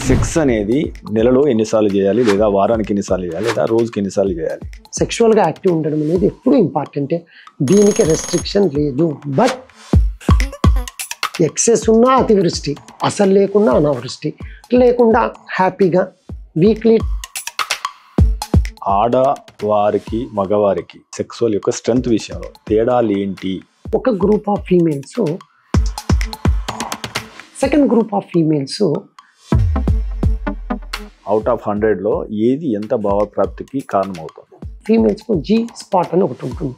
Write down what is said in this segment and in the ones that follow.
Sex అనేది నెలలో ఎన్నిసార్లు చేయాలి, లేదా వారానికి ఎన్నిసార్లు చేయాలి, లేదా రోజుకి ఎన్నిసార్లు చేయాలి? సెక్షువల్గా యాక్టివ్ ఉండడం అనేది ఎప్పుడూ ఇంపార్టెంటే, దీనికి రెస్ట్రిక్షన్ లేదు. బట్ ఎక్సెస్ ఉన్నా అతివృష్టి, అసలు లేకుండా అనావృష్టి, లేకుండా హ్యాపీగా వీక్లీ. ఆడవారికి మగవారికి సెక్సువల్ యొక్క స్ట్రెంత్ విషయంలో తేడాలు ఏంటి? ఒక group of females, second group of females out of 100లో ఏది ఎంత భావప్రాప్తికి కారణమవుతుంది? ఫీమేల్స్కు జీ స్పాట్ అని ఒకటి ఉంటుంది.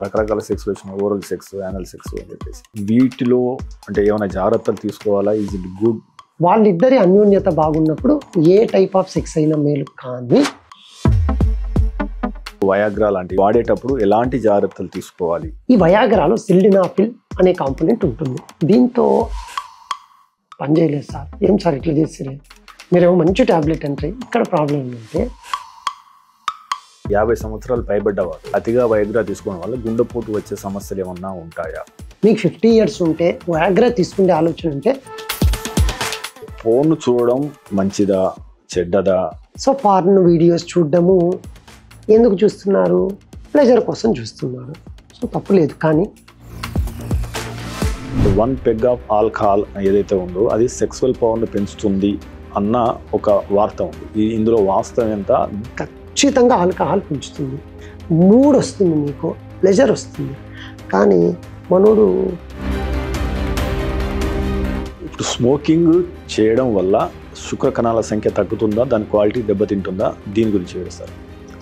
రకరకాల సెక్స్ వచ్చిన ఓరల్ సెక్స్, యానల్ సెక్స్ అని చెప్పేసి వీటిలో అంటే ఏమైనా జాగ్రత్తలు తీసుకోవాలా? Is it good? వాళ్ళిద్దరి అన్యోన్యత బాగున్నప్పుడు ఏ టైప్ ఆఫ్ సెక్స్ అయినా మేలు. కానీ వయాగ్రా లాంటివి వాడేటప్పుడు ఎలాంటి జాగ్రత్తలు తీసుకోవాలి? ఈ వయాగ్రాలో సిల్డినాఫిల్ అనే కాంపోనెంట్ ఉంటుంది. దీంతో పని చేయలేదు సార్. ఏం సార్ ఇట్లా చేసిరే, మీరేమో మంచి ట్యాబ్లెట్ అంటే. ఇక్కడ ప్రాబ్లం ఏంటంటే 50 సంవత్సరాలు పైబడ్డవారు అతిగా వయాగ్రా తీసుకోవడం వల్ల గుండెపోటు వచ్చే సమస్యలు ఏమన్నా ఉంటాయా? మీకు 50 years ఉంటే వయాగ్రా తీసుకునే ఆలోచన ఉంటే ఫోన్ చూడడం మంచిదా చెడ్డదా? సో పార్న్ వీడియోస్ చూడడము ఎందుకు చూస్తున్నారు? ప్లెజర్ కోసం చూస్తున్నారు. సో తప్పు లేదు. కానీ 1 పెగ్ ఆఫ్ ఆల్కహాల్ ఏదైతే ఉందో అది సెక్సువల్ పవర్ని పెంచుతుంది అన్న ఒక వార్త ఉంది. ఇందులో వాస్తవం ఎంత? ఖచ్చితంగా ఆల్కహాల్ పెంచుతుంది, మూడ్ వస్తుంది, మీకు ప్లెజర్ వస్తుంది. కానీ మనోడు ఇప్పుడు స్మోకింగ్ చేయడం వల్ల శుక్ర కణాల సంఖ్య తగ్గుతుందా, దాని క్వాలిటీ దెబ్బతింటుందా? దీని గురించి వివరిస్తారు.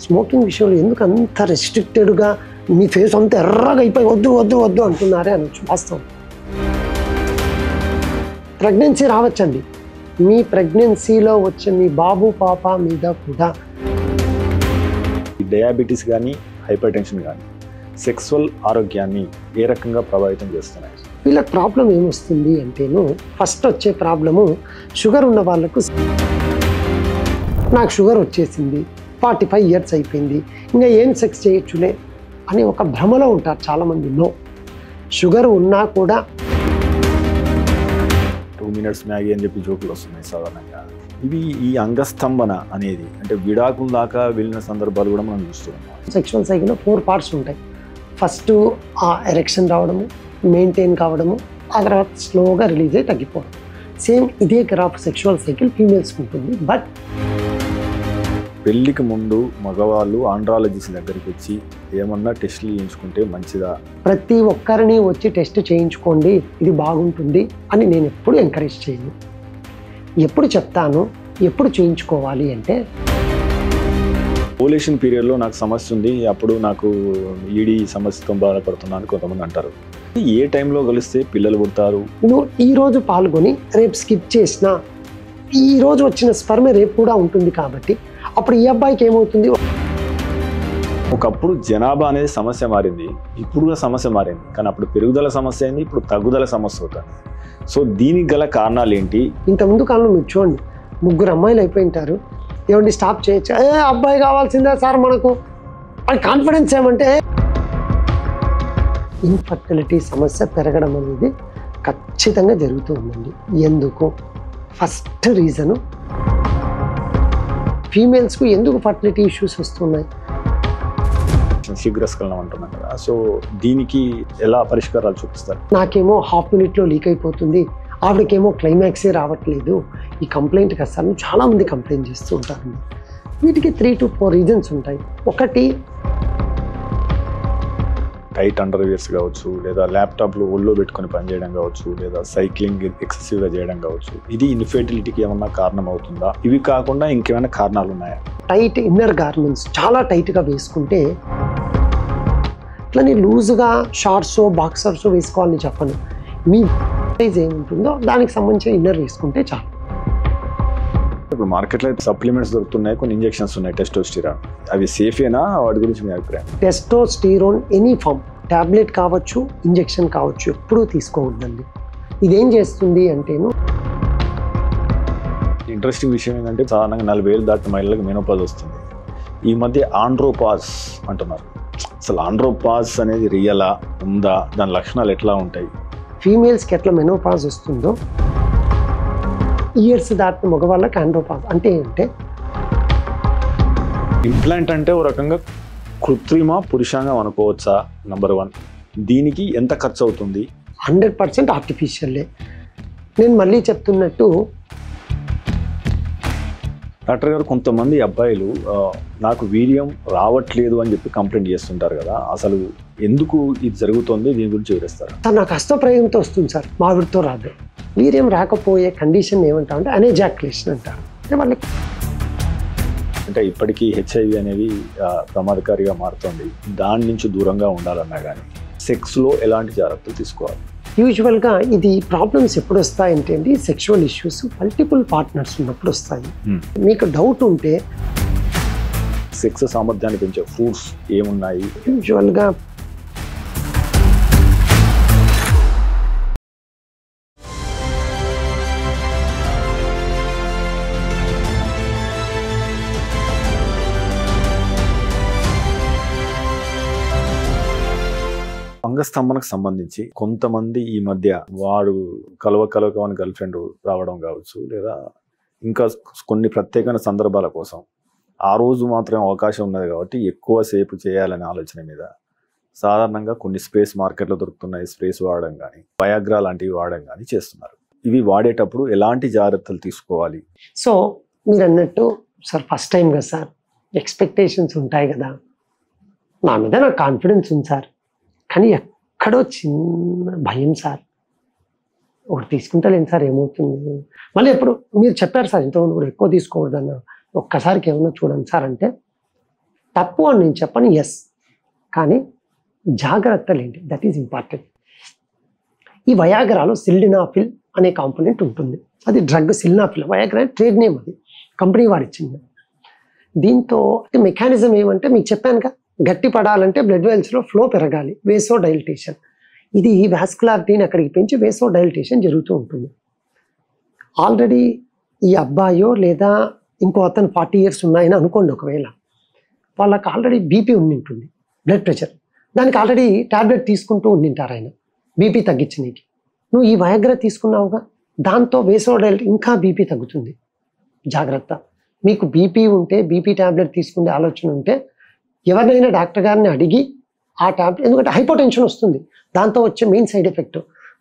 స్మోకింగ్ విషయంలో ఎందుకు అంత రెస్ట్రిక్టెడ్గా మీ ఫేస్ అంత ఎర్రగా అయిపోయి వద్దు వద్దు వద్దు అంటున్నారే అనొచ్చు. వాస్తవం. ప్రెగ్నెన్సీ రావచ్చండి. మీ ప్రెగ్నెన్సీలో వచ్చే మీ బాబు పాప మీద కూడా డయాబెటీస్ కానీ హైపర్ టెన్షన్ కానీ సెక్సువల్ ఆరోగ్యాన్ని ఏ రకంగా ప్రభావితం చేస్తున్నాయి? వీళ్ళకి ప్రాబ్లం ఏమొస్తుంది అంటేను, ఫస్ట్ వచ్చే ప్రాబ్లము షుగర్ ఉన్న వాళ్ళకు. నాకు షుగర్ వచ్చేసింది, 45 years అయిపోయింది, ఇంకా ఏం సెక్స్ చేయొచ్చులే అని ఒక భ్రమలో ఉంటారు చాలామంది. నో, షుగర్ ఉన్నా కూడా 2 minutes మ్యాగీ అని చెప్పి జోకులు వస్తున్నాయి సాధారణంగా. ఇవి ఈ అంగస్తంభన అనేది అంటే విడాకుల దాకా వెళ్ళిన సందర్భాలు కూడా మనం చూస్తున్నాం. సెక్షువల్ సైకిల్లో 4 parts ఉంటాయి. ఫస్ట్ ఆ ఎరెక్షన్ రావడము, మెయింటైన్ కావడము, ఆ తర్వాత స్లోగా రిలీజ్ అయ్యి తగ్గిపోవడం. సేమ్ ఇదే గ్రాఫ్ సెక్షువల్ సైకిల్ ఫీమేల్స్కి ఉంటుంది. బట్ పెళ్ళికి ముందు మగవాళ్ళు ఆండ్రాలజిస్ట్ దగ్గరికి వచ్చి ఏమన్నా టెస్టులు చేయించుకుంటే మంచిదా? ప్రతి ఒక్కరిని వచ్చి టెస్ట్ చేయించుకోండి, ఇది బాగుంటుంది అని నేను ఎప్పుడు ఎంకరేజ్ చేయను. ఎప్పుడు చెప్తాను ఎప్పుడు చేయించుకోవాలి అంటే, ఓలేషన్ పీరియడ్లో నాకు సమస్య ఉంది, అప్పుడు నాకు ఈడీ సమస్యతో బాధపడుతున్నాను కొంతమంది అంటారు. ఏ టైంలో కలిస్తే పిల్లలు పుడతారు? నువ్వు ఈరోజు పాల్గొని రేపు స్కిప్ చేసినా ఈరోజు వచ్చిన స్పర్మే రేపు కూడా ఉంటుంది. కాబట్టి అప్పుడు ఈ అబ్బాయికి ఏమవుతుంది? ఒకప్పుడు జనాభా అనేది సమస్య మారింది, ఇప్పుడు సమస్య మారింది. కానీ అప్పుడు పెరుగుదల సమస్య అయింది, ఇప్పుడు తగ్గుదల సమస్య అవుతుంది. సో దీనికి గల కారణాలు ఏంటి? ఇంతకుముందు కాలంలో మీరు చూడండి, 3 అమ్మాయిలు అయిపోయింటారు, ఏమండి స్టాప్ చేయొచ్చు, అబ్బాయి కావాల్సిందే సార్ మనకు అని కాన్ఫిడెన్స్. ఏమంటే ఇన్ఫర్టిలిటీ సమస్య పెరగడం అనేది ఖచ్చితంగా జరుగుతూ ఉందండి. ఎందుకు? ఫస్ట్ రీజను, ఫీమేల్స్కు ఎందుకు ఫర్టిలిటీ ఇష్యూస్ వస్తున్నాయి? శీఘ్రస్ఖలనం అంటున్నాం కదా. సో దీనికి ఎలా పరిష్కారాలు చూపిస్తారు? నాకేమో 1/2 minute లీక్ అయిపోతుంది, ఆవిడకేమో క్లైమాక్సే రావట్లేదు, ఈ కంప్లైంట్కి వస్తాను చాలామంది కంప్లైంట్ చేస్తూ ఉంటారు. వీటికి 3 to 4 రీజన్స్ ఉంటాయి. ఒకటి, టైట్ అండర్వేర్స్ కావచ్చు, లేదా ల్యాప్టాప్లో ఒళ్ళో పెట్టుకొని పనిచేయడం కావచ్చు, లేదా సైక్లింగ్ ఎక్సెసివ్గా చేయడం కావచ్చు. ఇది ఇన్ఫెర్టిలిటీకి ఏమన్నా కారణం అవుతుందా? ఇవి కాకుండా ఇంకేమైనా కారణాలు ఉన్నాయా? టైట్ ఇన్నర్ గార్మెంట్స్ చాలా టైట్గా వేసుకుంటే, అట్లని లూజ్గా షార్ట్స్ బాక్సర్స్ వేసుకోవాలని చెప్పను. మీ సైజ్ ఏముంటుందో దానికి సంబంధించిన ఇన్నర్ వేసుకుంటే చాలు. ఇప్పుడు మార్కెట్లో సప్లిమెంట్స్ దొరుకుతున్నాయి, కొన్ని ఇంజెక్షన్స్ ఉన్నాయి, టెస్టోస్టిరాన్. అవి సేఫేనా? వాటి గురించి మీ అభిప్రాయం? టెస్టోస్టిరోన్ ఎనీ ఫామ్, ట్యాబ్లెట్ కావచ్చు, ఇంజెక్షన్ కావచ్చు, ఎప్పుడూ తీసుకోవద్దండి. ఇదేం చేస్తుంది అంటేను, ఇంట్రెస్టింగ్ విషయం ఏంటంటే సాధారణంగా 40 ఏళ్ళు దాటిన మహిళలకు మెనోపాజ్ వస్తుంది. ఈ మధ్య ఆండ్రోపాజ్ అంటున్నారు. అసలు ఆండ్రోపాజ్ అనేది రియలా ఉందా? దాని లక్షణాలు ఎట్లా ఉంటాయి? ఫీమేల్స్కి ఎట్లా మెనోపాజ్ వస్తుందో ఇయర్స్ దాటిన మగవాళ్ళకి ఆండ్రోపాస్ అంటే ఏంటంటే ఇంప్లాంట్ అంటే ఓ రకంగా కృత్రిమ పురుషాంగం అనుకోవచ్చా? నంబర్ 1. దీనికి ఎంత ఖర్చు అవుతుంది? 100% ఆర్టిఫిషియల్లే. నేను మళ్ళీ చెప్తున్నట్టు డాక్టర్ గారు, కొంతమంది అబ్బాయిలు నాకు వీర్యం రావట్లేదు అని చెప్పి కంప్లైంట్ చేస్తుంటారు కదా, అసలు ఎందుకు ఇది జరుగుతుంది, దీని గురించి వివరిస్తారు? సార్ నాకు హస్తప్రయోగంతో వస్తుంది సార్, మావిడితో రాదు. వీర్యం రాకపోయే కండిషన్ ఏమంటామంటే అనెజాక్యులేషన్ అంటారు. అంటే ఇప్పటికీ హెచ్ఐవి అనేది ప్రమాదకారిగా మారుతుంది. దాని నుంచి దూరంగా ఉండాలన్నా కానీ సెక్స్లో ఎలాంటి జాగ్రత్తలు తీసుకోవాలి? యూజువల్గా ఇది ప్రాబ్లమ్స్ ఎప్పుడు వస్తాయంటే అండి, సెక్షువల్ ఇష్యూస్ మల్టిపుల్ పార్ట్నర్స్ ఉన్నప్పుడు వస్తాయి. మీకు డౌట్ ఉంటే సెక్స్ సామర్థ్యాన్ని పెంచే ఫ్రూట్స్ ఏమున్నాయి? యూజువల్గా అంగస్తంభనకు సంబంధించి కొంతమంది ఈ మధ్య వాడు కలవని గర్ల్ ఫ్రెండ్ రావడం కావచ్చు, లేదా ఇంకా కొన్ని ప్రత్యేకమైన సందర్భాల కోసం ఆ రోజు మాత్రం అవకాశం ఉన్నది కాబట్టి ఎక్కువసేపు చేయాలనే ఆలోచన మీద సాధారణంగా కొన్ని స్ప్రేస్ మార్కెట్లో దొరుకుతున్నాయి, స్ప్రేస్ వాడడం కానీ వయాగ్రా లాంటివి వాడడం కానీ చేస్తున్నారు. ఇవి వాడేటప్పుడు ఎలాంటి జాగ్రత్తలు తీసుకోవాలి? సో మీరు అన్నట్టు సార్ ఫస్ట్ టైం కదా సార్, ఎక్స్పెక్టేషన్స్ ఉంటాయి కదా. నా మీద నాకు కాన్ఫిడెన్స్ ఉంది సార్, కానీ ఎక్కడో చిన్న భయం సార్. ఒకటి తీసుకుంటలేను సార్, ఏమవుతుంది మళ్ళీ ఎప్పుడు మీరు చెప్పారు సార్ ఇంతకుముందు కూడా ఎక్కువ తీసుకోకూడదన్న, ఒక్కసారికి ఏమన్నా చూడండి సార్ అంటే తప్పు అని నేను చెప్పను, ఎస్. కానీ జాగ్రత్తలు ఏంటి, దట్ ఈజ్ ఇంపార్టెంట్. ఈ వయాగ్రాలో సిల్డినాఫిల్ అనే కాంపోనెంట్ ఉంటుంది. అది డ్రగ్ సిల్డినాఫిల్, వయాగ్రా ట్రేడ్ నేమ్, అది కంపెనీ వాడిచ్చింది. దీంతో మెకానిజం ఏమంటే మీకు చెప్పానుగా, గట్టి పడాలంటే బ్లడ్ వెల్స్లో ఫ్లో పెరగాలి, వేసో డైలిటేషన్. ఇది వాస్కులారిటీని అక్కడికి పెంచి వేసో డైలిటేషన్ జరుగుతూ ఉంటుంది. ఆల్రెడీ ఈ అబ్బాయో లేదా ఇంకో అతను 40 years ఉన్నాయని అనుకోండి, ఒకవేళ వాళ్ళకి ఆల్రెడీ బీపీ ఉండింటుంది, బ్లడ్ ప్రెషర్, దానికి ఆల్రెడీ టాబ్లెట్ తీసుకుంటూ ఉండింటారు ఆయన బీపీ తగ్గించనీకి. నువ్వు ఈ వయాగ్రా తీసుకున్నావుగా, దాంతో వేసో ఇంకా బీపీ తగ్గుతుంది. జాగ్రత్త. మీకు బీపీ ఉంటే, బీపీ టాబ్లెట్ తీసుకునే ఆలోచన ఉంటే ఎవరినైనా డాక్టర్ గారిని అడిగి ఆ టాబ్లెట్, ఎందుకంటే హైపోటెన్షన్ వస్తుంది, దాంతో వచ్చే మెయిన్ సైడ్ ఎఫెక్ట్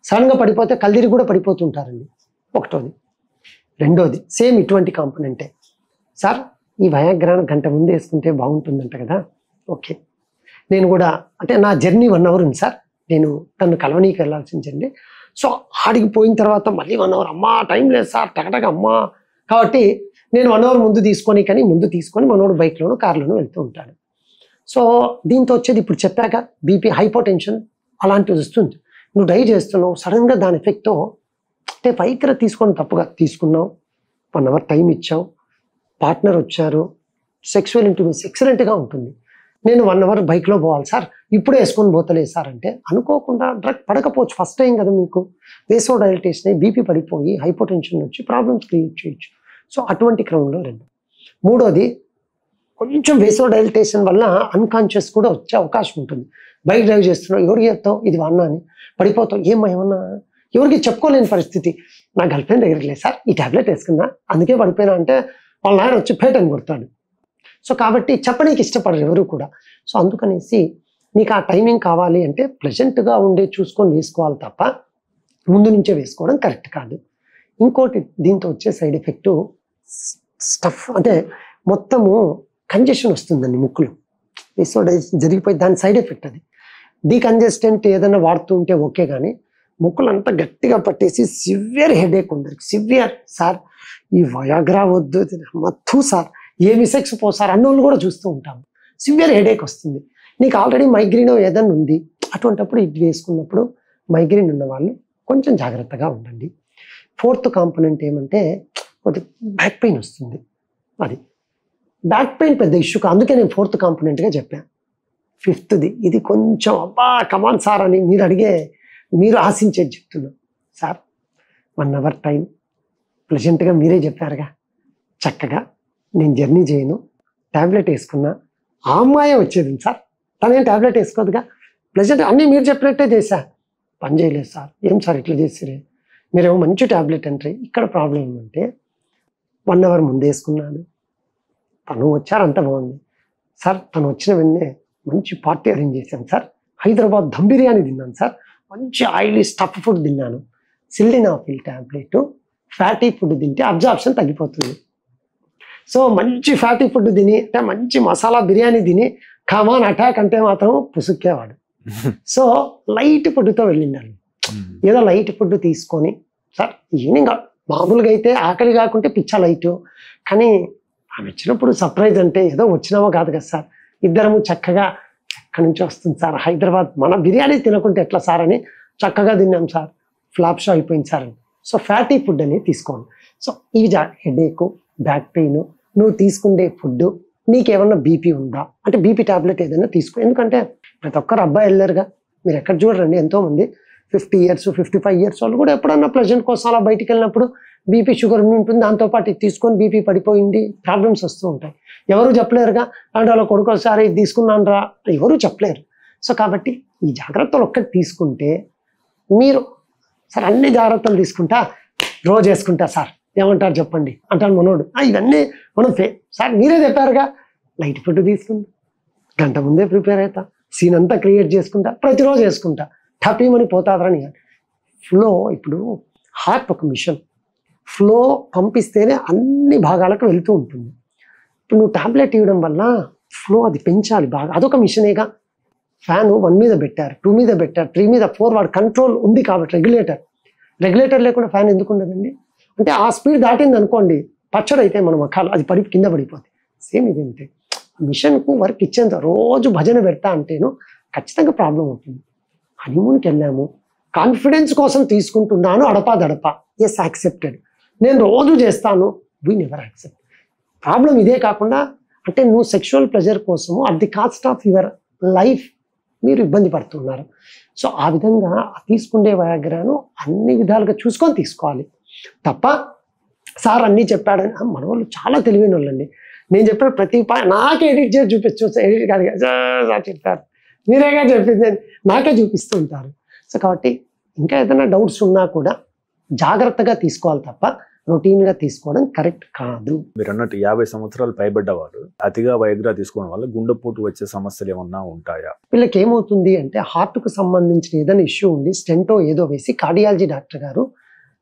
సడన్గా పడిపోతే కల్దిరి కూడా పడిపోతుంటారండి. ఒకటోది. రెండోది సేమ్ ఇటువంటి కాంపోనెంటే సార్, ఈ వయాగ్రాను గంట ముందు వేసుకుంటే బాగుంటుందంట కదా. ఓకే, నేను కూడా అంటే నా జర్నీ 1 hour ఉంది సార్, నేను తను కలవనీకి వెళ్ళాల్సిన జర్నీ. సో ఆడికి పోయిన తర్వాత మళ్ళీ 1 hour, అమ్మా టైం లేదు సార్, టగటగ అమ్మా. కాబట్టి నేను 1 hour ముందు తీసుకొని మనోడు బైక్లోనూ కార్లోనూ వెళ్తూ ఉంటాడు. సో దీంతో వచ్చేది ఇప్పుడు చెప్పాక బీపీ, హైపోటెన్షన్ అలాంటివి వస్తుంది. నువ్వు డై చేస్తున్నావు, సడన్గా దాని ఎఫెక్ట్తో అంటే వైఖరి తీసుకొని తప్పుగా తీసుకున్నావు, 1 hour టైం ఇచ్చావు, పార్ట్నర్ వచ్చారు, సెక్సువల్ ఇంటిమసీ ఎక్సలెంట్గా ఉంటుంది. నేను 1 hour బైక్లో పోవాలి సార్, ఇప్పుడే వేసుకొని పోతలేదు సార్ అంటే అనుకోకుండా డ్రగ్ పడకపోవచ్చు, ఫస్ట్ టైం కదా మీకు, వేసో డైలిటేషన్ అయ్యి బీపీ పడిపోయి హైపోటెన్షన్ వచ్చి ప్రాబ్లమ్స్ క్రియేట్ చేయొచ్చు. సో అటువంటి క్రమంలో 2. మూడోది, కొంచెం వేసో డైలిటేషన్ వల్ల అన్కాన్షియస్ కూడా వచ్చే అవకాశం ఉంటుంది. బైక్ డ్రైవ్ చేస్తున్నావు, ఎవరికి చెప్తావు ఇది వాడినా అని, పడిపోతావు, ఏమన్నా ఎవరికి చెప్పుకోలేని పరిస్థితి. నా గర్ల్ ఫ్రెండ్ దగ్గరికి లేదు సార్, ఈ ట్యాబ్లెట్ వేసుకున్నా అందుకే పడిపోయినా అంటే వాళ్ళ నాయన వచ్చి పేటని కొడతాడు. సో కాబట్టి చెప్పడానికి ఇష్టపడరు ఎవరు కూడా. సో అందుకనేసి నీకు ఆ టైమింగ్ కావాలి అంటే ప్లెజెంట్గా ఉండే చూసుకొని వేసుకోవాలి తప్ప ముందు నుంచే వేసుకోవడం కరెక్ట్ కాదు. ఇంకోటి దీంతో వచ్చే సైడ్ ఎఫెక్టు స్టఫ్, అంటే మొత్తము కంజెషన్ వస్తుందండి ముక్కులో, వేసో జరిగిపోయి దాని సైడ్ ఎఫెక్ట్ అది. డీకంజెస్టెంట్ ఏదైనా వాడుతూ ఉంటే ఓకే, కానీ ముక్కులు అంతా గట్టిగా పట్టేసి సివియర్ హెడేక్ ఉందరికి, సివియర్ సార్ ఈ వయాగ్రా వద్దు మత్తు సార్, ఏమి సెక్స్ పోసారు అన్నోళ్ళు కూడా చూస్తూ ఉంటాము. సివియర్ హెడేక్ వస్తుంది, నీకు ఆల్రెడీ మైగ్రేన్ ఏదైనా ఉంది, అటువంటిప్పుడు ఇది వేసుకున్నప్పుడు మైగ్రేన్ ఉన్న వాళ్ళు కొంచెం జాగ్రత్తగా ఉండండి. 4th కాంపోనెంట్ ఏమంటే కొద్ది బ్యాక్ పెయిన్ వస్తుంది. అది బ్యాక్ పెయిన్ పెద్ద ఇష్యూ, అందుకే నేను 4th కాంపోనెంట్గా చెప్పాను. 5th ఇది కొంచెం అబ్బా కమాన్ సార్ అని మీరు ఆశించేది చెప్తున్నాం సార్. 1 hour టైం ప్లెజెంట్గా మీరే చెప్పారుగా, చక్కగా నేను జర్నీ చేయను, ట్యాబ్లెట్ వేసుకున్నా, ఆ అమ్మాయే వచ్చేది సార్, తనేం ట్యాబ్లెట్ వేసుకోదుగా, ప్లెజెంట్ అన్నీ మీరు చెప్పినట్టే చేశా, పని చేయలేదు సార్. ఏం సార్ ఇట్లా చేసిరే, మీరేమో మంచి ట్యాబ్లెట్ అంటే ఇక్కడ ప్రాబ్లం ఏమంటే 1 అవర్ ముందు వేసుకున్నాను, తను వచ్చారు అంత బాగుంది సార్. తను వచ్చిన వెంటనే మంచి పార్టీ అరేంజ్ చేశాను సార్, హైదరాబాద్ దమ్ బిర్యానీ తిన్నాను సార్, మంచి ఆయిలీ స్టఫ్ ఫుడ్ తిన్నాను. సిల్డినాఫిల్ ట్యాబ్లెట్ ఫ్యాటీ ఫుడ్ తింటే అబ్జార్ప్షన్ తగ్గిపోతుంది. సో మంచి ఫ్యాటీ ఫుడ్ తిని అంటే మంచి మసాలా బిర్యానీ తిని కమాన్ అటాక్ అంటే మాత్రం పుసుక్కేవాడు. So light ఫుడ్తో వెళ్ళిండాను. ఏదో లైట్ ఫుడ్ తీసుకొని సార్ ఈవినింగ్ మామూలుగా అయితే ఆకలి కాకుంటే పిచ్చ లైట్, కానీ ఆమె వచ్చినప్పుడు సర్ప్రైజ్ అంటే ఏదో వచ్చినామో కాదు కదా సార్. ఇద్దరము చక్కగా ఎక్కడి నుంచి వస్తుంది సార్, హైదరాబాద్ మన బిర్యానీ తినకుంటే ఎట్లా సార్ అని చక్కగా తిన్నాం సార్. ఫ్లాప్ షో అయిపోయింది సార్ అని. సో ఫ్యాటీ ఫుడ్ అనేది తీసుకోండి. సో ఇవి హెడేక్, బ్యాక్ పెయిన్, నువ్వు తీసుకునే ఫుడ్, నీకేమన్నా బీపీ ఉందా అంటే బీపీ టాబ్లెట్ ఏదైనా తీసుకో. ఎందుకంటే ప్రతి ఒక్కరు అబ్బాయి వెళ్ళారుగా, మీరు ఎక్కడ చూడరండి ఎంతోమంది 50 years 55 years వాళ్ళు కూడా ఎప్పుడన్నా ప్రెజెంట్ కోసం అలా బయటికి వెళ్ళినప్పుడు బీపీ షుగర్ ఉంటుంది, దాంతోపాటు ఇది తీసుకొని బీపీ పడిపోయింది, ప్రాబ్లమ్స్ వస్తూ ఉంటాయి. ఎవరు చెప్పలేరుగా, అంటే వాళ్ళ కొడుకు ఒకసారి ఇది తీసుకున్నాను రా ఎవరు చెప్పలేరు. సో కాబట్టి ఈ జాగ్రత్తలు ఒక్కటి తీసుకుంటే మీరు సార్ అన్ని జాగ్రత్తలు తీసుకుంటా రోజు వేసుకుంటా సార్ ఏమంటారు చెప్పండి అంటాను మనోడు. ఇవన్నీ మనం సార్ మీరే చెప్పారుగా, లైట్ ఫుడ్ తీసుకుంటా, గంట ముందే ప్రిపేర్ అవుతా, సీన్ అంతా క్రియేట్ చేసుకుంటా, ప్రతిరోజు వేసుకుంటా, టపీమని పోతాదని. ఫ్లో ఇప్పుడు హార్ట్ ఒక మిషన్, ఫ్లో పంపిస్తేనే అన్ని భాగాలకు వెళ్తూ ఉంటుంది. ఇప్పుడు నువ్వు టాబ్లెట్ ఇవ్వడం వల్ల ఫ్లో అది పెంచాలి బాగా, అదొక మిషనేగా. ఫ్యాన్ 1 మీద పెట్టారు, 2 మీద పెట్టారు, 3 మీద 4 వాడు కంట్రోల్ ఉంది కాబట్టి రెగ్యులేటర్ లేకుండా ఫ్యాన్ ఎందుకు ఉండదండి? అంటే ఆ స్పీడ్ దాటింది అనుకోండి పచ్చడి అయితే మనం అక్కాలి, అది కింద పడిపోతుంది. సేమ్ ఇది అంతే, మిషన్కు వర్క్ ఇచ్చేంత రోజు భజన పెడతా అంటేను ఖచ్చితంగా ప్రాబ్లం అవుతుంది. హనీమూన్కి వెళ్ళాము, కాన్ఫిడెన్స్ కోసం తీసుకుంటున్నాను, అడపా ఎస్ యాక్సెప్టెడ్, నేను రోజు చేస్తాను, వీ నెవర్ యాక్సెప్ట్. ప్రాబ్లం ఇదే కాకుండా అంటే నువ్వు సెక్షువల్ ప్లెజర్ కోసము at the cost of your life మీరు ఇబ్బంది పడుతున్నారు. సో ఆ విధంగా తీసుకునే వయాగ్రాను అన్ని విధాలుగా చూసుకొని తీసుకోవాలి తప్ప సార్ అన్నీ చెప్పాడని. మన వాళ్ళు చాలా తెలివైన వాళ్ళండి, నేను చెప్పిన ప్రతి నాకే ఎడిట్ చేసి చూపించు, ఎడిట్ కాదు చెప్పారు మీరేగా చెప్పింది నాకే చూపిస్తూ ఉంటారు. సో కాబట్టి ఇంకా ఏదైనా డౌట్స్ ఉన్నా కూడా జాగ్రత్తగా తీసుకోవాలి తప్ప రొటీన్గా తీసుకోవడం కరెక్ట్ కాదు. మీరు అన్నట్టు 50 సంవత్సరాలు పైబడ్డ వారు అతిగా వైగ్రా తీసుకోవడం వల్ల గుండెపోటు వచ్చే సమస్యలు ఏమన్నా ఉంటాయా? వీళ్ళకి ఏమవుతుంది అంటే హార్ట్కు సంబంధించిన ఏదైనా ఇష్యూ ఉండి స్టెంటో ఏదో వేసి కార్డియాలజీ డాక్టర్ గారు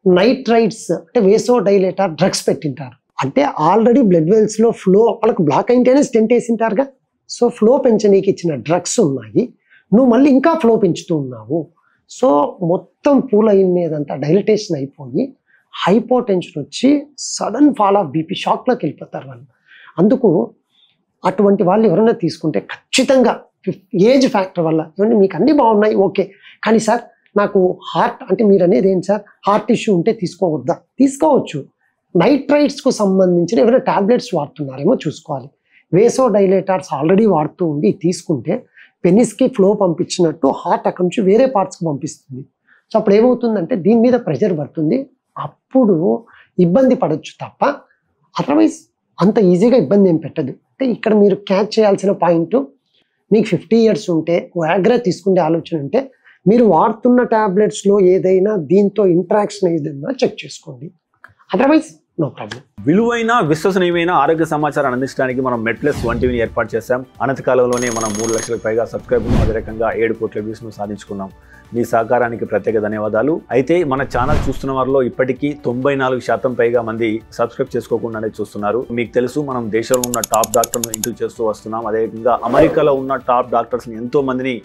నైట్రైట్స్ అంటే వేసో డైలేటర్ డ్రగ్స్ పెట్టింటారు. అంటే ఆల్రెడీ బ్లడ్ వెల్స్ లో ఫ్లో వాళ్ళకి బ్లాక్ అయితేనే స్టెంట్ వేసింటారుగా. సో ఫ్లో పెంచనీకి ఇచ్చిన డ్రగ్స్ ఉన్నాయి, నువ్వు మళ్ళీ ఇంకా ఫ్లో పెంచుతూ ఉన్నావు. సో మొత్తం పూల్ అయినదంతా డైలటేషన్ అయిపోయి హైపోటెన్షన్ వచ్చి సడన్ ఫాల్ ఆఫ్ బీపీ షాక్లోకి వెళ్ళిపోతారు వాళ్ళు. అందుకు అటువంటి వాళ్ళు ఎవరైనా తీసుకుంటే ఖచ్చితంగా ఏజ్ ఫ్యాక్టర్ వల్ల ఏమంటే మీకు అన్నీ బాగున్నాయి ఓకే, కానీ సార్ నాకు హార్ట్ అంటే మీరు అనేది ఏంటి సార్ హార్ట్ ఇష్యూ ఉంటే తీసుకోవద్దా? తీసుకోవచ్చు. నైట్రైట్స్కు సంబంధించిన ఏమైనా టాబ్లెట్స్ వాడుతున్నారేమో చూసుకోవాలి. వేసో డైలేటర్స్ ఆల్రెడీ వాడుతూ ఉండి తీసుకుంటే పెనిస్కి ఫ్లో పంపించినట్టు హార్ట్ అక్కడి నుంచి వేరే పార్ట్స్కి పంపిస్తుంది. సో అప్పుడు ఏమవుతుందంటే దీని మీద ప్రెషర్ పడుతుంది, అప్పుడు ఇబ్బంది పడవచ్చు తప్ప అదర్వైజ్ అంత ఈజీగా ఇబ్బంది ఏం పెట్టదు. అంటే ఇక్కడ మీరు క్యాచ్ చేయాల్సిన పాయింట్, మీకు 50 years ఉంటే వయాగ్రా తీసుకునే ఆలోచన ఉంటే మీరు వాడుతున్న టాబ్లెట్స్లో ఏదైనా దీంతో ఇంట్రాక్షన్ ఏదైనా చెక్ చేసుకోండి, అదర్వైజ్ నో ప్రాబ్లం. విలువైన విశ్వసనీయమైన ఆరోగ్య సమాచారాన్ని అందించడానికి మనం మెడ్ప్లస్ టీవీని ఏర్పాటు చేశాం. అనతి కాలంలోనే మనం 3 లక్షలకు పైగా సబ్స్క్రైబర్లు, అదే రకంగా 7 కోట్ల వ్యూస్ను సాధించుకున్నాం. మీ సహకారానికి ప్రత్యేక ధన్యవాదాలు. అయితే మన ఛానల్ చూస్తున్న వారిలో ఇప్పటికీ 94% పైగా మంది సబ్స్క్రైబ్ చేసుకోకుండానే చూస్తున్నారు. మీకు తెలుసు మనం దేశంలో ఉన్న టాప్ డాక్టర్ను ఇంటర్వ్యూ చేస్తూ వస్తున్నాం. అదేవిధంగా అమెరికాలో ఉన్న టాప్ డాక్టర్స్ని ఎంతో మందిని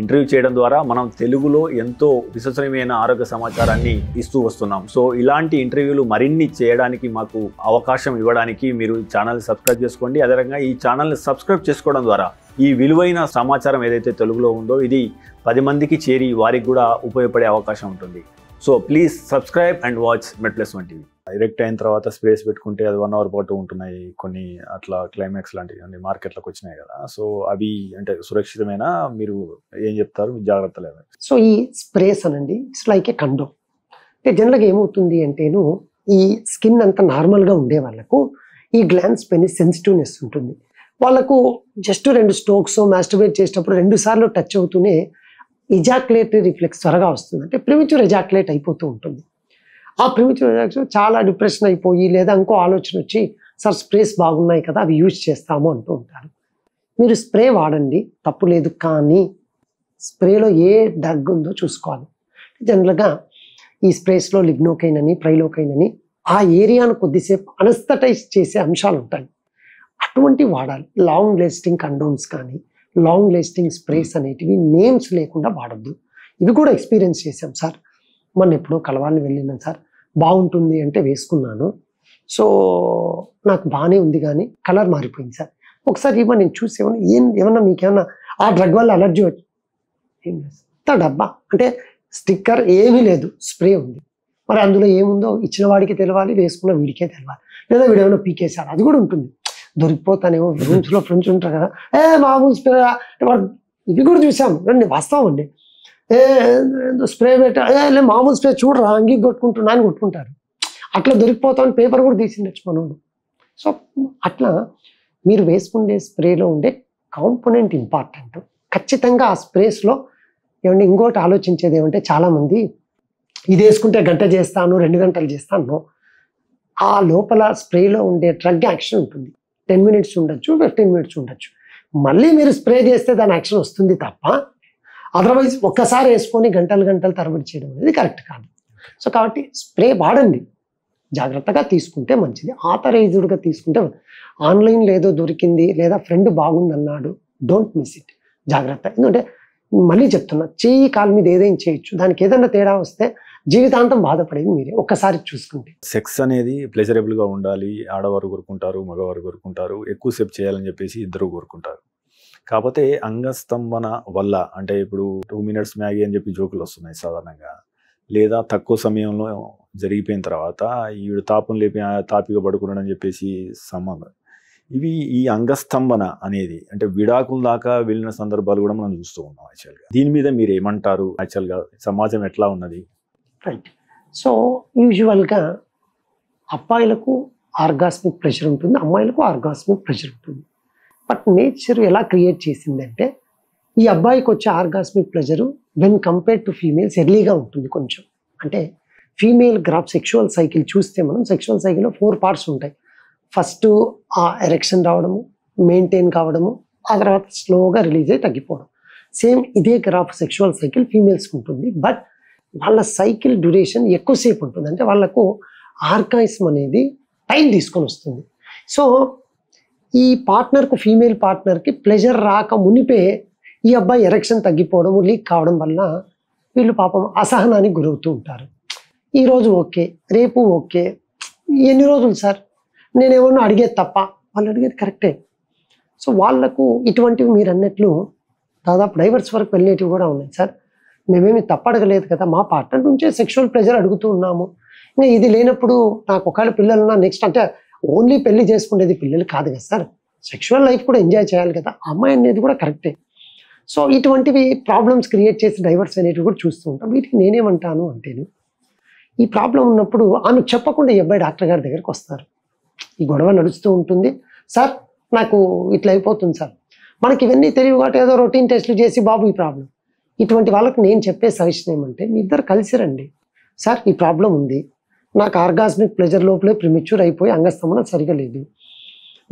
ఇంటర్వ్యూ చేయడం ద్వారా మనం తెలుగులో ఎంతో విశ్వసనీయమైన ఆరోగ్య సమాచారాన్ని ఇస్తూ వస్తున్నాం. సో ఇలాంటి ఇంటర్వ్యూలు మరిన్ని చేయడానికి మాకు అవకాశం ఇవ్వడానికి మీరు ఛానల్ని సబ్స్క్రైబ్ చేసుకోండి. అదేవిధంగా ఈ ఛానల్ని సబ్స్క్రైబ్ చేసుకోవడం ద్వారా ఈ విలువైన సమాచారం ఏదైతే తెలుగులో ఉందో ఇది 10 మందికి చేరి వారికి కూడా ఉపయోగపడే అవకాశం ఉంటుంది. So please subscribe and watch MedPlus TV. Direct అయిన తర్వాత స్పేస్ పెట్టుకుంటే అది 1 hour పాటు ఉంటున్నాయి, కొన్ని అట్లా క్లైమాక్స్ లాంటివి అన్ని మార్కెట్లోకి వచ్చినాయి కదా. సో అవి అంటే సురక్షితమైన మీరు ఏం చెప్తారు, జాగ్రత్తలు? సో ఈ స్ప్రేస్ అనండి ఇట్స్ లైక్ ఏ కండోమ్. అంటే జనరల్గా ఏమవుతుంది అంటేను ఈ స్కిన్ అంతా నార్మల్గా ఉండే వాళ్ళకు ఈ గ్లాన్స్ పైన సెన్సిటివ్నెస్ ఉంటుంది. వాళ్ళకు జస్ట్ 2 స్ట్రోక్స్ మాస్టర్బేట్ చేసేటప్పుడు 2 సార్లు టచ్ అవుతూనే ఇజాక్యులేటరీ రిఫ్లెక్స్ త్వరగా వస్తుంది, అంటే ప్రిమిచ్యూర్ ఎజాక్యులేట్ అయిపోతూ ఉంటుంది. ఆ ప్రిమిటివ్ రియాక్షన్ చాలా డిప్రెషన్ అయిపోయి లేదా ఇంకో ఆలోచన వచ్చి సార్ స్ప్రేస్ బాగున్నాయి కదా అవి యూజ్ చేస్తాము అంటూ ఉంటారు. మీరు స్ప్రే వాడండి తప్పు లేదు, కానీ స్ప్రేలో ఏ డ్రగ్ ఉందో చూసుకోవాలి. జనరల్గా ఈ స్ప్రేస్లో లిగ్నోకైన్ అని ప్రైలోకైన్ అని ఆ ఏరియాను కొద్దిసేపు అనస్థటైజ్ చేసే అంశాలు ఉంటాయి, అటువంటి వాడాలి. లాంగ్ లాస్టింగ్ కండోమ్స్ కానీ లాంగ్ లాస్టింగ్ స్ప్రేస్ అనేటివి నేమ్స్ లేకుండా వాడద్దు. ఇవి కూడా ఎక్స్పీరియన్స్ చేసాం సార్. మొన్న ఎప్పుడో కలవాలని వెళ్ళినాను సార్, బాగుంటుంది అంటే వేసుకున్నాను, సో నాకు బాగానే ఉంది కానీ కలర్ మారిపోయింది సార్. ఒకసారి ఏమన్నా నేను చూసి ఏమన్నా మీకేమన్నా ఆ డ్రగ్ వల్ల అలర్జీ వచ్చి ఎంత డబ్బా అంటే స్టిక్కర్ ఏమీ లేదు, స్ప్రే ఉంది. మరి అందులో ఏముందో ఇచ్చిన వాడికి తెలవాలి, వేసుకున్న వీడికే తెలవాలి, లేదా వీడేమైనా పీకేశాడు అది కూడా ఉంటుంది. దొరికిపోతానేమో ఫ్రెండ్స్ ఉంటారు కదా, మామూలు స్ప్రే ఇవి కూడా చూసాం రండి, వాస్తవం అండి. స్ప్రే పెట్టా మామూలు స్ప్రే చూడరా అంగీ కొట్టుకుంటున్నా అని కొట్టుకుంటారు. అట్లా దొరికిపోతామని పేపర్ కూడా తీసిండొచ్చు మనోడు. సో అట్లా మీరు వేసుకునే స్ప్రేలో ఉండే కాంపోనెంట్ ఇంపార్టెంట్. ఖచ్చితంగా ఆ స్ప్రేస్లో ఏమంటే ఇంకోటి ఆలోచించేది ఏమంటే చాలామంది ఇది వేసుకుంటే గంట చేస్తాను 2 గంటలు చేస్తాను. ఆ లోపల స్ప్రేలో ఉండే డ్రగ్ యాక్షన్ ఉంటుంది, 10 minutes ఉండొచ్చు, 15 minutes ఉండొచ్చు. మళ్ళీ మీరు స్ప్రే చేస్తే దాని యాక్షన్ వస్తుంది తప్ప అదర్వైజ్ ఒక్కసారి వేసుకొని గంటలు తరబడి చేయడం అనేది కరెక్ట్ కాదు. సో కాబట్టి స్ప్రే వాడండి, జాగ్రత్తగా తీసుకుంటే మంచిది. ఆథరైజ్డ్గా తీసుకుంటే ఆన్లైన్లో ఏదో దొరికింది లేదా ఫ్రెండ్ బాగుందన్నాడు, డోంట్ మిస్ ఇట్, జాగ్రత్త. ఎందుకంటే మళ్ళీ చెప్తున్నా, చెయ్యి కాలు మీద ఏదైనా చేయొచ్చు, దానికి ఏదైనా తేడా వస్తే జీవితాంతం బాధపడేది మీరే. ఒక్కసారి చూసుకుంటే సెక్స్ అనేది ప్లెజరబుల్గా ఉండాలి, ఆడవారు కోరుకుంటారు, మగవారు కోరుకుంటారు, ఎక్కువసేపు చేయాలని చెప్పేసి ఇద్దరు కోరుకుంటారు. కాకపోతే అంగస్తంభన వల్ల అంటే ఇప్పుడు 2 minutes మ్యాగీ అని చెప్పి జోకులు వస్తున్నాయి సాధారణంగా, లేదా తక్కువ సమయంలో జరిగిపోయిన తర్వాత ఈవిడ తాపం లేపి తాపిగా పడుకున్నాడు అని చెప్పేసి సంబంధం. ఈ అంగస్తంభన అనేది అంటే విడాకుల దాకా వెళ్ళిన సందర్భాలు కూడా మనం చూస్తూ ఉన్నాం. యాక్చువల్గా దీని మీద మీరు ఏమంటారు? యాక్చువల్గా సమాజం ఎట్లా ఉన్నది? రైట్. సో యూజువల్గా అబ్బాయిలకు ఆర్గాస్మిక్ ప్రెషర్ ఉంటుంది, అమ్మాయిలకు ఆర్గాస్మిక్ ప్రెషర్ ఉంటుంది. బట్ నేచర్ ఎలా క్రియేట్ చేసిందంటే ఈ అబ్బాయికి వచ్చే orgasmic pressure when compared to females ఎర్లీగా ఉంటుంది కొంచెం. అంటే ఫీమేల్ గ్రాఫ్ సెక్షువల్ సైకిల్ చూస్తే మనం సెక్షువల్ సైకిల్లో 4 parts ఉంటాయి. ఫస్ట్ ఆ ఎరెక్షన్ రావడము, మెయింటైన్ కావడము, ఆ తర్వాత స్లోగా రిలీజ్ అయ్యి తగ్గిపోవడం. సేమ్ ఇదే గ్రాఫ్ సెక్షువల్ సైకిల్ ఫీమేల్స్కి ఉంటుంది. బట్ వాళ్ళ సైకిల్ డ్యూరేషన్ ఎక్కువసేపు ఉంటుంది, అంటే వాళ్ళకు ఆర్గాయిజం అనేది టైం తీసుకొని వస్తుంది. సో ఈ పార్ట్నర్కు ఫీమేల్ పార్ట్నర్కి ప్లెజర్ రాక మునిపే ఈ అబ్బాయి ఎరెక్షన్ తగ్గిపోవడం, లీక్ కావడం వల్ల వీళ్ళు పాపం అసహనానికి గురవుతూ ఉంటారు. ఈరోజు ఓకే, రేపు ఓకే, ఎన్ని రోజులు సార్ నేనేమన్నా అడిగేది తప్ప, వాళ్ళు అడిగేది కరెక్టే. సో వాళ్లకు ఇటువంటివి మీరు అన్నట్లు దాదాపు డైవర్స్ వరకు వెళ్ళేటివి కూడా ఉన్నాయి. సార్ మేమేమి తప్పడగలేదు కదా, మా పార్ట్నర్ నుంచే సెక్షువల్ ప్రెజర్ అడుగుతూ ఉన్నాము, ఇంకా ఇది లేనప్పుడు నాకు ఒకవేళ పిల్లలున్నా నెక్స్ట్ అంటే ఓన్లీ పెళ్లి చేసుకునేది పిల్లలు కాదు కదా సార్, సెక్షువల్ లైఫ్ కూడా ఎంజాయ్ చేయాలి కదా అమ్మాయి అనేది కూడా కరెక్టే. సో ఇటువంటివి ప్రాబ్లమ్స్ క్రియేట్ చేసి డైవర్స్ అనేటివి కూడా చూస్తూ ఉంటాం. వీటికి నేనేమంటాను అంటేను, ఈ ప్రాబ్లం ఉన్నప్పుడు ఆమె చెప్పకుండా ఈ అబ్బాయి డాక్టర్ గారి దగ్గరికి వస్తారు, ఈ గొడవ నడుస్తూ ఉంటుంది, సార్ నాకు ఇట్లా అయిపోతుంది సార్, మనకి ఇవన్నీ తెలియదు కాబట్టి ఏదో రొటీన్ టెస్ట్లు చేసి బాబు ఈ ప్రాబ్లం. ఇటువంటి వాళ్ళకి నేను చెప్పే సజెషన్ ఏమంటే మీ ఇద్దరు కలిసి రండి, సార్ ఈ ప్రాబ్లం ఉంది, నాకు ఆర్గాస్మిక్ ప్లెజర్ లోపలే ప్రిమిచ్యూర్ అయిపోయి అంగస్తంభన సరిగా లేదు.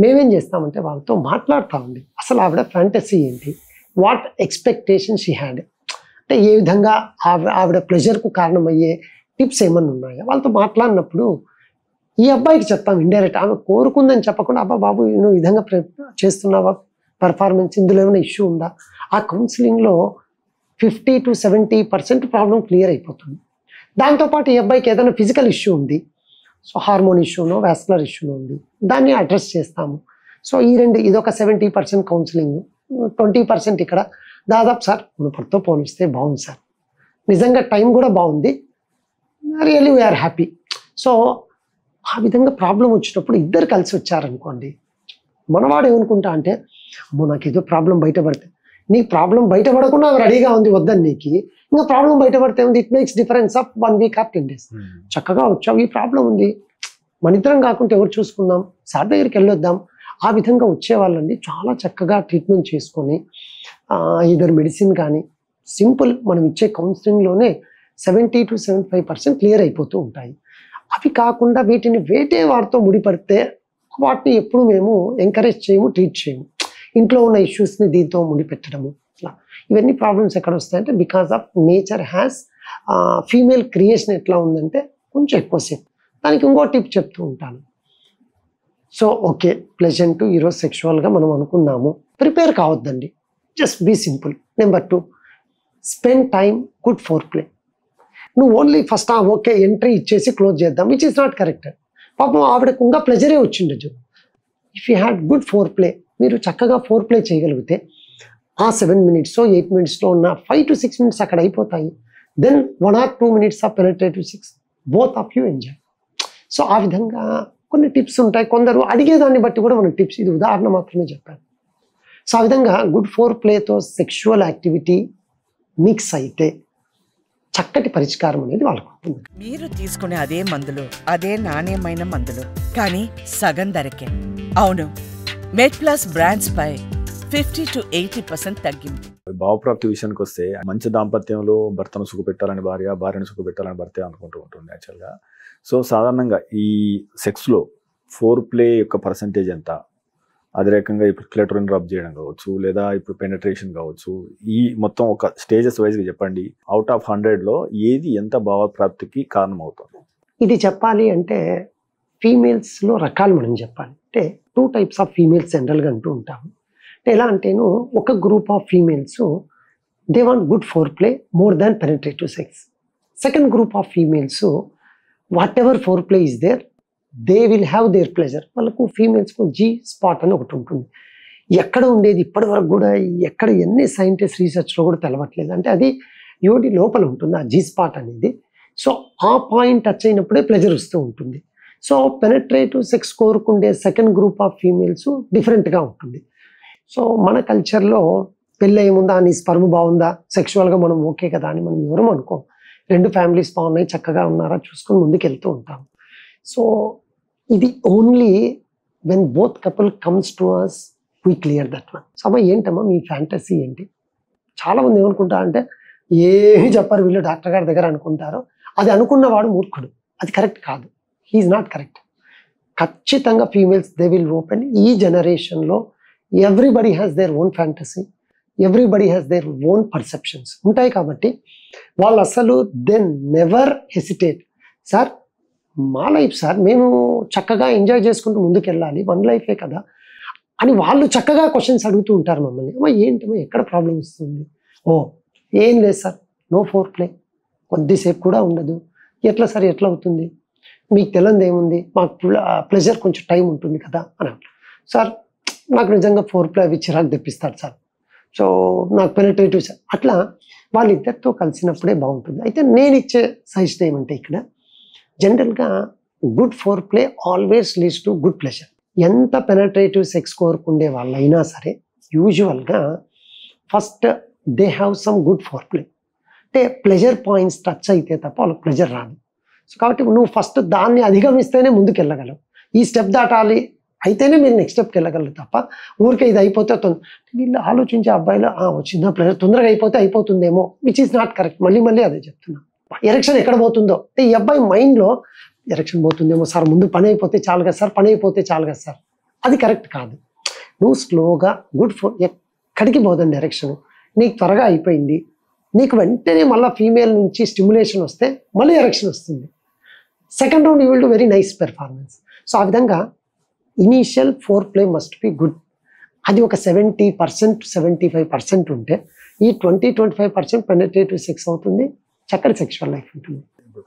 మేమేం చేస్తామంటే వాళ్ళతో మాట్లాడుతామండి, అసలు ఆవిడ ఫ్యాంటసీ ఏంటి, వాట్ ఎక్స్పెక్టేషన్ షీ హ్యాడ్, అంటే ఏ విధంగా ఆవిడ ప్లెజర్కు కారణమయ్యే టిప్స్ ఏమన్నా ఉన్నాయా వాళ్ళతో మాట్లాడినప్పుడు ఈ అబ్బాయికి చెప్తాం ఇండైరెక్ట్. ఆమె కోరుకుందని చెప్పకుండా అబ్బా బాబు నువ్వు ఈ విధంగా చేస్తున్నావా, పర్ఫార్మెన్స్ ఇందులో ఏమైనా ఇష్యూ ఉందా, ఆ కౌన్సిలింగ్లో 50 to 70% ప్రాబ్లం క్లియర్ అయిపోతుంది. దాంతోపాటు ఈ అబ్బాయికి ఏదైనా ఫిజికల్ ఇష్యూ ఉంది, సో హార్మోన్ ఇష్యూనో వాస్కులర్ ఇష్యూనో ఉంది, దాన్ని అడ్రస్ చేస్తాము. సో ఈ రెండు ఇదొక 70% కౌన్సిలింగ్, 20% ఇక్కడ దాదాపు సార్ మునుపటితో పోలిస్తే బాగుంది సార్, నిజంగా టైం కూడా బాగుంది, రియల్లీ వీఆర్ హ్యాపీ. సో ఆ విధంగా ప్రాబ్లం వచ్చినప్పుడు ఇద్దరు కలిసి వచ్చారనుకోండి, మనవాడు ఏమనుకుంటా అంటే అమ్మో నాకు ఏదో ప్రాబ్లం బయటపడితే, నీ ప్రాబ్లం బయటపడకుండా రెడీగా ఉంది వద్దని నీకు, ఇంకా ప్రాబ్లం బయటపడితే ఉంది, it makes difference of 1 week or 10 days. చక్కగా వచ్చావు, ఈ ప్రాబ్లం ఉంది, మన ఇద్దరం కాకుంటే ఎవరు చూసుకుందాం, సార్ దగ్గరికి వెళ్ళొద్దాం, ఆ విధంగా వచ్చేవాళ్ళండి చాలా చక్కగా ట్రీట్మెంట్ చేసుకొని ఇద్దరు మెడిసిన్ కానీ సింపుల్ మనం ఇచ్చే కౌన్సిలింగ్లోనే 70-75% క్లియర్ అయిపోతూ ఉంటాయి. అవి కాకుండా వీటిని వేటే వాటితో ముడిపడితే వాటిని ఎప్పుడు మేము ఎంకరేజ్ చేయము, ట్రీట్ చేయము. ఇంట్లో ఉన్న ఇష్యూస్ని దీంతో ముడిపెట్టడము, ఇట్లా ఇవన్నీ ప్రాబ్లమ్స్ ఎక్కడ వస్తాయంటే because of nature has female creation ఎట్లా ఉందంటే కొంచెం ఎక్కువసేపు. దానికి ఇంకో టిప్ చెప్తూ ఉంటాను. సో ఓకే, ప్లెజెంట్ ఈరోజు సెక్షువల్గా మనం అనుకున్నాము, ప్రిపేర్ కావద్దండి, just be simple. Number 2, spend time good foreplay. నువ్వు ఓన్లీ ఫస్ట్ ఓకే ఎంట్రీ ఇచ్చేసి క్లోజ్ చేద్దాం, విచ్ ఈస్ నాట్ కరెక్ట్. పాపం ఆవిడకు ఇంకా ప్లెజరే వచ్చిండొచ్చు. If you had good foreplay, మీరు చక్కగా ఫోర్ ప్లే చేయగలిగితే ఆ 7 minutes 8 minutes ఉన్న 5 to 6 minutes అక్కడ అయిపోతాయి. Then 1 or 2 minutes of penetrative sex, both of you enjoy. So ఆ విధంగా కొన్ని టిప్స్ ఉంటాయి. కొందరు అడిగేదాన్ని బట్టి కూడా మనకు టిప్స్, ఇది ఉదాహరణ మాత్రమే చెప్పాను. సో ఆ విధంగా గుడ్ ఫోర్ ప్లేతో సెక్షువల్ యాక్టివిటీ మిక్స్ అయితే చక్కటి పరిష్కారం అనేది వాళ్ళకు ఉంటుంది. మీరు తీసుకునే అదే మందులు, అదే నాణ్యమైన మందులు, కానీ సగం ధరకే. అవును, మెడ్ప్లస్ బ్రాండ్స్ పై 50-80% తగ్గింపు. భావప్రాప్తి విషయానికి వస్తే మంచి దాంపత్యంలో భర్తను సుఖపెట్టాలని భార్య, భార్యను సుఖపెట్టాలని భర్త అనుకుంటూ ఉంటుంది యాక్చువల్గా. సో సాధారణంగా ఈ సెక్స్లో ఫోర్ ప్లే యొక్క పర్సంటేజ్ ఎంత, అదే రకంగా ఇప్పుడు క్లెటోరిన్ రబ్ చేయడం కావచ్చు, లేదా ఇప్పుడు పెనట్రేషన్ కావచ్చు, ఈ మొత్తం ఒక స్టేజెస్ వైజ్గా చెప్పండి. అవుట్ ఆఫ్ 100లో ఏది ఎంత భావప్రాప్తికి కారణం అవుతుంది? ఇది చెప్పాలి అంటే ఫీమేల్స్లో రకాలు మనం చెప్పాలి అంటే 2 types ఆఫ్ ఫీమేల్స్ జనరల్గా అంటూ ఉంటాము. అంటే ఎలా అంటేను, ఒక group of females they want good foreplay more than penetrative sex. Second group of females whatever foreplay is there, they will have their pleasure. వాళ్ళకు ఫీమేల్స్కు జీ స్పాట్ అని ఒకటి ఉంటుంది. ఎక్కడ ఉండేది ఇప్పటి వరకు కూడా, ఎక్కడ ఎన్ని సైంటిస్ట్ రీసెర్చ్లో కూడా తెలవట్లేదు. అంటే అది యోడి లోపల ఉంటుంది ఆ జీ స్పాట్ అనేది. సో ఆ పాయింట్ టచ్ అయినప్పుడే ప్లెజర్ వస్తూ ఉంటుంది. సో పెనట్రేటివ్ సెక్స్ కోరుకుండే సెకండ్ గ్రూప్ ఆఫ్ ఫీమేల్స్ డిఫరెంట్గా ఉంటుంది. సో మన కల్చర్లో పెళ్ళి ఏముందా, నీ స్పర్మ్ బాగుందా, సెక్షువల్గా మనం ఓకే కదా అని మనం ఎవరం అనుకోం. 2 families బాగున్నాయి, చక్కగా ఉన్నారా చూసుకొని ముందుకు వెళ్తూ ఉంటాం. సో ఇది only when both couple comes to us we clear that one. So అమ్మ ఏంటమ్మా మీ ఫ్యాంటసీ ఏంటి? చాలామంది ఏమనుకుంటారు అంటే ఏమి చెప్పారు వీళ్ళు డాక్టర్ గారి దగ్గర అనుకుంటారు. అది అనుకున్నవాడు మూర్ఖుడు, అది కరెక్ట్ కాదు. He's not correct. ఖచ్చితంగా ఫీమేల్స్ దే విల్ ఓపెన్. ఈ జనరేషన్లో everybody has their own fantasy, everybody has their own perceptions ఉంటాయి. కాబట్టి వాళ్ళు అసలు దెన్ నెవర్ హెసిటేట్. సార్ మా లైఫ్ సార్, మేము చక్కగా ఎంజాయ్ చేసుకుంటూ ముందుకు వెళ్ళాలి, 1 life కదా అని వాళ్ళు చక్కగా క్వశ్చన్స్ అడుగుతూ ఉంటారు మమ్మల్ని. అమ్మా ఏంటమ్మా ఎక్కడ ప్రాబ్లం వస్తుంది? ఓ ఏం లేదు సార్, నో ఫోర్ ప్లే, కొద్దిసేపు కూడా ఉండదు. ఎట్లా సార్, ఎట్లా అవుతుంది? మీకు తెలియదు ఏముంది, మాకు ప్లెజర్ కొంచెం టైం ఉంటుంది కదా అని. సార్ నాకు నిజంగా ఫోర్ ప్లే అవి చిరాకు తెప్పిస్తాడు సార్, సో నాకు పెనట్రేటివ్ సార్. అట్లా వాళ్ళిద్దరితో కలిసినప్పుడే బాగుంటుంది. అయితే నేను ఇచ్చే సజెషన్ ఏమంటే ఇక్కడ జనరల్గా good four play always leads to good pleasure. ఎంత పెనట్రేటివ్ సెక్స్ కోరుకుండే వాళ్ళైనా సరే యూజువల్గా first they have some good four play. అంటే ప్లెజర్ పాయింట్స్ టచ్ అయితే తప్ప వాళ్ళకి ప్లెజర్ రాదు. సో కాబట్టి నువ్వు ఫస్ట్ దాన్ని అధిగమిస్తేనే ముందుకు వెళ్ళగలవు. ఈ స్టెప్ దాటాలి అయితేనే మీరు నెక్స్ట్ స్టెప్కి వెళ్ళగలరు తప్ప ఊరికే ఇది అయిపోతే వీళ్ళు ఆలోచించే అబ్బాయిలో వచ్చిందా ప్లెజర్, తొందరగా అయిపోతే అయిపోతుందేమో, విచ్ ఈస్ నాట్ కరెక్ట్. మళ్ళీ అదే చెప్తున్నా. ఎరెక్షన్ ఎక్కడ పోతుందో అంటే ఈ అబ్బాయి మైండ్లో ఎరెక్షన్ పోతుందేమో సార్, ముందు పని అయిపోతే చాలు కదా సార్, పని అయిపోతే చాలు కదా సార్, అది కరెక్ట్ కాదు. నువ్వు స్లోగా గుడ్ ఫోర్, ఎక్కడికి పోదండి ఎరెక్షన్, నీకు త్వరగా అయిపోయింది, నీకు వెంటనే మళ్ళీ ఫీమేల్ నుంచి స్టిమ్యులేషన్ వస్తే మళ్ళీ ఎరెక్షన్ వస్తుంది. Second round you will do very nice performance. So ఆ విధంగా initial four play must be good. అది ఒక 70%-75% ఉంటే ఈ 20-25% పెనట్రేటివ్ సెక్స్ అవుతుంది, చక్కటి సెక్షువల్ లైఫ్ ఉంటుంది.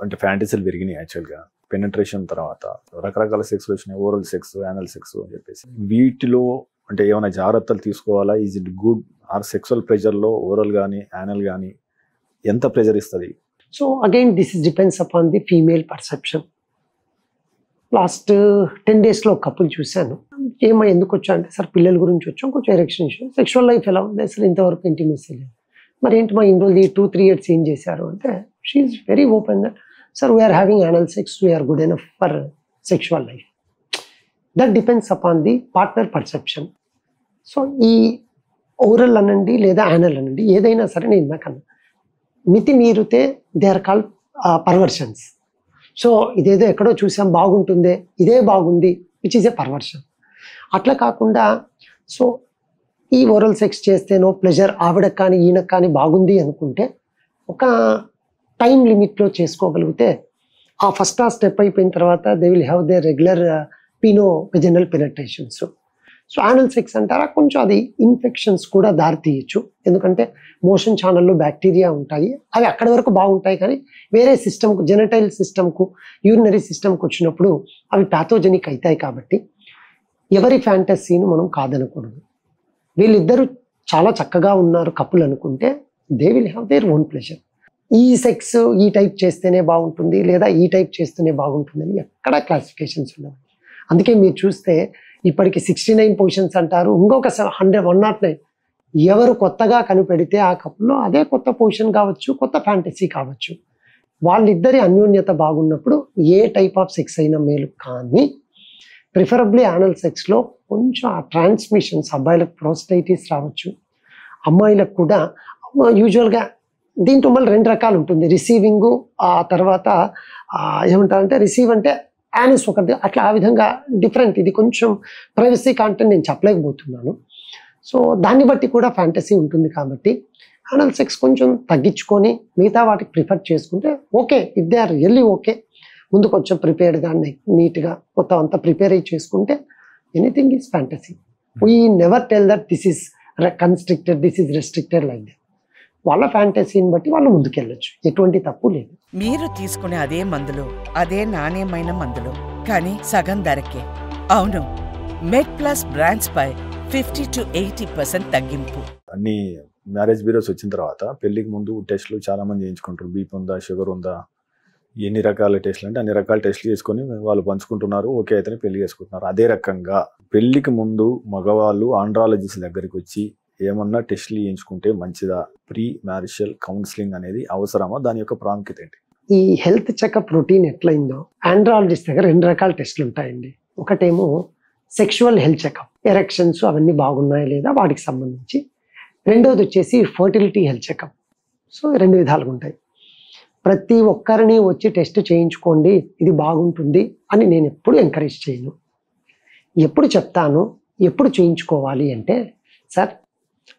అంటే ఫ్యాంటసీలు పెరిగినాయి యాక్చువల్గా పెనట్రేషన్ తర్వాత, రకరకాల సెక్స్ వచ్చినాయి, ఓరల్ సెక్స్, యానల్ సెక్స్ అని చెప్పేసి. వీటిలో అంటే ఏమైనా జాగ్రత్తలు తీసుకోవాలా? Is it good or sexual ప్రెజర్లో ఓరల్ కానీ యానల్ కానీ ఎంత ప్రెజర్ ఇస్తుంది? So again this is depends upon the female perception. Last 10 daysలో ఒక కపుల్ చూశాను. ఎందుకు వచ్చా అంటే సార్ పిల్లల గురించి వచ్చాం, కొంచెం ఎరెక్షన్ ఇష్యూ, సెక్షువల్ లైఫ్ ఎలా ఉంది అసలు ఇంతవరకు ఇంటిమేసీ లేదు, మరి ఏంటి మా ఇన్ని రోజులు 2-3 years ఏం చేశారు అంటే she's very open that sir we're having anal sex, we're good enough for sexual life. That depends upon the partner perception. So ఈ ఓరల్ అనండి లేదా యానల్ అనండి ఏదైనా సరే నేను ఇందాకన్నా మితి మీరితే they are called perversions. So ఇదేదో ఎక్కడో చూసాం బాగుంటుందే, ఇదే బాగుంది, విచ్ ఈజ్ ఎ పర్వర్షన్. అట్లా కాకుండా సో ఈ ఓరల్ సెక్స్ చేస్తేనో ప్లెజర్ ఆవిడకి కానీ ఈయనకు కానీ బాగుంది అనుకుంటే ఒక టైం లిమిట్లో చేసుకోగలిగితే ఆ ఫస్ట్ స్టెప్ అయిపోయిన తర్వాత they will have they regular penovaginal penetrations. So anal sex అంటారా కొంచెం అది ఇన్ఫెక్షన్స్ కూడా దారి తీయచ్చు. ఎందుకంటే మోషన్ ఛానల్లో బ్యాక్టీరియా ఉంటాయి, అవి అక్కడి వరకు బాగుంటాయి, కానీ వేరే సిస్టమ్కు జెనటైల్ సిస్టమ్కు యూరినరీ సిస్టమ్కి వచ్చినప్పుడు అవి ప్యాథోజెనిక్ అవుతాయి. కాబట్టి ఎవరి ఫ్యాంటసీని మనం కాదనకూడదు. వీళ్ళిద్దరూ చాలా చక్కగా ఉన్నారు కపుల్ అనుకుంటే they will have their own pleasure. ఈ సెక్స్ ఈ టైప్ చేస్తేనే బాగుంటుంది లేదా ఈ టైప్ చేస్తేనే బాగుంటుందని ఎక్కడ క్లాసిఫికేషన్స్ ఉండవు. అందుకే మీరు చూస్తే ఇప్పటికి 69 పొజిషన్స్ అంటారు, ఇంకొక 109. ఎవరు కొత్తగా కనిపెడితే ఆ కపుల్లో అదే కొత్త పొజిషన్ కావచ్చు, కొత్త ఫ్యాంటసీ కావచ్చు. వాళ్ళిద్దరి అన్యోన్యత బాగున్నప్పుడు ఏ టైప్ ఆఫ్ సెక్స్ అయినా మేలు. కానీ ప్రిఫరబ్లీ యానల్ సెక్స్లో కొంచెం ఆ ట్రాన్స్మిషన్స్, అబ్బాయిలకు ప్రోస్టైటిస్ రావచ్చు, అమ్మాయిలకు కూడా యూజువల్గా దీంట్లో మళ్ళీ 2 రకాలు ఉంటుంది. రిసీవింగ్, ఆ తర్వాత ఏమంటారంటే రిసీవ్ అంటే యానస్ ఒకటి, అట్లా ఆ విధంగా డిఫరెంట్. ఇది కొంచెం ప్రైవసీ కాంటెంట్ నేను చెప్పలేకపోతున్నాను. సో దాన్ని బట్టి కూడా ఫ్యాంటసీ ఉంటుంది. కాబట్టి యానల్ సెక్స్ కొంచెం తగ్గించుకొని మిగతా వాటికి ప్రిఫర్ చేసుకుంటే okay. If they are really okay, ముందు కొంచెం ప్రిపేర్డ్గా నీట్గా మొత్తం అంతా ప్రిపేర్ అయ్యి చేసుకుంటే anything is fantasy. We never tell that this is constricted, this is restricted like that. వాళ్ళ ఫ్యాంటసీని బట్టి వాళ్ళు ముందుకెళ్ళొచ్చు, ఎటువంటి తప్పు లేదు. మీరు తీసుకునే అదే మందులు, అదే నాణ్యమైన మందులు, కానీ సగం ధరకే. అవును, మెడ్ ప్లస్ బ్రాండ్స్ పై 50 to 80% తగ్గింపు. అన్ని మ్యారేజ్ బ్యూరోస్ వచ్చిన తర్వాత పెళ్లికి ముందు టెస్టులు చాలా మంది చేయించుకుంటారు. బీపీ ఉందా, షుగర్ ఉందా, ఎన్ని రకాల టెస్టులు అంటే అన్ని రకాల టెస్టులు చేసుకొని వాళ్ళు పంచుకుంటున్నారు. ఓకే అయితేనే పెళ్లి చేసుకుంటున్నారు. అదే రకంగా పెళ్లికి ముందు మగవాళ్ళు ఆండ్రాలజిస్ట్ దగ్గరికి వచ్చి ఏమన్నా టెస్టులు చేయించుకుంటే మంచిదా? ప్రీ మ్యారిషల్ కౌన్సిలింగ్ అనేది అవసరమా? దాని యొక్క ప్రాముఖ్యత ఏంటి? ఈ హెల్త్ చెకప్ రొటీన్ ఎట్లయిందో ఆండ్రాలజిస్ట్ దగ్గర 2 రకాల టెస్టులు ఉంటాయండి. ఒకటేమో సెక్షువల్ హెల్త్ చెకప్, ఎరెక్షన్స్ అవన్నీ బాగున్నాయా లేదా వాటికి సంబంధించి. రెండోది వచ్చేసి ఫర్టిలిటీ హెల్త్ చెకప్. సో 2 విధాలుగా ఉంటాయి. ప్రతి ఒక్కరిని వచ్చి టెస్ట్ చేయించుకోండి, ఇది బాగుంటుంది అని నేను ఎప్పుడు ఎంకరేజ్ చేయను. ఎప్పుడు చెప్తాను ఎప్పుడు చేయించుకోవాలి అంటే, సార్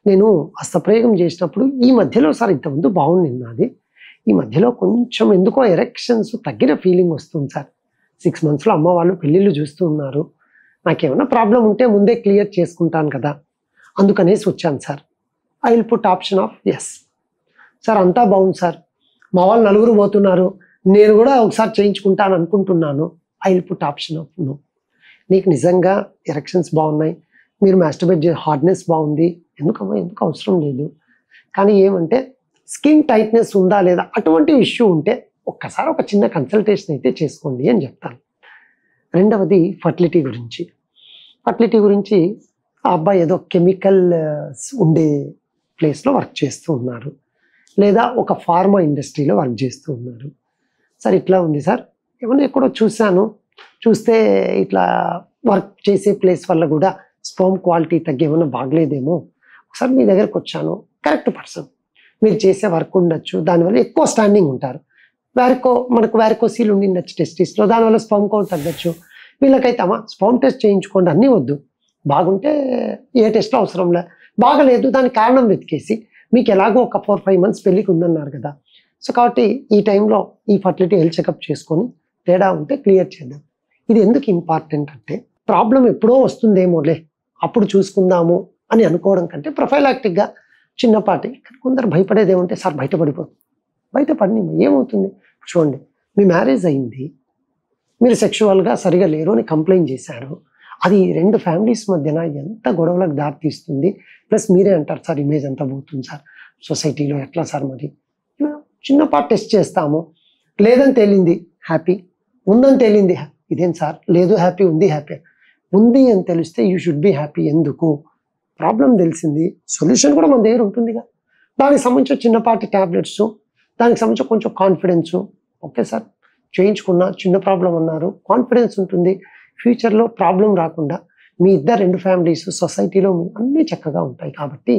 నేను హస్తప్రయోగం చేసినప్పుడు ఈ మధ్యలో సార్ ఇంతకుముందు బాగుంది నాది, ఈ మధ్యలో కొంచెం ఎందుకో ఎరెక్షన్స్ తగ్గిన ఫీలింగ్ వస్తుంది సార్. 6 monthsలో అమ్మ వాళ్ళు పెళ్ళిళ్ళు చూస్తూ ఉన్నారు, నాకేమైనా ప్రాబ్లం ఉంటే ముందే క్లియర్ చేసుకుంటాను కదా, అందుకనేసి వచ్చాను sir. I will put option of yes. Sir అంతా బాగుంది సార్, మా వాళ్ళు 4 పోతున్నారు, నేను కూడా ఒకసారి చేయించుకుంటాను అనుకుంటున్నాను. I will put option of no. నీకు నిజంగా ఎరెక్షన్స్ బాగున్నాయి, మీరు మాస్టర్బేట్ హార్డ్నెస్ బాగుంది, ఎందుకమ్మా ఎందుకు అవసరం లేదు. కానీ ఏమంటే స్కిన్ టైట్నెస్ ఉందా లేదా అటువంటి ఇష్యూ ఉంటే ఒక్కసారి ఒక చిన్న కన్సల్టేషన్ అయితే చేసుకోండి అని చెప్తాను. రెండవది ఫర్టిలిటీ గురించి. ఫర్టిలిటీ గురించి ఆ అబ్బాయి ఏదో కెమికల్ ఉండే ప్లేస్లో వర్క్ చేస్తూ ఉన్నారు, లేదా ఒక ఫార్మా ఇండస్ట్రీలో వర్క్ చేస్తూ ఉన్నారు. సార్ ఇట్లా ఉంది సార్, ఏమన్నా ఎక్కడో చూస్తే ఇట్లా వర్క్ చేసే ప్లేస్ వల్ల కూడా స్పర్మ్ క్వాలిటీ తగ్గి ఏమన్నా బాగలేదేమో, ఒకసారి మీ దగ్గరకు వచ్చాను, కరెక్ట్ పర్సన్, మీరు చేసే వర్క్ ఉండొచ్చు, దానివల్ల ఎక్కువ స్టాండింగ్ ఉంటారు, మనకు వ్యారికోసీల్ ఉండిండొచ్చు టెస్టిస్లో, దానివల్ల స్పర్మ్ కౌంట్ తగ్గచ్చు. వీళ్ళకైతే అమ్మా స్పర్మ్ టెస్ట్ చేయించుకోండి, అన్నీ వద్దు, బాగుంటే ఏ టెస్ట్లో అవసరం లే, బాగలేదు దానికి కారణం వెతికేసి మీకు ఎలాగో ఒక 4-5 months పెళ్ళికి ఉందన్నారు కదా, సో కాబట్టి ఈ టైంలో ఈ ఫర్టిలిటీ హెల్త్ చెకప్ చేసుకొని తేడా ఉంటే క్లియర్ చేద్దాం. ఇది ఎందుకు ఇంపార్టెంట్ అంటే, ప్రాబ్లం ఎప్పుడో వస్తుందేమోలే అప్పుడు చూసుకుందాము అని అనుకోవడం కంటే ప్రొఫైలాక్టిక్గా చిన్నపాటి. కొందరు భయపడేది ఏమంటే, సార్ బయటపడి ఏమవుతుంది, చూడండి మీ మ్యారేజ్ అయింది, మీరు సెక్షువల్గా సరిగా లేరు అని కంప్లైంట్ చేశారు, అది 2 families మధ్యన ఎంత గొడవలకు దారితీస్తుంది. ప్లస్ మీరే అంటారు సార్ ఇమేజ్ అంతా పోతుంది సార్ సొసైటీలో, ఎట్లా సార్ మరి. చిన్నపాటి టెస్ట్ చేస్తాము, లేదని తేలింది హ్యాపీ, ఉందని తేలింది ఇదేం సార్, లేదు హ్యాపీ, ఉంది హ్యాపీ. ఉంది అని తెలిస్తే యూ షుడ్ బి హ్యాపీ. ఎందుకు? ప్రాబ్లం తెలిసింది, సొల్యూషన్ కూడా మన దగ్గర ఉంటుందిగా. దానికి సంబంధించిన చిన్నపాటి ట్యాబ్లెట్స్, దానికి సంబంధించిన కొంచెం కాన్ఫిడెన్సు, ఓకే సార్ చేయించుకున్నా చిన్న ప్రాబ్లం అన్నారు, కాన్ఫిడెన్స్ ఉంటుంది, ఫ్యూచర్లో ప్రాబ్లం రాకుండా మీ 2 families సొసైటీలో అన్నీ చక్కగా ఉంటాయి. కాబట్టి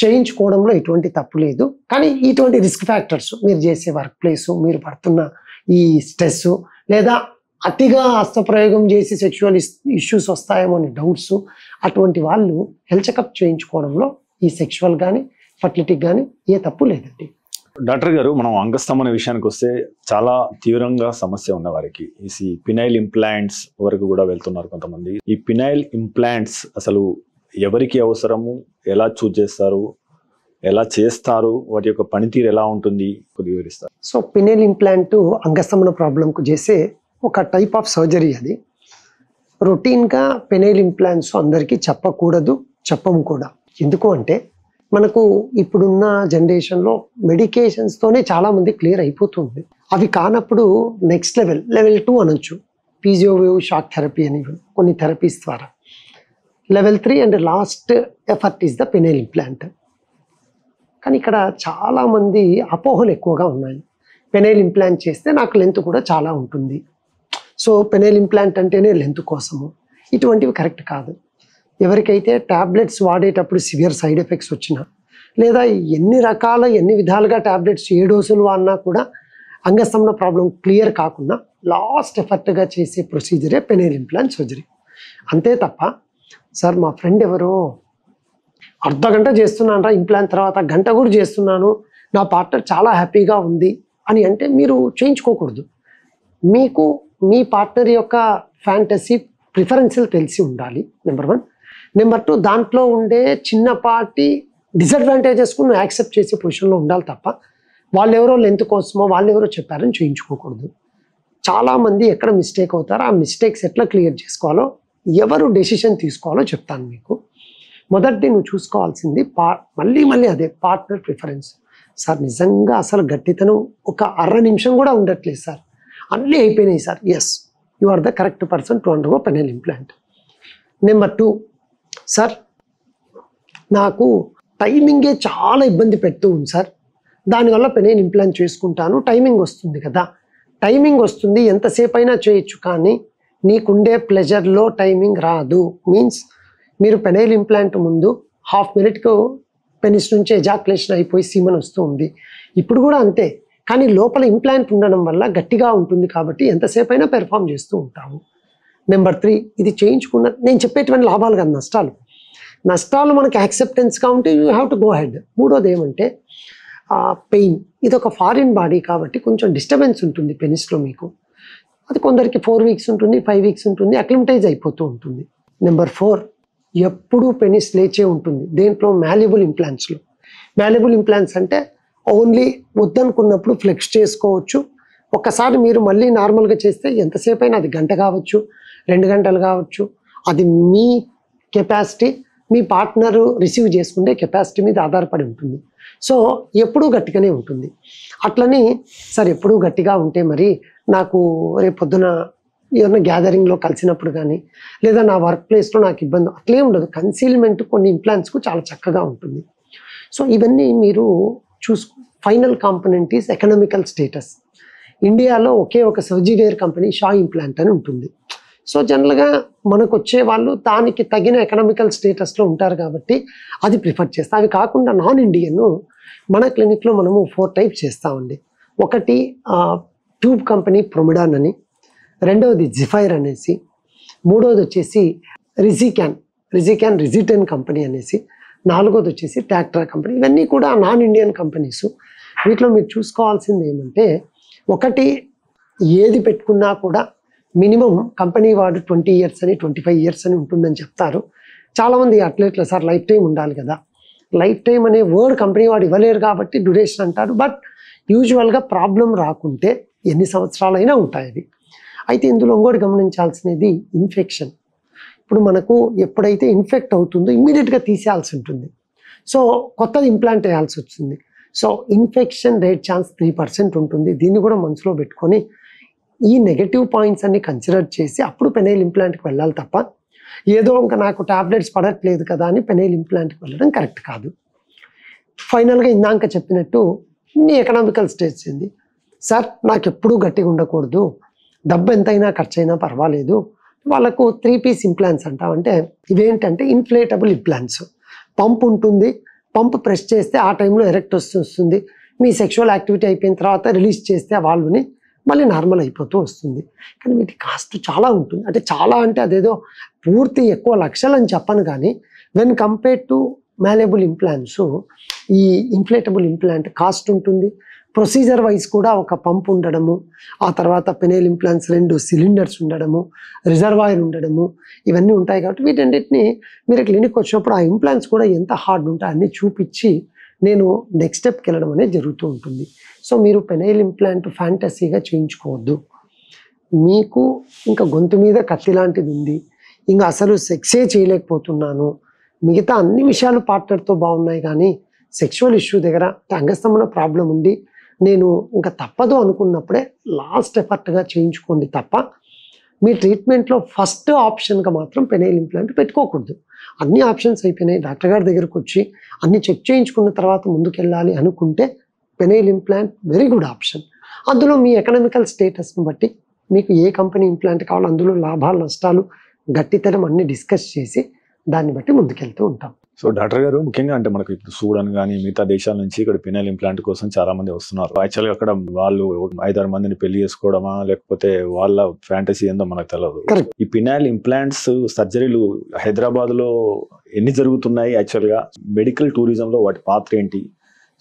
చేయించుకోవడంలో ఎటువంటి తప్పు లేదు. కానీ ఇటువంటి రిస్క్ ఫ్యాక్టర్స్, మీరు చేసే వర్క్ ప్లేస్, మీరు పడుతున్న ఈ స్ట్రెస్, లేదా అతిగా హస్తప్రయోగం చేసి సెక్షువల్ ఇష్యూస్ వస్తాయేమో అని డౌట్స్, అటువంటి వాళ్ళు హెల్త్ చెకప్ చేయించుకోవడంలో ఈ సెక్షువల్ కానీ ఫర్టిలిటీకి కానీ ఏ తప్పు లేదండి. డాక్టర్ గారు, మనం అంగస్తంభన విషయానికి వస్తే చాలా తీవ్రంగా సమస్య ఉన్న వారికి ఈ పినైల్ ఇంప్లాంట్స్ వరకు కూడా వెళ్తున్నారు కొంతమంది. ఈ పినైల్ ఇంప్లాంట్స్ అసలు ఎవరికి అవసరము, ఎలా చూస్ చేస్తారు, ఎలా చేస్తారు, వాటి యొక్క పనితీరు ఎలా ఉంటుంది కొద్దిగా వివరిస్తారు. సో పినైల్ ఇంప్లాంట్ అంగస్తంభన ప్రాబ్లంకు చేసే ఒక టైప్ ఆఫ్ సర్జరీ. అది రొటీన్గా పినైల్ ఇంప్లాంట్స్ అందరికీ చెప్పకూడదు, చెప్పము కూడా. ఎందుకు అంటే మనకు ఇప్పుడున్న జనరేషన్లో మెడికేషన్స్తోనే చాలామంది క్లియర్ అయిపోతుంది. అవి కానప్పుడు నెక్స్ట్ లెవెల్ 2 అనొచ్చు, పీజియో వేవ్ షాక్ థెరపీ అని కొన్ని థెరపీస్ ద్వారా. Level 3 and last effort is the penile implant. కానీ ఇక్కడ చాలామంది అపోహలు ఎక్కువగా ఉన్నాయి. పెనైల్ ఇంప్లాంట్ చేస్తే నాకు లెంత్ కూడా చాలా ఉంటుంది, సో పెనైల్ ఇంప్లాంట్ అంటేనే లెంత్ కోసము. ఇటువంటివి కరెక్ట్ కాదు. ఎవరికైతే ట్యాబ్లెట్స్ వాడేటప్పుడు సివియర్ సైడ్ ఎఫెక్ట్స్ వచ్చినా, లేదా ఎన్ని విధాలుగా ట్యాబ్లెట్స్ 7 డోసులు వాడినా కూడా అంగస్తంభన ప్రాబ్లం క్లియర్ కాకుండా లాస్ట్ ఎఫర్ట్గా చేసే ప్రొసీజరే పెనైల్ ఇంప్లాంట్ సర్జరీ. అంతే తప్ప సార్ మా ఫ్రెండ్ ఎవరో అర్ధగంట చేస్తున్నాను రా ఇంప్లాంట్, తర్వాత గంట కూడా చేస్తున్నాను, నా పార్ట్నర్ చాలా హ్యాపీగా ఉంది అని అంటే మీరు చేయించుకోకూడదు. మీకు మీ పార్ట్నర్ యొక్క ఫ్యాంటసీ ప్రిఫరెన్స్లు తెలిసి ఉండాలి, నెంబర్ 1. నెంబర్ 2, దాంట్లో ఉండే చిన్నపాటి డిసడ్వాంటేజెస్ నువ్వు యాక్సెప్ట్ చేసే పొజిషన్లో ఉండాలి తప్ప వాళ్ళెవరో లెంత్ కోసమో వాళ్ళెవరో చెప్పారని చేయించుకోకూడదు. చాలామంది ఎక్కడ మిస్టేక్ అవుతారో ఆ మిస్టేక్స్ ఎట్లా క్లియర్ చేసుకోవాలో, ఎవరు డెసిషన్ తీసుకోవాలో చెప్తాను మీకు. మొదటి నువ్వు చూసుకోవాల్సింది మళ్ళీ అదే పార్ట్నర్ ప్రిఫరెన్స్. సార్ నిజంగా అసలు గట్టితనం ఒక అర నిమిషం కూడా ఉండట్లేదు సార్, అన్నీ అయిపోయినాయి sir, yes you are the correct person to undergo penile implant. Number 2, sir నాకు టైమింగే చాలా ఇబ్బంది పెడుతూ ఉంది సార్, దానివల్ల పెనైల్ ఇంప్లాంట్ చేసుకుంటాను, టైమింగ్ వస్తుంది కదా. టైమింగ్ వస్తుంది, ఎంతసేపు అయినా చేయొచ్చు, కానీ నీకుండే ప్లెజర్లో టైమింగ్ రాదు. మీన్స్ మీరు పెనైల్ ఇంప్లాంట్ ముందు హాఫ్ మినిట్కు పెనిస్ నుంచి ఎజాక్యులేషన్ అయిపోయి సీమన్ వస్తూ ఉంది, ఇప్పుడు కూడా అంతే. కానీ లోపల ఇంప్లాంట్ ఉండడం వల్ల గట్టిగా ఉంటుంది కాబట్టి ఎంతసేపు అయినా పెర్ఫామ్ చేస్తూ ఉంటాము. నెంబర్ 3, ఇది చేయించుకున్న నేను చెప్పేటువంటి లాభాలు కాదు, నష్టాలు మనకి యాక్సెప్టెన్స్గా ఉంటే you have to go head. మూడోది ఏమంటే పెయిన్. ఇది ఒక ఫారిన్ బాడీ కాబట్టి కొంచెం డిస్టర్బెన్స్ ఉంటుంది పెనిస్లో మీకు. అది కొందరికి 4 వీక్స్ ఉంటుంది, 5 వీక్స్ ఉంటుంది, అక్లిమటైజ్ అయిపోతూ ఉంటుంది. నెంబర్ 4, ఎప్పుడూ పెనిస్ లేచే ఉంటుంది. దేంట్లో? మ్యాల్యబుల్ ఇంప్లాంట్స్లో. మ్యాల్యబుల్ ఇంప్లాంట్స్ అంటే ఓన్లీ వద్దనుకున్నప్పుడు ఫ్లెక్స్ చేసుకోవచ్చు. ఒక్కసారి మీరు మళ్ళీ నార్మల్గా చేస్తే ఎంతసేపు అయినా, అది గంట కావచ్చు, 2 గంటలు కావచ్చు, అది మీ కెపాసిటీ, మీ పార్ట్నర్ రిసీవ్ చేసుకునే కెపాసిటీ మీద ఆధారపడి ఉంటుంది. సో ఎప్పుడూ గట్టిగానే ఉంటుంది. అట్లని సార్ ఎప్పుడూ గట్టిగా ఉంటే మరి నాకు రేపు పొద్దున ఏదైనా గ్యాదరింగ్లో కలిసినప్పుడు కానీ, లేదా నా వర్క్ ప్లేస్లో నాకు ఇబ్బంది అట్లే ఉండదు. కన్సీల్మెంట్ కొన్ని ఇంప్లాంట్స్కు చాలా చక్కగా ఉంటుంది. సో ఇవన్నీ మీరు final component is economical status. ఇండియాలో ఒకే ఒక సర్జీవేర్ కంపెనీ షా ఇంప్లాంట్ అని ఉంటుంది. సో జనరల్గా మనకు వచ్చే వాళ్ళు దానికి తగిన ఎకనామికల్ స్టేటస్లో ఉంటారు కాబట్టి అది ప్రిఫర్ చేస్తాం. అవి కాకుండా నాన్ ఇండియన్ మన క్లినిక్లో మనము 4 టైప్స్ చేస్తామండి. ఒకటి ట్యూబ్ కంపెనీ ప్రొమిడాన్ అని, రెండవది జిఫైర్ అనేసి, మూడవది వచ్చేసి రిజిటెన్ కంపెనీ అనేసి, నాలుగోది వచ్చేసి టాక్ట్రా కంపెనీ. ఇవన్నీ కూడా నాన్ ఇండియన్ కంపెనీస్. వీటిలో మీరు చూసుకోవాల్సింది ఏమంటే, ఒకటి ఏది పెట్టుకున్నా కూడా మినిమం కంపెనీ వాడు 20 years అని 25 years అని ఉంటుందని చెప్తారు. చాలామంది అట్లెట్లా సార్ లైఫ్ టైం ఉండాలి కదా. లైఫ్ టైం అనే వర్డ్ కంపెనీ వాడు ఇవ్వలేరు కాబట్టి డ్యూరేషన్ అంటారు. బట్ యూజువల్గా ప్రాబ్లం రాకుంటే ఎన్ని సంవత్సరాలైనా ఉంటాయి అవి. అయితే ఇందులో ఇంకోటి గమనించాల్సినది ఇన్ఫెక్షన్. ఇప్పుడు మనకు ఎప్పుడైతే ఇన్ఫెక్ట్ అవుతుందో ఇమ్మీడియట్గా తీసేయాల్సి ఉంటుంది. సో కొత్తది ఇంప్లాంట్ వేయాల్సి వస్తుంది. సో ఇన్ఫెక్షన్ రేట్ ఛాన్స్ 3% ఉంటుంది. దీన్ని కూడా మనసులో పెట్టుకొని ఈ నెగటివ్ పాయింట్స్ అన్ని కన్సిడర్ చేసి అప్పుడు పెనైల్ ఇంప్లాంట్కి వెళ్ళాలి తప్ప ఏదో ఇంకా నాకు టాబ్లెట్స్ పడట్లేదు కదా అని పెనైల్ ఇంప్లాంట్కి వెళ్ళడం కరెక్ట్ కాదు. ఫైనల్గా ఇందాక చెప్పినట్టు ఇన్ని ఎకనామికల్ స్టేజ్ ఏంది సార్, నాకు ఎప్పుడూ గట్టిగా ఉండకూడదు, డబ్బు ఎంతైనా ఖర్చు అయినా పర్వాలేదు, వాళ్ళకు 3 piece ఇంప్లాంట్స్ అంటామంటే ఇవేంటంటే ఇన్ఫ్లేటబుల్ ఇంప్లాంట్స్. పంప్ ఉంటుంది, పంప్ ప్రెస్ చేస్తే ఆ టైంలో ఎరెక్ట్ వస్తుంది. మీ సెక్షువల్ యాక్టివిటీ అయిపోయిన తర్వాత రిలీజ్ చేస్తే ఆ వాల్వ్ని మళ్ళీ నార్మల్ అయిపోతూ వస్తుంది. కానీ వీటి కాస్ట్ చాలా ఉంటుంది. అంటే చాలా అంటే అదేదో పూర్తి ఎక్కువ లక్షలు అని చెప్పను, కానీ when compare to malleable implants ఈ ఇన్ఫ్లేటబుల్ ఇంప్లాంట్ కాస్ట్ ఉంటుంది. ప్రొసీజర్ వైజ్ కూడా ఒక పంప్ ఉండడము, ఆ తర్వాత పెనైల్ ఇంప్లాంట్స్ 2 సిలిండర్స్ ఉండడము, రిజర్వాయర్ ఉండడము, ఇవన్నీ ఉంటాయి. కాబట్టి వీటన్నిటిని మీరు క్లినిక్ వచ్చినప్పుడు ఆ ఇంప్లాంట్స్ కూడా ఎంత హార్డ్ ఉంటాయి అన్నీ చూపించి నేను నెక్స్ట్ స్టెప్కి వెళ్ళడం అనేది జరుగుతూ ఉంటుంది. సో మీరు పెనైల్ ఇంప్లాంట్ ఫ్యాంటసీగా చేయించుకోవద్దు. మీకు ఇంకా గొంతు మీద కత్తి లాంటిది ఉంది, ఇంకా అసలు సెక్సే చేయలేకపోతున్నాను, మిగతా అన్ని విషయాలు పార్ట్నర్తో బాగున్నాయి, కానీ సెక్షువల్ ఇష్యూ దగ్గర అంగస్తంభన ప్రాబ్లం ఉంది, నేను ఇంకా తప్పదు అనుకున్నప్పుడే లాస్ట్ ఎఫర్ట్గా చేయించుకోండి తప్ప మీ ట్రీట్మెంట్లో ఫస్ట్ ఆప్షన్గా మాత్రం పెనైల్ ఇంప్లాంట్ పెట్టుకోకూడదు. అన్ని ఆప్షన్స్ అయిపోయినాయి, డాక్టర్ గారి దగ్గరకు వచ్చి అన్ని చెక్ చేయించుకున్న తర్వాత ముందుకెళ్ళాలి అనుకుంటే penile implant very good option. అందులో మీ ఎకనామికల్ స్టేటస్ని బట్టి మీకు ఏ కంపెనీ ఇంప్లాంట్ కావాలో అందులో లాభాలు నష్టాలు గట్టితనం అన్ని డిస్కస్ చేసి దాన్ని బట్టి ముందుకెళ్తూ ఉంటాం. సో డాక్టర్ గారు, ముఖ్యంగా అంటే మనకు ఇప్పుడు సూడాన్ కానీ మిగతా దేశాల నుంచి ఇక్కడ పెనైల్ ఇంప్లాంట్ కోసం చాలా మంది వస్తున్నారు. యాక్చువల్గా అక్కడ వాళ్ళు 5-6 మందిని పెళ్లి చేసుకోవడమా లేకపోతే వాళ్ళ ఫ్యాంటసీ ఏందో మనకు తెలియదు. ఈ పెనైల్ ఇంప్లాంట్స్ సర్జరీలు హైదరాబాద్ లో ఎన్ని జరుగుతున్నాయి? యాక్చువల్గా మెడికల్ టూరిజం లో వాటి పాత్ర ఏంటి?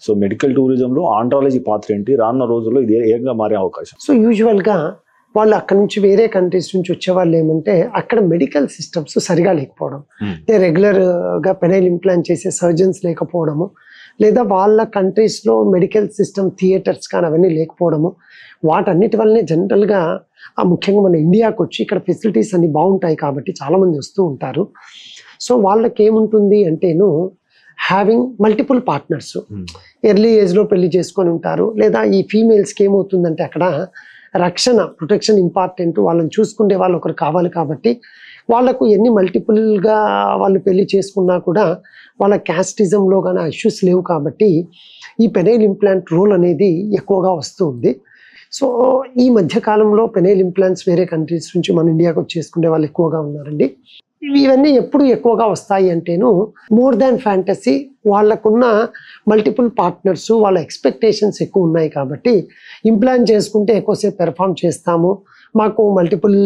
సో మెడికల్ టూరిజం లో ఆండ్రాలజీ పాత్ర ఏంటి? రానున్న రోజుల్లో ఇది ఏకంగా మారే అవకాశం? సో యూజువల్గా వాళ్ళు అక్కడ నుంచి వేరే కంట్రీస్ నుంచి వచ్చే వాళ్ళు ఏమంటే అక్కడ మెడికల్ సిస్టమ్స్ సరిగా లేకపోవడం, రెగ్యులర్గా పెనైల్ ఇంప్లాంట్ చేసే సర్జన్స్ లేకపోవడము, లేదా వాళ్ళ కంట్రీస్లో మెడికల్ సిస్టమ్ థియేటర్స్ కానీ అవన్నీ లేకపోవడము, వాటన్నిటి వల్లనే జనరల్గా ముఖ్యంగా మన ఇండియాకి వచ్చి ఇక్కడ ఫెసిలిటీస్ అన్ని బాగుంటాయి కాబట్టి చాలామంది వస్తూ ఉంటారు. సో వాళ్ళకి ఏముంటుంది అంటేను హ్యావింగ్ మల్టిపుల్ పార్ట్నర్స్, ఎర్లీ ఏజ్లో పెళ్లి చేసుకొని ఉంటారు, లేదా ఈ ఫీమేల్స్కి ఏమవుతుందంటే అక్కడ ప్రొటెక్షన్ ఇంపార్టెంట్, వాళ్ళని చూసుకునే వాళ్ళు ఒకరు కావాలి కాబట్టి వాళ్ళకు ఎన్ని మల్టిపుల్గా వాళ్ళు పెళ్లి చేసుకున్నా కూడా వాళ్ళ క్యాస్టిజంలో కానీ ఇష్యూస్ లేవు కాబట్టి ఈ పెనైల్ ఇంప్లాంట్ రోల్ అనేది ఎక్కువగా వస్తూ ఉంది. సో ఈ మధ్యకాలంలో పెనైల్ ఇంప్లాంట్స్ వేరే కంట్రీస్ నుంచి మన ఇండియాకి వచ్చేసుకునే వాళ్ళు ఎక్కువగా ఉన్నారండి. ఇవన్నీ ఎప్పుడు ఎక్కువగా వస్తాయి అంటేను మోర్ దాన్ ఫ్యాంటసీ, వాళ్ళకున్న మల్టిపుల్ పార్ట్నర్స్, వాళ్ళ ఎక్స్పెక్టేషన్స్ ఎక్కువ ఉన్నాయి కాబట్టి ఇంప్లాంట్ చేసుకుంటే ఎక్కువసేపు పెర్ఫామ్ చేస్తాము, మాకు మల్టిపుల్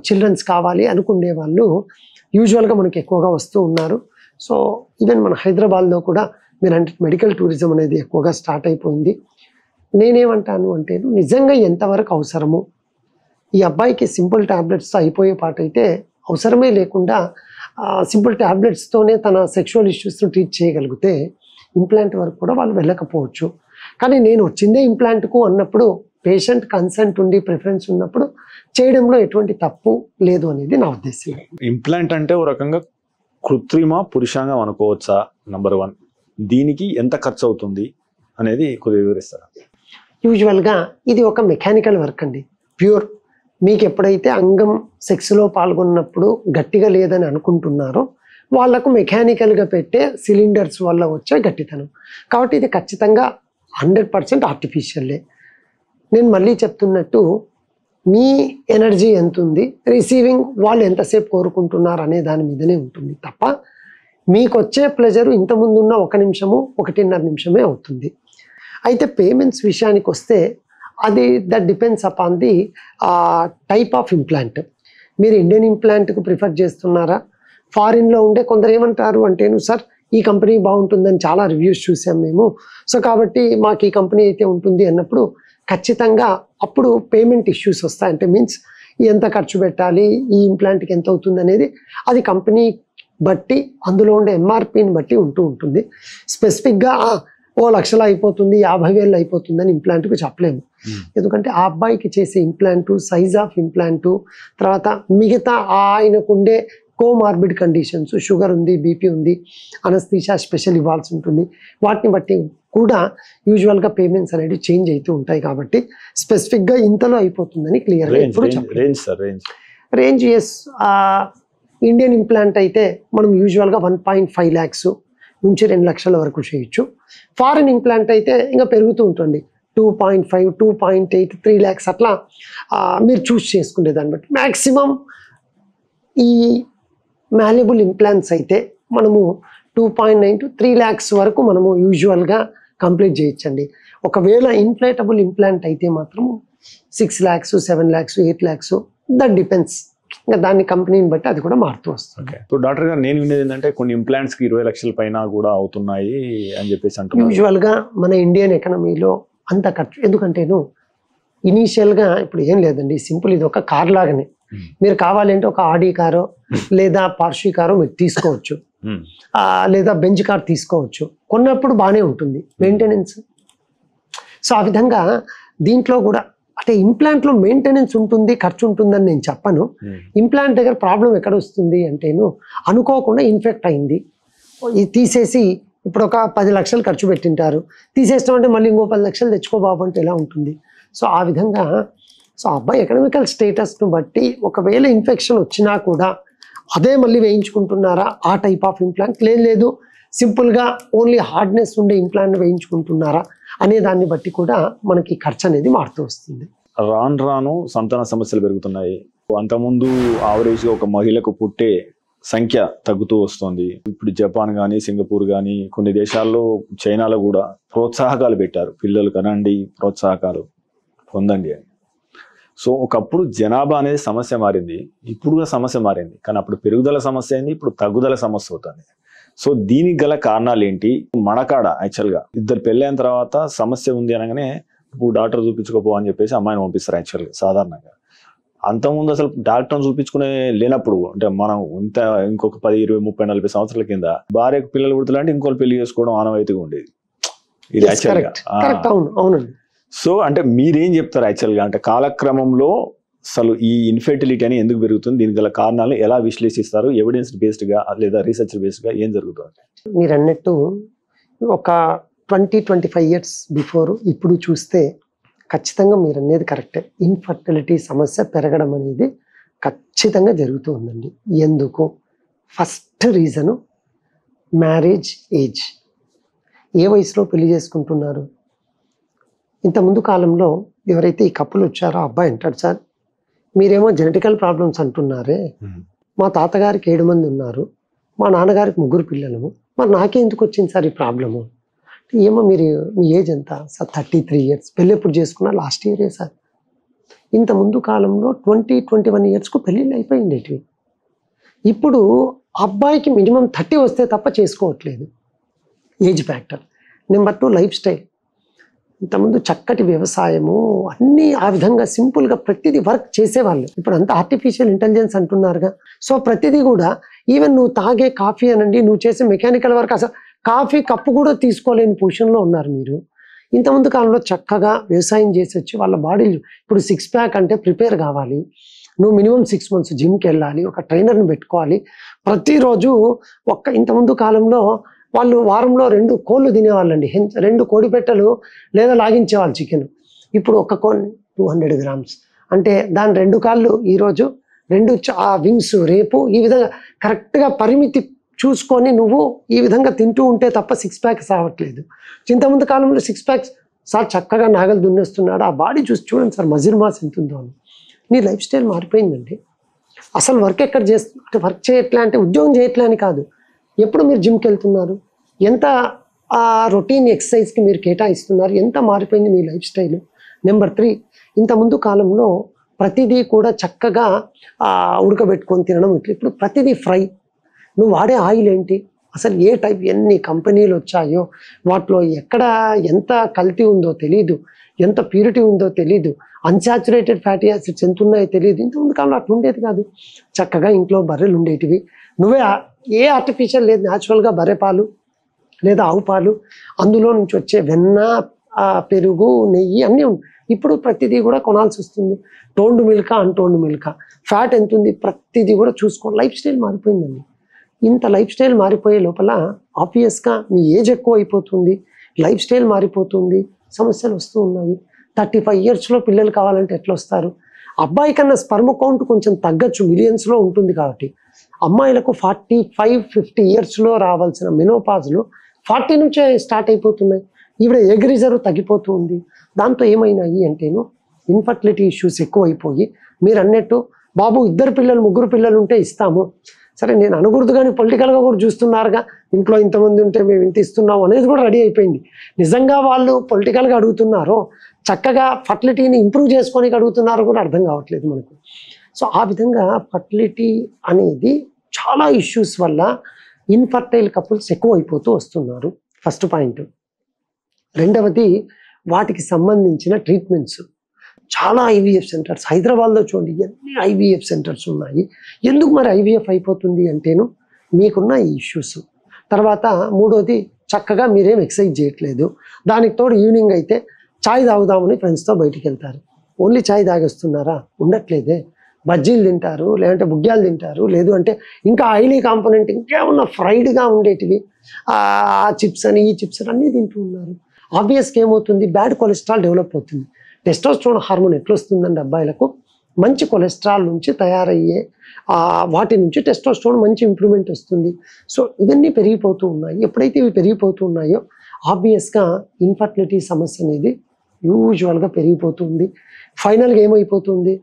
చిల్డ్రన్స్ కావాలి అనుకునే వాళ్ళు యూజువల్గా మనకి ఎక్కువగా వస్తూ ఉన్నారు. సో ఈవెన్ మన హైదరాబాద్లో కూడా మీరు అంటే మెడికల్ టూరిజం అనేది ఎక్కువగా స్టార్ట్ అయిపోయింది. నేనేమంటాను అంటే నిజంగా ఎంతవరకు అవసరము, ఈ అబ్బాయికి సింపుల్ ట్యాబ్లెట్స్తో అయిపోయే పాట అయితే అవసరమే లేకుండా సింపుల్ ట్యాబ్లెట్స్తోనే తన సెక్షువల్ ఇష్యూస్ను ట్రీట్ చేయగలిగితే ఇంప్లాంట్ వరకు కూడా వాళ్ళు వెళ్ళకపోవచ్చు. కానీ నేను వచ్చిందే ఇంప్లాంట్కు అన్నప్పుడు పేషెంట్ కన్సెంట్ ఉండి ప్రిఫరెన్స్ ఉన్నప్పుడు చేయడంలో ఎటువంటి తప్పు లేదు అనేది నా ఉద్దేశం. ఇంప్లాంట్ అంటే ఓ రకంగా కృత్రిమ పురుషాంగం అనుకోవచ్చా? నెంబర్ 1, దీనికి ఎంత ఖర్చు అవుతుంది అనేది కొద్దిగా వివరిస్తారా? యూజువల్గా ఇది ఒక మెకానికల్ వర్క్ అండి, ప్యూర్. మీకు ఎప్పుడైతే అంగం సెక్స్లో పాల్గొన్నప్పుడు గట్టిగా లేదని అనుకుంటున్నారో వాళ్లకు మెకానికల్గా పెట్టే సిలిండర్స్ వల్ల వచ్చే గట్టితనం. కాబట్టి ఇది ఖచ్చితంగా 100% ఆర్టిఫిషియల్లే. నేను మళ్ళీ చెప్తున్నట్టు మీ ఎనర్జీ ఎంత ఉంది, రిసీవింగ్ వాళ్ళు ఎంతసేపు కోరుకుంటున్నారు అనే దాని మీదనే ఉంటుంది తప్ప మీకు వచ్చే ప్లెజరు ఇంతకుముందు ఉన్న 1 నిమిషము 1.5 నిమిషమే అవుతుంది. అయితే పేమెంట్స్ విషయానికి వస్తే అది that depends upon the type of implant. మీరు ఇండియన్ ఇంప్లాంట్కు ప్రిఫర్ చేస్తున్నారా? ఫారిన్లో ఉండే కొందరు ఏమంటారు అంటేను, సార్ ఈ కంపెనీ బాగుంటుందని చాలా రివ్యూస్ చూసాం మేము, సో కాబట్టి మాకు ఈ కంపెనీ అయితే ఉంటుంది అన్నప్పుడు ఖచ్చితంగా అప్పుడు పేమెంట్ ఇష్యూస్ వస్తాయి. అంటే మీన్స్ ఎంత ఖర్చు పెట్టాలి, ఈ ఇంప్లాంట్కి ఎంత అవుతుంది అనేది అది కంపెనీ బట్టి అందులో ఉండే ఎంఆర్పిని బట్టి ఉంటుంది. స్పెసిఫిక్గా 1,00,000 అయిపోతుంది 50,000 అయిపోతుందని ఇంప్లాంట్కు చెప్పలేము. ఎందుకంటే ఆ అబ్బాయికి చేసే ఇంప్లాంటు, సైజ్ ఆఫ్ ఇంప్లాంటు, తర్వాత మిగతా ఆయనకుండే కోమార్బిడ్ కండిషన్స్, షుగర్ ఉంది, బీపీ ఉంది, అనస్థీషియా స్పెషల్ ఇవ్వాల్సి ఉంటుంది, వాటిని బట్టి కూడా యూజువల్గా పేమెంట్స్ అనేవి చేంజ్ అవుతూ ఉంటాయి. కాబట్టి స్పెసిఫిక్గా ఇంతలో అయిపోతుందని క్లియర్గా ఇప్పుడు చెప్పండి. రేంజ్ ఎస్, ఇండియన్ ఇంప్లాంట్ అయితే మనం యూజువల్గా 1.5 lakhs నుంచి 2 లక్షల వరకు చేయొచ్చు. ఫారిన్ ఇంప్లాంట్ అయితే ఇంకా పెరుగుతూ ఉంటుంది, 2.5, 2.8, 3 lakhs అట్లా మీరు చూస్ చేసుకునే దాన్ని బట్టి. మ్యాక్సిమం ఈ మ్యాలబుల్ ఇంప్లాంట్స్ అయితే మనము 2.9 to 3 lakhs వరకు మనము యూజువల్గా కంప్లీట్ చేయొచ్చండి. ఒకవేళ ఇన్ఫ్లేటబుల్ ఇంప్లాంట్ అయితే మాత్రం 6 lakhs, 7 lakhs, 8 lakhs, that depends. ఇంకా దాన్ని కంపెనీని బట్టి అది కూడా మారుతూ వస్తుంది. ఇప్పుడు డాక్టర్ గారు నేను వినేది ఏంటంటే కొన్ని ఇంప్లాంట్స్కి 20 లక్షల పైన కూడా అవుతున్నాయి అని చెప్పేసి అంటున్నారు. యూజువల్గా మన ఇండియన్ ఎకనమీలో అంత ఖర్చు ఎందుకంటేను ఇనీషియల్గా ఇప్పుడు ఏం లేదండి, సింపుల్, ఇది ఒక కార్ లాగానే. మీరు కావాలంటే ఒక ఆడి కారో లేదా పార్షి కారో మీరు తీసుకోవచ్చు, లేదా బెంచ్ కార్ తీసుకోవచ్చు. కొన్నప్పుడు బాగానే ఉంటుంది మెయింటెనెన్స్. సో ఆ విధంగా దీంట్లో కూడా అంటే ఇంప్లాంట్లో మెయింటెనెన్స్ ఉంటుంది, ఖర్చు ఉంటుందని నేను చెప్పను. ఇంప్లాంట్ దగ్గర ప్రాబ్లం ఎక్కడ వస్తుంది అంటేను అనుకోకుండా ఇన్ఫెక్ట్ అయింది, ఇది తీసేసి ఇప్పుడు ఒక 10 లక్షలు ఖర్చు పెట్టింటారు, తీసేస్తాం అంటే మళ్ళీ ఇంకో 10 లక్షలు తెచ్చుకో బాబు అంటే ఎలా ఉంటుంది. సో ఆ విధంగా సో అబ్బాయి ఎకనామికల్ స్టేటస్ను బట్టి ఒకవేళ ఇన్ఫెక్షన్ వచ్చినా కూడా అదే మళ్ళీ వేయించుకుంటున్నారా ఆ టైప్ ఆఫ్ ఇంప్లాంట్, లేదు సింపుల్గా ఓన్లీ హార్డ్నెస్ ఉండే ఇంప్లాంట్ వేయించుకుంటున్నారా అనే దాన్ని బట్టి కూడా మనకి ఖర్చు అనేది మారుతూ వస్తుంది. రాను రాను సంతాన సమస్యలు పెరుగుతున్నాయి. అంతకుముందు ఆవరేజ్గా ఒక మహిళకు పుట్టే సంఖ్య తగ్గుతూ వస్తుంది. ఇప్పుడు జపాన్ కానీ సింగపూర్ కానీ కొన్ని దేశాల్లో చైనాలో కూడా ప్రోత్సాహకాలు పెట్టారు, పిల్లలు కనండి ప్రోత్సాహకాలు పొందండి అని. సో ఒకప్పుడు జనాభా అనేది సమస్య మారింది, ఇప్పుడు సమస్య మారింది. కానీ అప్పుడు పెరుగుదల సమస్య అయింది, ఇప్పుడు తగ్గుదల సమస్య అవుతుంది. సో దీనికి గల కారణాలు ఏంటి? మనకాడ యాక్చువల్గా ఇద్దరు పెళ్ళైన తర్వాత సమస్య ఉంది అనగానే ఇప్పుడు డాక్టర్ చూపించుకోపో అని చెప్పేసి అమ్మాయిని పంపిస్తారు యాక్చువల్గా సాధారణంగా. అంతకుముందు అసలు డాక్టర్ని చూపించుకునే లేనప్పుడు అంటే మనం ఇంకొక 10, 20, 30, 40 సంవత్సరాల కింద భార్యకు పిల్లలు పుడుతులంటే ఇంకోళ్ళు పెళ్లి చేసుకోవడం ఆనవాయితీగా ఉండేది ఇది యాక్చువల్గా. సో అంటే మీరేం చెప్తారు యాక్చువల్గా అంటే కాలక్రమంలో అసలు ఈ ఇన్ఫెర్టిలిటీ అని ఎందుకు పెరుగుతుంది, దీనికి గల కారణాలు ఎలా విశ్లేషిస్తారు, ఎవిడెన్స్ బేస్డ్గా లేదా రీసెర్చ్ బేస్డ్గా ఏం జరుగుతుంది? మీరు అన్నట్టు ఒక 20-25 years బిఫోర్ ఇప్పుడు చూస్తే ఖచ్చితంగా మీరు అనేది కరెక్టే, ఇన్ఫర్టిలిటీ సమస్య పెరగడం అనేది ఖచ్చితంగా జరుగుతూ ఉందండి. ఎందుకు? First reason marriage age. ఏ వయసులో పెళ్లి చేసుకుంటున్నారు? ఇంతకుముందు కాలంలో ఎవరైతే ఈ కప్పులు వచ్చారో అబ్బాయి అంటాడు, సార్ మీరేమో జెనెటికల్ ప్రాబ్లమ్స్ అంటున్నారే, మా తాతగారికి 7 మంది ఉన్నారు, మా నాన్నగారికి 3 పిల్లలు, మరి నాకే ఎందుకు వచ్చింది సార్ ఈ ప్రాబ్లము? ఏమో మీరు మీ ఏజ్ ఎంత సార్? 33 years. పెళ్ళి ఎప్పుడు చేసుకున్నా? లాస్ట్ ఇయరే సార్. ఇంత ముందు కాలంలో 20-21 yearsకు పెళ్ళిళ్ళు అయిపోయిండేటివి. ఇప్పుడు అబ్బాయికి మినిమం 30 వస్తే తప్ప చేసుకోవట్లేదు. Age factor. Number 2 life style. ఇంతకుముందు చక్కటి వ్యవసాయము అన్నీ ఆ విధంగా సింపుల్గా ప్రతిదీ వర్క్ చేసేవాళ్ళు. ఇప్పుడు అంతా ఆర్టిఫిషియల్ ఇంటెలిజెన్స్ అంటున్నారుగా. సో ప్రతిదీ కూడా ఈవెన్ నువ్వు తాగే కాఫీ అనండి, నువ్వు చేసే మెకానికల్ వర్క్, అసలు కాఫీ కప్పు కూడా తీసుకోలేని పొజిషన్లో ఉన్నారు మీరు. ఇంతకుముందు కాలంలో చక్కగా వ్యవసాయం చేసి వచ్చి వాళ్ళ బాడీలు ఇప్పుడు 6 pack అంటే ప్రిపేర్ కావాలి, నువ్వు మినిమం 6 months జిమ్కి వెళ్ళాలి, ఒక ట్రైనర్ని పెట్టుకోవాలి ప్రతిరోజు. ఇంతకుముందు కాలంలో వాళ్ళు వారంలో 2 కోళ్ళు తినేవాళ్ళండి, 2 కోడి పెట్టలు లేదా లాగించేవాళ్ళు చికెన్. ఇప్పుడు ఒక కోడి 200 grams అంటే దాని 2 కాళ్ళు ఈరోజు, 2 ఆ వింగ్స్ రేపు, ఈ విధంగా కరెక్ట్గా పరిమితి చూసుకొని నువ్వు ఈ విధంగా తింటూ ఉంటే తప్ప 6 packs రావట్లేదు. ఇంతకుముందు కాలంలో 6 packs సార్ చక్కగా నాగలు దున్నేస్తున్నాడు, ఆ బాడీ చూసి చూడండి సార్ మజిల్ మాస్ ఎంత ఉందో అని. నీ లైఫ్ స్టైల్ మారిపోయిందండి. అసలు వర్క్ ఎక్కడ చేస్తున్నా, వర్క్ చేయట్లే అంటే ఉద్యోగం చేయట్లే అని కాదు, ఎప్పుడు మీరు జిమ్కి వెళ్తున్నారు, ఎంత ఆ రొటీన్ ఎక్సర్సైజ్కి మీరు కేటాయిస్తున్నారు, ఎంత మారిపోయింది మీ లైఫ్ స్టైల్. నెంబర్ 3 ఇంతకుముందు కాలంలో ప్రతిదీ కూడా చక్కగా ఉడకబెట్టుకొని తినడం, ఇప్పుడు ప్రతిదీ ఫ్రై. నువ్వు వాడే ఆయిల్ ఏంటి, అసలు ఏ టైప్, ఎన్ని కంపెనీలు వచ్చాయో వాటిలో ఎక్కడ ఎంత కల్తీ ఉందో తెలీదు, ఎంత ప్యూరిటీ ఉందో తెలీదు, అన్సాచురేటెడ్ ఫ్యాటీ యాసిడ్స్ ఎంత ఉన్నాయో తెలియదు. ఇంతకుముందు కాలంలో అట్లా ఉండేది కాదు. చక్కగా ఇంట్లో బర్రెలు ఉండేటివి, నువ్వే ఏ ఆర్టిఫిషియల్ లేదు, న్యాచురల్గా బర్రె పాలు లేదా ఆవు పాలు, అందులో నుంచి వచ్చే వెన్న, పెరుగు, నెయ్యి అన్నీ ఉన్నాయి. ఇప్పుడు ప్రతిదీ కూడా కొనాల్సి వస్తుంది. Toned milk, untoned milk, fat ఎంత ఉంది ప్రతిదీ కూడా చూసుకో. లైఫ్ స్టైల్ మారిపోయిందండి. ఇంత లైఫ్ స్టైల్ మారిపోయే లోపల ఆబ్వియస్గా మీ ఏజ్ ఎక్కువ అయిపోతుంది, లైఫ్ స్టైల్ మారిపోతుంది, సమస్యలు వస్తూ ఉన్నాయి. 35 yearsలో పిల్లలు కావాలంటే ఎట్లా వస్తారు? అబ్బాయి కన్నా స్పర్మ్ కౌంట్ కొంచెం తగ్గచ్చు, మిలియన్స్లో ఉంటుంది కాబట్టి. అమ్మాయిలకు 45-50 yearsలో రావాల్సిన మెనోపాజ్లు 40 నుంచే స్టార్ట్ అయిపోతున్నాయి. ఈవిడ ఎగ్ రిజర్వ్ తగ్గిపోతూ ఉంది. దాంతో ఏమైనాయి అంటేను ఇన్ఫర్టిలిటీ ఇష్యూస్ ఎక్కువైపోయి, మీరు అన్నట్టు బాబు 2 పిల్లలు 3 పిల్లలు ఉంటే ఇస్తాము, సరే నేను అనకూడదు కానీ పొలిటికల్గా కూడా చూస్తున్నారుగా, ఇంట్లో ఇంతమంది ఉంటే మేము ఇంత ఇస్తున్నాం అనేది కూడా రెడీ అయిపోయింది. నిజంగా వాళ్ళు పొలిటికల్గా అడుగుతున్నారో చక్కగా ఫర్టిలిటీని ఇంప్రూవ్ చేసుకొని అడుగుతున్నారో కూడా అర్థం కావట్లేదు మనకు. సో ఆ విధంగా ఫర్టిలిటీ అనేది చాలా ఇష్యూస్ వల్ల ఇన్ఫర్టైల్ కపుల్స్ ఎక్కువ అయిపోతూ వస్తున్నారు. First point. రెండవది వాటికి సంబంధించిన ట్రీట్మెంట్స్. చాలా ఐవీఎఫ్ సెంటర్స్ హైదరాబాద్లో చూడండి, ఎన్ని ఐవీఎఫ్ సెంటర్స్ ఉన్నాయి. ఎందుకు మరి ఐవీఎఫ్ అయిపోతుంది అంటేను మీకున్న ఈ ఇష్యూస్. తర్వాత మూడోది, చక్కగా మీరేం ఎక్సర్సైజ్ చేయట్లేదు. దానికి తోడు ఈవినింగ్ అయితే చాయ్ తాగుదామని ఫ్రెండ్స్తో బయటికి వెళ్తారు. ఓన్లీ చాయ్ తాగేస్తున్నారా? ఉండట్లేదే. బజ్జీలు తింటారు, లేదంటే బుగ్గ్యాలు తింటారు, లేదు అంటే ఇంకా ఆయిలీ కాంపోనెంట్ ఇంకేమన్నా ఫ్రైడ్గా ఉండేటివి, ఆ చిప్స్ అని ఈ చిప్స్ అని అన్నీ తింటూ ఉన్నారు. ఆబ్వియస్గా ఏమవుతుంది, బ్యాడ్ కొలెస్ట్రాల్ డెవలప్ అవుతుంది. టెస్టోస్టెరోన్ హార్మోన్ ఎట్లా వస్తుందండి అబ్బాయిలకు? మంచి కొలెస్ట్రాల్ నుంచి తయారయ్యే వాటి నుంచి టెస్టోస్టెరోన్ మంచి ఇంప్రూవ్మెంట్ వస్తుంది. సో ఇవన్నీ పెరిగిపోతూ ఉన్నాయి. ఎప్పుడైతే ఇవి పెరిగిపోతూ ఉన్నాయో ఆబ్వియస్గా ఇన్ఫర్టిలిటీ సమస్య అనేది యూజువల్గా పెరిగిపోతుంది. ఫైనల్గా ఏమైపోతుంది,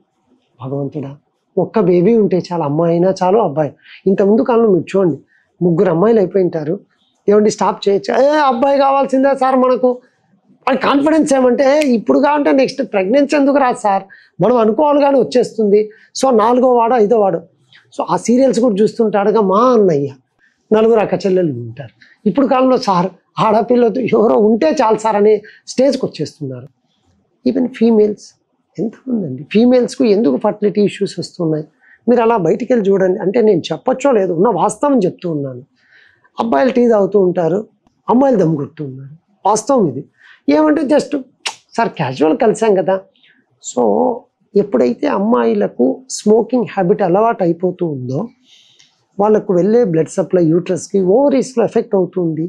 భగవంతుడా ఒక్క బేబీ ఉంటే చాలు, అమ్మాయి అయినా చాలు అబ్బాయి. ఇంతకుముందు కాలంలో మీరు చూడండి, 3 అమ్మాయిలు అయిపోయి ఉంటారు, ఏమండి స్టాప్ చేయొచ్చు, అబ్బాయి కావాల్సిందే సార్ మనకు అని కాన్ఫిడెన్స్. ఏమంటే ఇప్పుడు కావంటే నెక్స్ట్ ప్రెగ్నెన్సీ ఎందుకు రాదు సార్, మనం అనుకోవాలి కానీ వచ్చేస్తుంది. సో 4వ వాడు 5వ వాడు. సో ఆ సీరియల్స్ కూడా చూస్తుంటాడుగా, మా అన్నయ్య 4 అక్క చెల్లెలు ఉంటారు. ఇప్పుడు కాలంలో సార్ ఆడపిల్లతో ఎవరో ఉంటే చాలు సార్ అనే స్టేజ్కి వచ్చేస్తున్నారు. ఈవెన్ ఫీమేల్స్ ఎంతమంది అండి, ఫీమేల్స్కు ఎందుకు ఫర్టిలిటీ ఇష్యూస్ వస్తున్నాయి? మీరు అలా బయటికి వెళ్ళి చూడండి. అంటే నేను చెప్పొచ్చో లేదు, ఉన్న వాస్తవం చెప్తూ ఉన్నాను. అబ్బాయిలు టీ తాగుతూ ఉంటారు, అమ్మాయిలు దమ్ కొడుతూ ఉన్నారు. వాస్తవం ఇది. ఏమంటే జస్ట్ సార్ క్యాజువల్ కలిసాం కదా. సో ఎప్పుడైతే అమ్మాయిలకు స్మోకింగ్ హ్యాబిట్ అలవాటు అయిపోతూ ఉందో వాళ్ళకు వెళ్ళే బ్లడ్ సప్లై యూట్రస్కి ఓవరీస్లో ఎఫెక్ట్ అవుతుంది.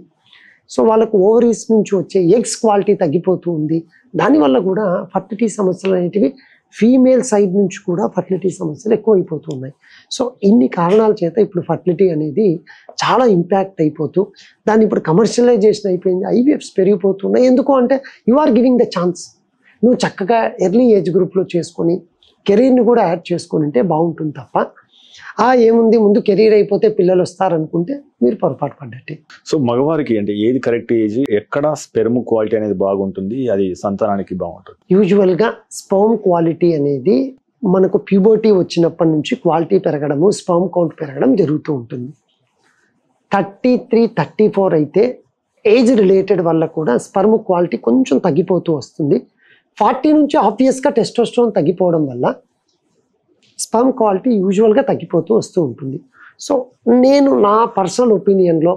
సో వాళ్ళకు ఓవరీస్ నుంచి వచ్చే ఎగ్స్ క్వాలిటీ తగ్గిపోతూ ఉంది. దానివల్ల కూడా ఫర్టిలిటీ సమస్యలు అనేటివి ఫీమేల్ సైడ్ నుంచి కూడా ఫర్టిలిటీ సమస్యలు ఎక్కువైపోతూ ఉన్నాయి. సో ఇన్ని కారణాల చేత ఇప్పుడు ఫర్టిలిటీ అనేది చాలా ఇంపాక్ట్ అయిపోతూ దాన్ని ఇప్పుడు కమర్షియలైజేషన్ అయిపోయింది. ఐవీఎఫ్స్ పెరిగిపోతున్నాయి. ఎందుకు అంటే you are giving the chance. నువ్వు చక్కగా ఎర్లీ ఏజ్ గ్రూప్లో చేసుకొని కెరీర్ని కూడా యాడ్ చేసుకొని ఉంటే బాగుంటుంది తప్ప ఏముంది ముందు కెరీర్ అయిపోతే పిల్లలు వస్తారనుకుంటే మీరు పొరపాటు పడ్డట్టే. సో మగవారికి అంటే ఏది కరెక్ట్ ఏజ్, ఎక్కడ స్పెర్మ్ క్వాలిటీ అనేది బాగుంటుంది, అది సంతానానికి బాగుంటుంది? యూజువల్గా స్పర్మ్ క్వాలిటీ అనేది మనకు ప్యూబర్టీ వచ్చినప్పటి నుంచి క్వాలిటీ పెరగడము, స్పర్మ్ కౌంట్ పెరగడం జరుగుతూ ఉంటుంది. 33, 34 అయితే ఏజ్ రిలేటెడ్ వల్ల కూడా స్పర్మ్ క్వాలిటీ కొంచెం తగ్గిపోతూ వస్తుంది. 40 నుంచి ఆబ్వియస్గా టెస్టోస్టెరోన్ తగ్గిపోవడం వల్ల స్పర్మ్ క్వాలిటీ యూజువల్గా తగ్గిపోతూ వస్తూ ఉంటుంది. సో నేను నా పర్సనల్ ఒపీనియన్లో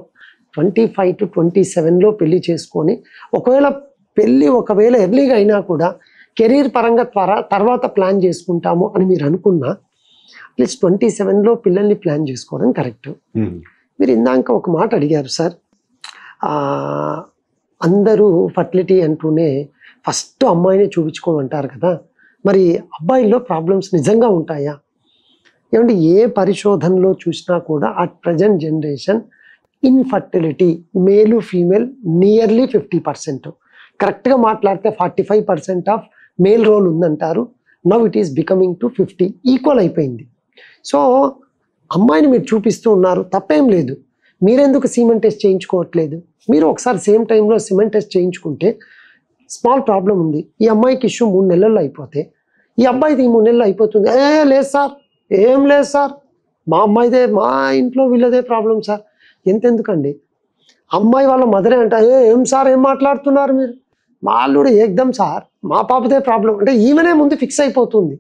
25 to 27లో పెళ్లి చేసుకొని ఒకవేళ ఎర్లీగా అయినా కూడా కెరీర్ పరంగా తర్వాత ప్లాన్ చేసుకుంటాము అని మీరు అనుకున్నా అట్లీస్ట్ 27లో పిల్లల్ని ప్లాన్ చేసుకోవడం కరెక్ట్. మీరు ఇందాక ఒక మాట అడిగారు సార్, అందరూ ఫర్టిలిటీ అంటూనే ఫస్ట్ అమ్మాయిని చూపించుకోమంటారు కదా, మరి అబ్బాయిల్లో ప్రాబ్లమ్స్ నిజంగా ఉంటాయా? ఏమంటే ఏ పరిశోధనలో చూసినా కూడా అట్ ప్రజెంట్ జనరేషన్ ఇన్ఫర్టిలిటీ మేలు ఫీమేల్ నియర్లీ 50%. కరెక్ట్గా మాట్లాడితే 45% ఆఫ్ మేల్ రోల్ ఉందంటారు. Now it is becoming to 50, equal అయిపోయింది. సో అమ్మాయిని మీరు చూపిస్తూ ఉన్నారు, తప్పేం లేదు. మీరెందుకు సీమెన్ టెస్ట్ చేయించుకోవట్లేదు? మీరు ఒకసారి సేమ్ టైంలో సిమెన్ టెస్ట్ చేయించుకుంటే స్మాల్ ప్రాబ్లం ఉంది, ఈ అమ్మాయికి ఇష్యూ 3 నెలల్లో అయిపోతే ఈ అబ్బాయిది 3 నెలలు అయిపోతుంది. లేదు సార్, ఏం లేదు సార్, మా అమ్మాయిదే, మా ఇంట్లో వీళ్ళదే ప్రాబ్లం సార్. ఎంతెందుకండి, అమ్మాయి వాళ్ళ మదరే అంట, ఏం సార్ ఏం మాట్లాడుతున్నారు మీరు, మా అల్లుడు ఏకదం సార్ మా పాపదే ప్రాబ్లం అంటే ఈమెనే ముందు ఫిక్స్ అయిపోతుంది.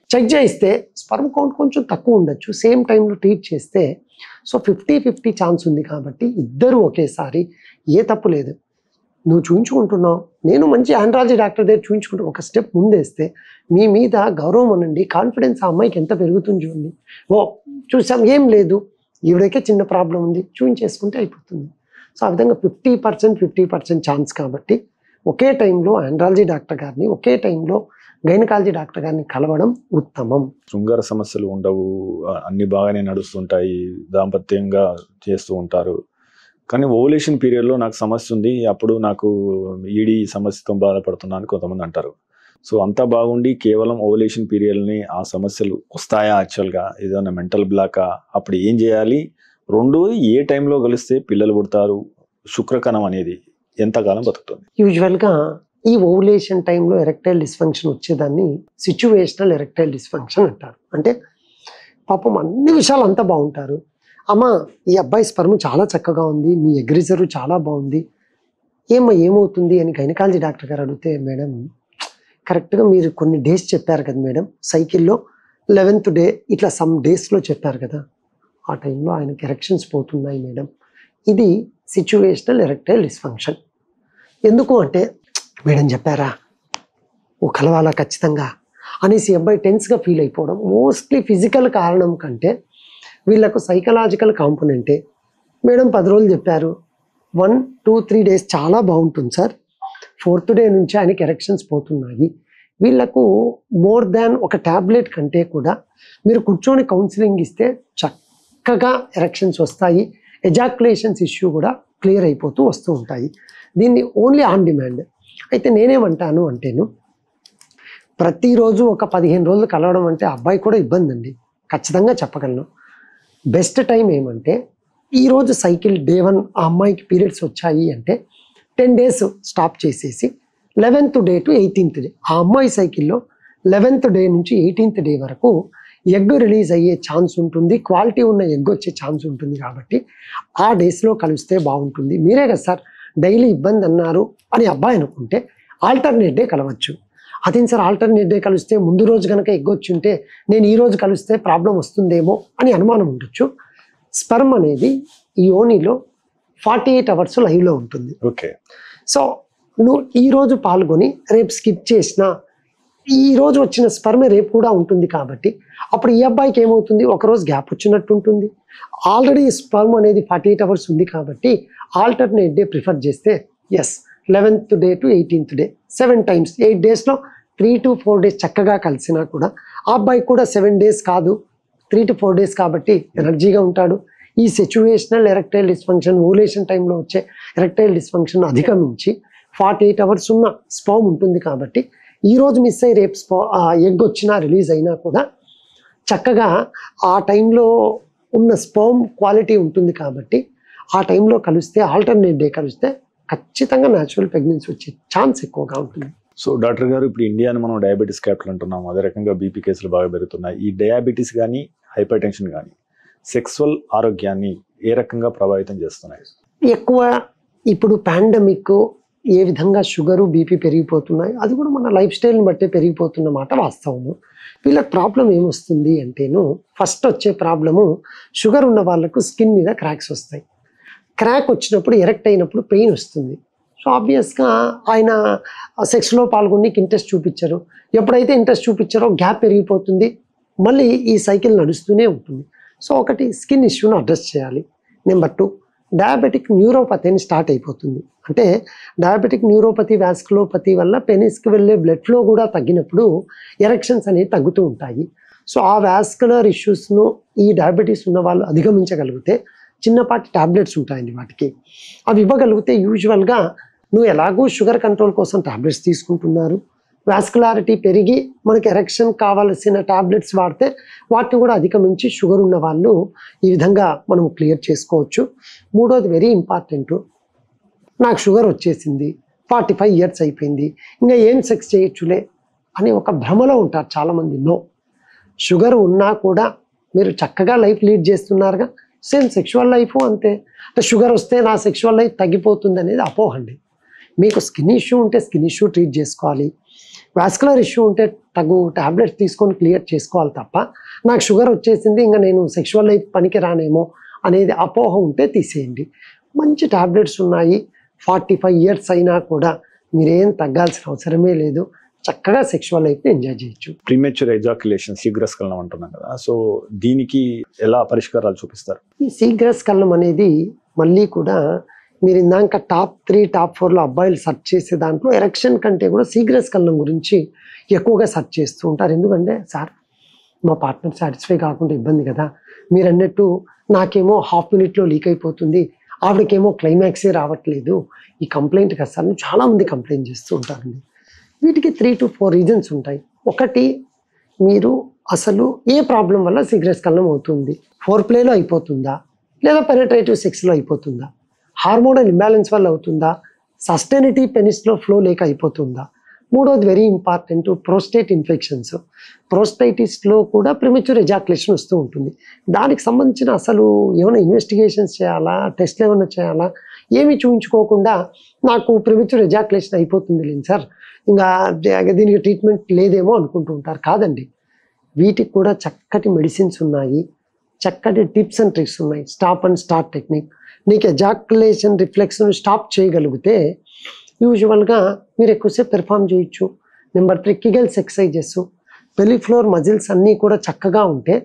చెక్ చేయిస్తే స్పర్మ్ కౌంట్ కొంచెం తక్కువ ఉండొచ్చు, సేమ్ టైంలో ట్రీట్ చేస్తే సో 50-50 ఛాన్స్ ఉంది. కాబట్టి ఇద్దరు ఒకేసారి ఏ తప్పు లేదు. నువ్వు చూయించుకుంటున్నావు, నేను మంచి ఆండ్రాలజీ డాక్టర్ దగ్గర చూయించుకుంటా, ఒక స్టెప్ ముందేస్తే మీ మీద గౌరవం అనండి, కాన్ఫిడెన్స్ ఆ అమ్మాయికి ఎంత పెరుగుతుంది చూడండి. చూసాం ఏం లేదు, ఈవిడకే చిన్న ప్రాబ్లం ఉంది, చూయించేసుకుంటే అయిపోతుంది. సో ఆ విధంగా 50% ఛాన్స్. కాబట్టి ఒకే టైంలో ఆండ్రాలజీ డాక్టర్ గారిని, ఒకే టైంలో గైనకాలజీ డాక్టర్ గారిని కలవడం ఉత్తమం. శృంగార సమస్యలు ఉండవు, అన్ని బాగానే నడుస్తుంటాయి, దాంపత్యంగా చేస్తూ ఉంటారు. కానీ ఓవులేషన్ పీరియడ్లో నాకు సమస్య ఉంది, అప్పుడు నాకు ఈడీ సమస్యతో బాధపడుతున్నాను కొంతమంది అంటారు. సో అంతా బాగుండి కేవలం ఓవలేషన్ పీరియడ్ని ఆ సమస్యలు వస్తాయా, యాక్చువల్గా ఏదైనా మెంటల్ బ్లాకా, అప్పుడు ఏం చేయాలి, రెండోది ఏ టైంలో కలిస్తే పిల్లలు పుడతారు, శుక్రకణం అనేది ఎంతకాలం బతుకుతుంది? యూజువల్గా ఈ ఓవులేషన్ టైంలో ఎరెక్టైల్ డిస్ఫంక్షన్ వచ్చేదాన్ని సిచ్యువేషనల్ ఎరెక్టైల్ డిస్ఫంక్షన్ అంటారు. అంటే పాపం అన్ని విషయాలు అంతా బాగుంటారు, అమ్మ ఈ అబ్బాయి స్పర్మ్ చాలా చక్కగా ఉంది, మీ ఎగ్ రిజర్వ్ చాలా బాగుంది, ఏమవుతుంది అని గైనకాలజీ డాక్టర్ గారు అడిగితే, మేడం కరెక్ట్గా మీరు కొన్ని డేస్ చెప్పారు కదా మేడం, సైకిల్లో 11th డే ఇట్లా సమ్ డేస్లో చెప్పారు కదా, ఆ టైంలో ఆయనకి ఎరెక్షన్స్ పోతున్నాయి మేడం, ఇది సిచ్యువేషనల్ ఎరెక్టైల్ డిస్ఫంక్షన్. ఎందుకు అంటే, మేడం చెప్పారా ఓ కలవాలా ఖచ్చితంగా అనేసి అబ్బాయి టెన్స్గా ఫీల్ అయిపోవడం మోస్ట్లీ ఫిజికల్ కారణం కంటే వీళ్ళకు సైకలాజికల్ కాంపోనెంటే. మేడం 10 రోజులు చెప్పారు, 1, 2, 3 డేస్ చాలా బాగుంటుంది సార్, 4th డే నుంచి ఆయనకి ఎరెక్షన్స్ పోతున్నాయి. వీళ్ళకు మోర్ దాన్ ఒక ట్యాబ్లెట్ కంటే కూడా మీరు కూర్చొని కౌన్సిలింగ్ ఇస్తే చక్కగా ఎరెక్షన్స్ వస్తాయి, ఎజాక్యులేషన్స్ ఇష్యూ కూడా క్లియర్ అయిపోతూ వస్తూ ఉంటాయి. దీన్ని ఓన్లీ ఆన్ డిమాండ్. అయితే నేనేమంటాను అంటేను, ప్రతిరోజు ఒక 15 రోజులు కలవడం అంటే అబ్బాయి కూడా ఇబ్బంది అండి, ఖచ్చితంగా చెప్పగలను. బెస్ట్ టైం ఏమంటే, ఈరోజు సైకిల్ డే 1 ఆ అమ్మాయికి పీరియడ్స్ వచ్చాయి అంటే 10 డేస్ స్టాప్ చేసేసి 11th day to 18th day ఆ అమ్మాయి సైకిల్లో 11th డే నుంచి 18th డే వరకు ఎగ్ రిలీజ్ అయ్యే ఛాన్స్ ఉంటుంది, క్వాలిటీ ఉన్న ఎగ్ వచ్చే ఛాన్స్ ఉంటుంది. కాబట్టి ఆ డేస్లో కలిస్తే బాగుంటుంది. మీరే కదా సార్ డైలీ ఇబ్బంది అన్నారు అని అబ్బాయి అనుకుంటే ఆల్టర్నేట్ డే కలవచ్చు. అదేం సార్ ఆల్టర్నేట్ డే కలిస్తే ముందు రోజు కనుక ఎగ్ వచ్చి ఉంటే నేను ఈ రోజు కలిస్తే ప్రాబ్లం వస్తుందేమో అని అనుమానం ఉండొచ్చు. స్పర్మ్ అనేది ఈ యోనిలో 48 అవర్స్ లైవ్లో ఉంటుంది. ఓకే. సో నువ్వు ఈరోజు పాల్గొని రేపు స్కిప్ చేసినా ఈ రోజు వచ్చిన స్పర్మే రేపు కూడా ఉంటుంది. కాబట్టి అప్పుడు ఈ అబ్బాయికి ఏమవుతుంది, ఒకరోజు గ్యాప్ వచ్చినట్టు ఉంటుంది. ఆల్రెడీ స్పర్మ్ అనేది 48 అవర్స్ ఉంది కాబట్టి ఆల్టర్నేట్ డే ప్రిఫర్ చేస్తే yes 11th day to 18th day 7 times 8 డేస్లో 3 to 4 డేస్ చక్కగా కలిసినా కూడా ఆ అబ్బాయికి కూడా 7 డేస్ కాదు 3 to 4 డేస్ కాబట్టి ఎనర్జీగా ఉంటాడు. ఈ సిచ్యువేషనల్ ఎరెక్టైల్ డిస్ఫంక్షన్ ఓవులేషన్ టైంలో వచ్చే ఎరెక్టైల్ డిస్ఫంక్షన్ అధిగమించి 48 అవర్స్ ఉన్న స్పర్మ్ ఉంటుంది. కాబట్టి ఈరోజు మిస్ అయ్యి రేపు ఎగ్ వచ్చినా రిలీజ్ అయినా కూడా చక్కగా ఆ టైంలో ఉన్న స్పర్మ్ క్వాలిటీ ఉంటుంది. కాబట్టి ఆ టైంలో కలిస్తే ఆల్టర్నేట్ డే కలిస్తే ఖచ్చితంగా న్యాచురల్ ప్రెగ్నెన్సీ వచ్చే ఛాన్స్ ఎక్కువగా ఉంటుంది. సో డాక్టర్ గారు, ఇప్పుడు ఇండియాని మనం డయాబెటీస్ క్యాపిటల్ అంటున్నాం, అదే రకంగా బీపీ కేసులు బాగా పెరుగుతున్నాయి. ఈ డయాబెటీస్ కానీ హైపర్ టెన్షన్ కానీ సెక్సువల్ ఆరోగ్యాన్ని ఏ రకంగా ప్రభావితం చేస్తున్నాయి? ఎక్కువ ఇప్పుడు పాండమిక్ ఏ విధంగా షుగరు బీపీ పెరిగిపోతున్నాయి, అది కూడా మన లైఫ్ స్టైల్ని బట్టే పెరిగిపోతున్న మాట వాస్తవము. వీళ్ళకి ప్రాబ్లం ఏమొస్తుంది అంటేను, ఫస్ట్ వచ్చే ప్రాబ్లము షుగర్ ఉన్న వాళ్ళకు స్కిన్ మీద క్రాక్స్ వస్తాయి. క్రాక్ వచ్చినప్పుడు ఎరెక్ట్ అయినప్పుడు పెయిన్ వస్తుంది. సో ఆబ్వియస్గా ఆయన సెక్స్లో పాల్గొనికి ఇంట్రెస్ట్ చూపించరు. ఎప్పుడైతే ఇంట్రెస్ట్ చూపించారో గ్యాప్ పెరిగిపోతుంది, మళ్ళీ ఈ సైకిల్ నడుస్తూనే ఉంటుంది. సో ఒకటి స్కిన్ ఇష్యూను అడ్రస్ చేయాలి. నెంబర్ 2 డయాబెటిక్ న్యూరోపతి అని స్టార్ట్ అయిపోతుంది. అంటే డయాబెటిక్ న్యూరోపతి వ్యాస్కులోపతి వల్ల పెనిస్కి వెళ్ళే బ్లడ్ ఫ్లో కూడా తగ్గినప్పుడు ఎరెక్షన్స్ అనేవి తగ్గుతూ ఉంటాయి. సో ఆ వ్యాస్కులర్ ఇష్యూస్ను ఈ డయాబెటీస్ ఉన్న వాళ్ళు అధిగమించగలిగితే చిన్నపాటి ట్యాబ్లెట్స్ ఉంటాయండి వాటికి, అవి ఇవ్వగలిగితే యూజువల్గా నువ్వు ఎలాగూ షుగర్ కంట్రోల్ కోసం ట్యాబ్లెట్స్ తీసుకుంటున్నారు, వాస్కులారిటీ పెరిగి మనకి ఎరెక్షన్ కావాల్సిన ట్యాబ్లెట్స్ వాడితే వాటిని కూడా అధిగమించి షుగర్ ఉన్న వాళ్ళు ఈ విధంగా మనం క్లియర్ చేసుకోవచ్చు. మూడోది వెరీ ఇంపార్టెంట్, నాకు షుగర్ వచ్చేసింది 45 years అయిపోయింది ఇంకా ఏం సెక్స్ చేయొచ్చులే అని ఒక భ్రమలో ఉంటారు చాలామంది. నో, షుగర్ ఉన్నా కూడా మీరు చక్కగా లైఫ్ లీడ్ చేస్తున్నారుగా, సేమ్ సెక్షువల్ లైఫ్ అంతే. అంటే షుగర్ వస్తే నా సెక్షువల్ లైఫ్ తగ్గిపోతుంది అనేది అపోహండి. మీకు స్కిన్ ఇష్యూ ఉంటే స్కిన్ ఇష్యూ ట్రీట్ చేసుకోవాలి, వాస్కులర్ ఇష్యూ ఉంటే తగు ట్యాబ్లెట్స్ తీసుకొని క్లియర్ చేసుకోవాలి తప్ప నాకు షుగర్ వచ్చేసింది ఇంకా నేను సెక్షువల్ లైఫ్ పనికి రానేమో అనేది అపోహ ఉంటే తీసేయండి. మంచి ట్యాబ్లెట్స్ ఉన్నాయి, 45 years అయినా కూడా మీరేం తగ్గాల్సిన అవసరమే లేదు, చక్కగా సెక్షువల్ లైఫ్ని ఎంజాయ్ చేయొచ్చు. ప్రీమెచ్యూర్ ఎజాక్యులేషన్ శీఘ్రస్ఖలనం అంటున్నాం కదా, సో దీనికి ఎలా పరిష్కారాలు చూపిస్తారు? ఈ శీఘ్రస్ఖలనం అనేది మళ్ళీ కూడా మీరు ఇందాక టాప్ 3 టాప్ 4లో అబ్బాయిలు సెర్చ్ చేసే దాంట్లో ఎరెక్షన్ కంటే కూడా శీఘ్రస్ఖలనం గురించి ఎక్కువగా సెర్చ్ చేస్తూ ఉంటారు. ఎందుకంటే సార్ మా పార్ట్నర్ సాటిస్ఫై కాకుండా ఇబ్బంది కదా, మీరు అన్నట్టు నాకేమో ½ minute లీక్ అయిపోతుంది, ఆవిడకేమో క్లైమాక్సే రావట్లేదు, ఈ కంప్లైంట్ కదా సార్ చాలామంది కంప్లైంట్ చేస్తూ ఉంటారండి. వీటికి 3 to 4 రీజన్స్ ఉంటాయి. ఒకటి, మీరు అసలు ఏ ప్రాబ్లం వల్ల సిగరెట్ స్ఖలనం అవుతుంది? ఫోర్ ప్లేలో అయిపోతుందా, లేదా పెనట్రేటివ్ సెక్స్లో అయిపోతుందా, హార్మోనల్ ఇంబ్యాలెన్స్ వల్ల అవుతుందా, సస్టైనిటీ పెనిస్లో ఫ్లో లేక అయిపోతుందా? మూడోది వెరీ ఇంపార్టెంట్, ప్రోస్టేట్ ఇన్ఫెక్షన్స్. ప్రోస్టైటిస్లో కూడా ప్రిమెచ్యూర్ ఎజాక్యులేషన్ వస్తూ ఉంటుంది. దానికి సంబంధించిన అసలు ఏమైనా ఇన్వెస్టిగేషన్స్ చేయాలా, టెస్ట్లు ఏమైనా చేయాలా, ఏమి చూపించుకోకుండా నాకు ప్రిమెచ్యూర్ ఎజాక్యులేషన్ అయిపోతుంది లేదు సార్, ఇంకా దీనికి ట్రీట్మెంట్ లేదేమో అనుకుంటూ ఉంటారు. కాదండి, వీటికి కూడా చక్కటి మెడిసిన్స్ ఉన్నాయి, చక్కటి టిప్స్ అండ్ ట్రిక్స్ ఉన్నాయి. Stop and start technique. నీకు ఎజాక్యులేషన్ రిఫ్లెక్స్ను స్టాప్ చేయగలిగితే యూజువల్గా మీరు ఎక్కువసేపు పెర్ఫామ్ చేయొచ్చు. Number 3, Kegels exercises. Pelvic floor muscles అన్నీ కూడా చక్కగా ఉంటే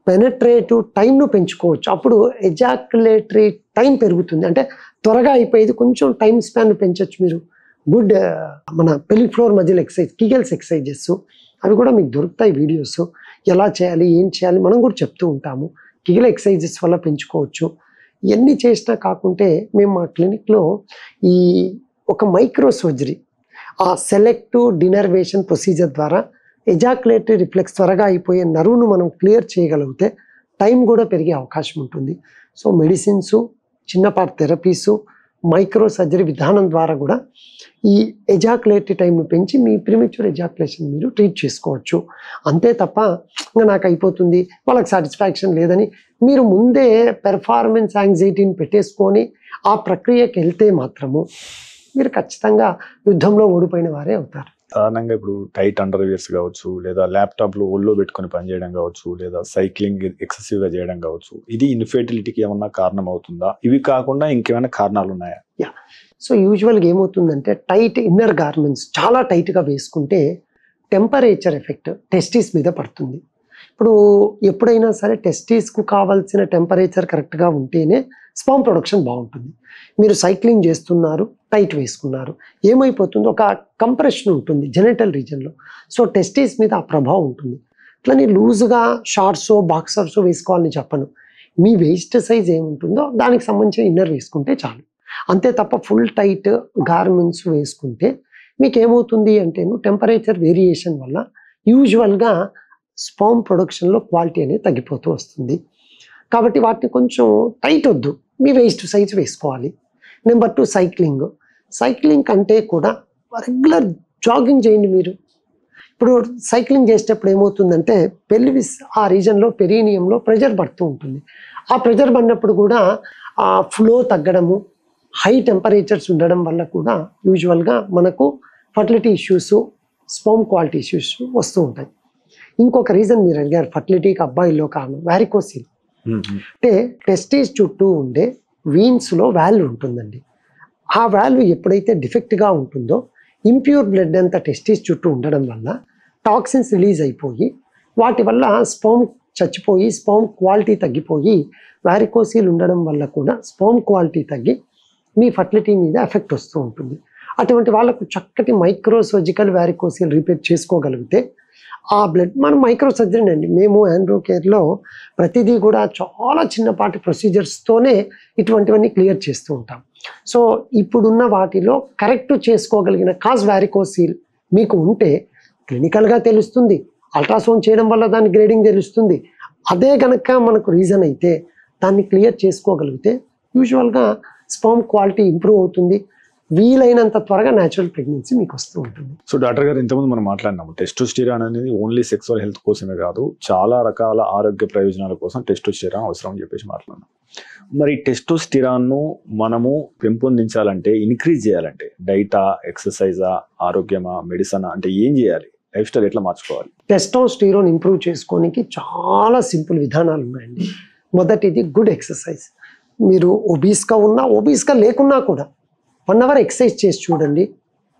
పెనట్రేటివ్ టైంను పెంచుకోవచ్చు. అప్పుడు ఎజాక్యులేటరీ టైం పెరుగుతుంది, అంటే త్వరగా అయిపోయేది. కొంచెం టైం స్పాన్ పెంచవచ్చు మీరు. గుడ్ మన పెలి ఫ్లోర్ మజిల్ ఎక్సర్సైజ్, కిగెల్స్ ఎక్సర్సైజెస్, అవి కూడా మీకు దొరుకుతాయి వీడియోస్. ఎలా చేయాలి, ఏం చేయాలి మనం కూడా చెప్తూ ఉంటాము. కిగెల్ ఎక్సర్సైజెస్ వల్ల పెంచుకోవచ్చు. ఇవన్నీ చేసినా కాకుంటే మేము మా క్లినిక్లో ఈ ఒక మైక్రో సర్జరీ, ఆ సెలెక్టివ్ డినర్వేషన్ ప్రొసీజర్ ద్వారా ఎజాక్యులేటరీ రిఫ్లెక్స్ త్వరగా అయిపోయే నరువును మనం క్లియర్ చేయగలిగితే టైం కూడా పెరిగే అవకాశం ఉంటుంది. సో మెడిసిన్స్, చిన్నపాటి థెరపీసు, మైక్రో సర్జరీ విధానం ద్వారా కూడా ఈ ఎజాక్యులేటరీ టైంను పెంచి మీ ప్రిమెచ్యూర్ ఎజాక్యులేషన్ మీరు ట్రీట్ చేసుకోవచ్చు. అంతే తప్ప ఇంకా నాకు అయిపోతుంది, వాళ్ళకి సాటిస్ఫాక్షన్ లేదని మీరు ముందే పెర్ఫార్మెన్స్ యాంగ్జైటీని పెట్టేసుకొని ఆ ప్రక్రియకి వెళ్తే మాత్రము మీరు ఖచ్చితంగా యుద్ధంలో ఓడిపోయిన వారే అవుతారు. సాధారణంగా ఇప్పుడు టైట్ అండర్వేర్స్ కావచ్చు, లేదా ల్యాప్టాప్లో ఒళ్ళో పెట్టుకొని పనిచేయడం కావచ్చు, లేదా సైక్లింగ్ ఎక్సెసివ్గా చేయడం కావచ్చు, ఇది ఇన్ఫెర్టిలిటీకి ఏమన్నా కారణం అవుతుందా? ఇవి కాకుండా ఇంకేమైనా కారణాలు ఉన్నాయా? సో యూజువల్గా ఏమవుతుందంటే టైట్ ఇన్నర్ గార్మెంట్స్ చాలా టైట్గా వేసుకుంటే టెంపరేచర్ ఎఫెక్ట్ టెస్టిస్ మీద పడుతుంది. ఇప్పుడు ఎప్పుడైనా సరే టెస్టిస్కు కావాల్సిన టెంపరేచర్ కరెక్ట్గా ఉంటేనే స్పర్మ్ ప్రొడక్షన్ బాగుంటుంది. మీరు సైక్లింగ్ చేస్తున్నారు, టైట్ వేసుకున్నారు, ఏమైపోతుంది, ఒక కంప్రెషన్ ఉంటుంది జెనిటల్ రీజన్లో. సో టెస్టిస్ మీద ఆ ప్రభావం ఉంటుంది. అట్లని లూజ్గా షార్ట్సో బాక్సర్సో వేసుకోవాలని చెప్పను. మీ వేస్ట్ సైజ్ ఏముంటుందో దానికి సంబంధించిన ఇన్నర్ వేసుకుంటే చాలు. అంతే తప్ప ఫుల్ టైట్ గార్మెంట్స్ వేసుకుంటే మీకు ఏమవుతుంది అంటే టెంపరేచర్ వేరియేషన్ వల్ల యూజువల్గా స్పర్మ్ ప్రొడక్షన్లో క్వాలిటీ అనేది తగ్గిపోతూ వస్తుంది. కాబట్టి వాటిని కొంచెం టైట్ వద్దు, మీ వేస్ట్ సైజ్ వేసుకోవాలి. నెంబర్ 2, సైక్లింగ్ కంటే కూడా రెగ్యులర్ జాగింగ్ చేయండి. మీరు ఇప్పుడు సైక్లింగ్ చేసేటప్పుడు ఏమవుతుందంటే పెల్విస్ ఆ రీజన్లో పెరీనియంలో ప్రెషర్ పడుతూ ఉంటుంది. ఆ ప్రెషర్ పడినప్పుడు కూడా ఆ ఫ్లో తగ్గడము, హై టెంపరేచర్స్ ఉండడం వల్ల కూడా యూజువల్గా మనకు fertility issues, sperm quality issues వస్తూ ఉంటాయి. ఇంకొక రీజన్ మీరు అడిగారు, ఫర్టిలిటీకి అబ్బాయిల్లో కారణం వారికోసిల్. అంటే టెస్టిస్ చుట్టూ ఉండే వీన్స్లో వాల్వ్ ఉంటుందండి. ఆ వాల్వ్ ఎప్పుడైతే డిఫెక్ట్గా ఉంటుందో ఇంప్యూర్ బ్లడ్ అంతా టెస్టిస్ చుట్టూ ఉండడం వల్ల టాక్సిన్స్ రిలీజ్ అయిపోయి వాటి వల్ల స్పర్మ్ చచ్చిపోయి స్పర్మ్ క్వాలిటీ తగ్గిపోయి వారికోసిల్ ఉండడం వల్ల కూడా స్పర్మ్ క్వాలిటీ తగ్గి మీ ఫర్టిలిటీ మీద ఎఫెక్ట్ వస్తూ ఉంటుంది. అటువంటి వాళ్ళకు చక్కటి మైక్రో సర్జికల్ వారికోసిల్ రిపేర్ చేసుకోగలిగితే ఆ బ్లడ్ మనం మైక్రో సర్జరీ అండి. మేము ఆండ్రో కేర్లో ప్రతిదీ కూడా చాలా చిన్నపాటి ప్రొసీజర్స్తోనే ఇటువంటివన్నీ క్లియర్ చేస్తూ ఉంటాం. సో ఇప్పుడున్న వాటిలో కరెక్ట్ చేసుకోగలిగిన కాజ్ వారికోసిల్ మీకు ఉంటే క్లినికల్గా తెలుస్తుంది, అల్ట్రాసౌండ్ చేయడం వల్ల దాని గ్రేడింగ్ తెలుస్తుంది. అదే కనుక మనకు రీజన్ అయితే దాన్ని క్లియర్ చేసుకోగలిగితే యూజువల్గా స్పర్మ్ క్వాలిటీ ఇంప్రూవ్ అవుతుంది. వీలైనంత త్వరగా న్యాచురల్ ప్రెగ్నెన్సీ మీకు వస్తూ ఉంటుంది. సో డాక్టర్ గారు, ఇంతకుముందు మనం మాట్లాడినాము టెస్టోస్టెరాన్ అనేది ఓన్లీ సెక్సువల్ హెల్త్ కోసమే కాదు, చాలా రకాల ఆరోగ్య ప్రయోజనాల కోసం టెస్టోస్టెరాన్ అవసరం అని చెప్పేసి మాట్లాడినాం. మరి టెస్టోస్టెరాన్ను మనము పెంపొందించాలంటే, ఇంక్రీజ్ చేయాలంటే డైటా, ఎక్సర్సైజా, ఆరోగ్యమా, మెడిసిన్ అంటే ఏం చేయాలి? లైఫ్ స్టైల్ ఎట్లా మార్చుకోవాలి? టెస్టోస్టెరాన్ ఇంప్రూవ్ చేసుకోవడానికి చాలా సింపుల్ విధానాలు ఉన్నాయండి. మొదటిది గుడ్ ఎక్సర్సైజ్. మీరు ఒబీస్గా ఉన్నా, ఒబీస్గా లేకున్నా కూడా 1 hour ఎక్సర్సైజ్ చేసి చూడండి.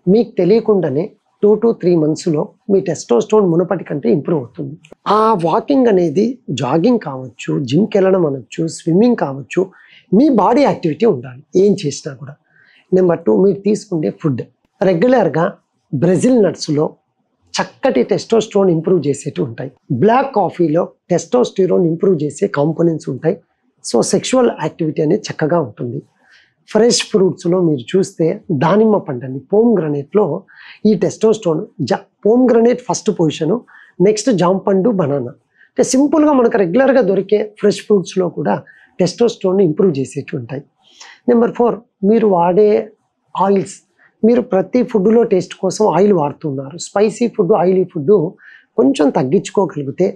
మీకు తెలియకుండానే 2 to 3 monthsలో మీ టెస్టోస్టెరాన్ మునుపటి కంటే ఇంప్రూవ్ అవుతుంది. ఆ వాకింగ్ అనేది జాగింగ్ కావచ్చు, జిమ్కి వెళ్ళడం అనొచ్చు, స్విమ్మింగ్ కావచ్చు, మీ బాడీ యాక్టివిటీ ఉండాలి ఏం చేసినా కూడా. నెంబర్ 2, మీరు తీసుకునే ఫుడ్ రెగ్యులర్గా బ్రెజిల్ నట్స్లో చక్కటి టెస్టోస్టెరాన్ ఇంప్రూవ్ చేసేవి ఉంటాయి. బ్లాక్ కాఫీలో టెస్టోస్టెరాన్ ఇంప్రూవ్ చేసే కాంపోనెంట్స్ ఉంటాయి. సో సెక్షువల్ యాక్టివిటీ అనేది చక్కగా ఉంటుంది. ఫ్రెష్ ఫ్రూట్స్లో మీరు చూస్తే దానిమ్మ పంటండి, పోమ్గ్రనేట్లో ఈ టెస్టోస్టోన్ పోమ్గ్రనేట్ ఫస్ట్ పొజిషను, నెక్స్ట్ జామ పండు, బనానా. అంటే సింపుల్గా మనకు రెగ్యులర్గా దొరికే ఫ్రెష్ ఫ్రూట్స్లో కూడా టెస్టోస్టోన్ ఇంప్రూవ్ చేసేవి ఉంటాయి. నెంబర్ 4, మీరు వాడే ఆయిల్స్. మీరు ప్రతి ఫుడ్లో టేస్ట్ కోసం ఆయిల్ వాడుతున్నారు. స్పైసీ ఫుడ్, ఆయిలీ ఫుడ్ కొంచెం తగ్గించుకోగలిగితే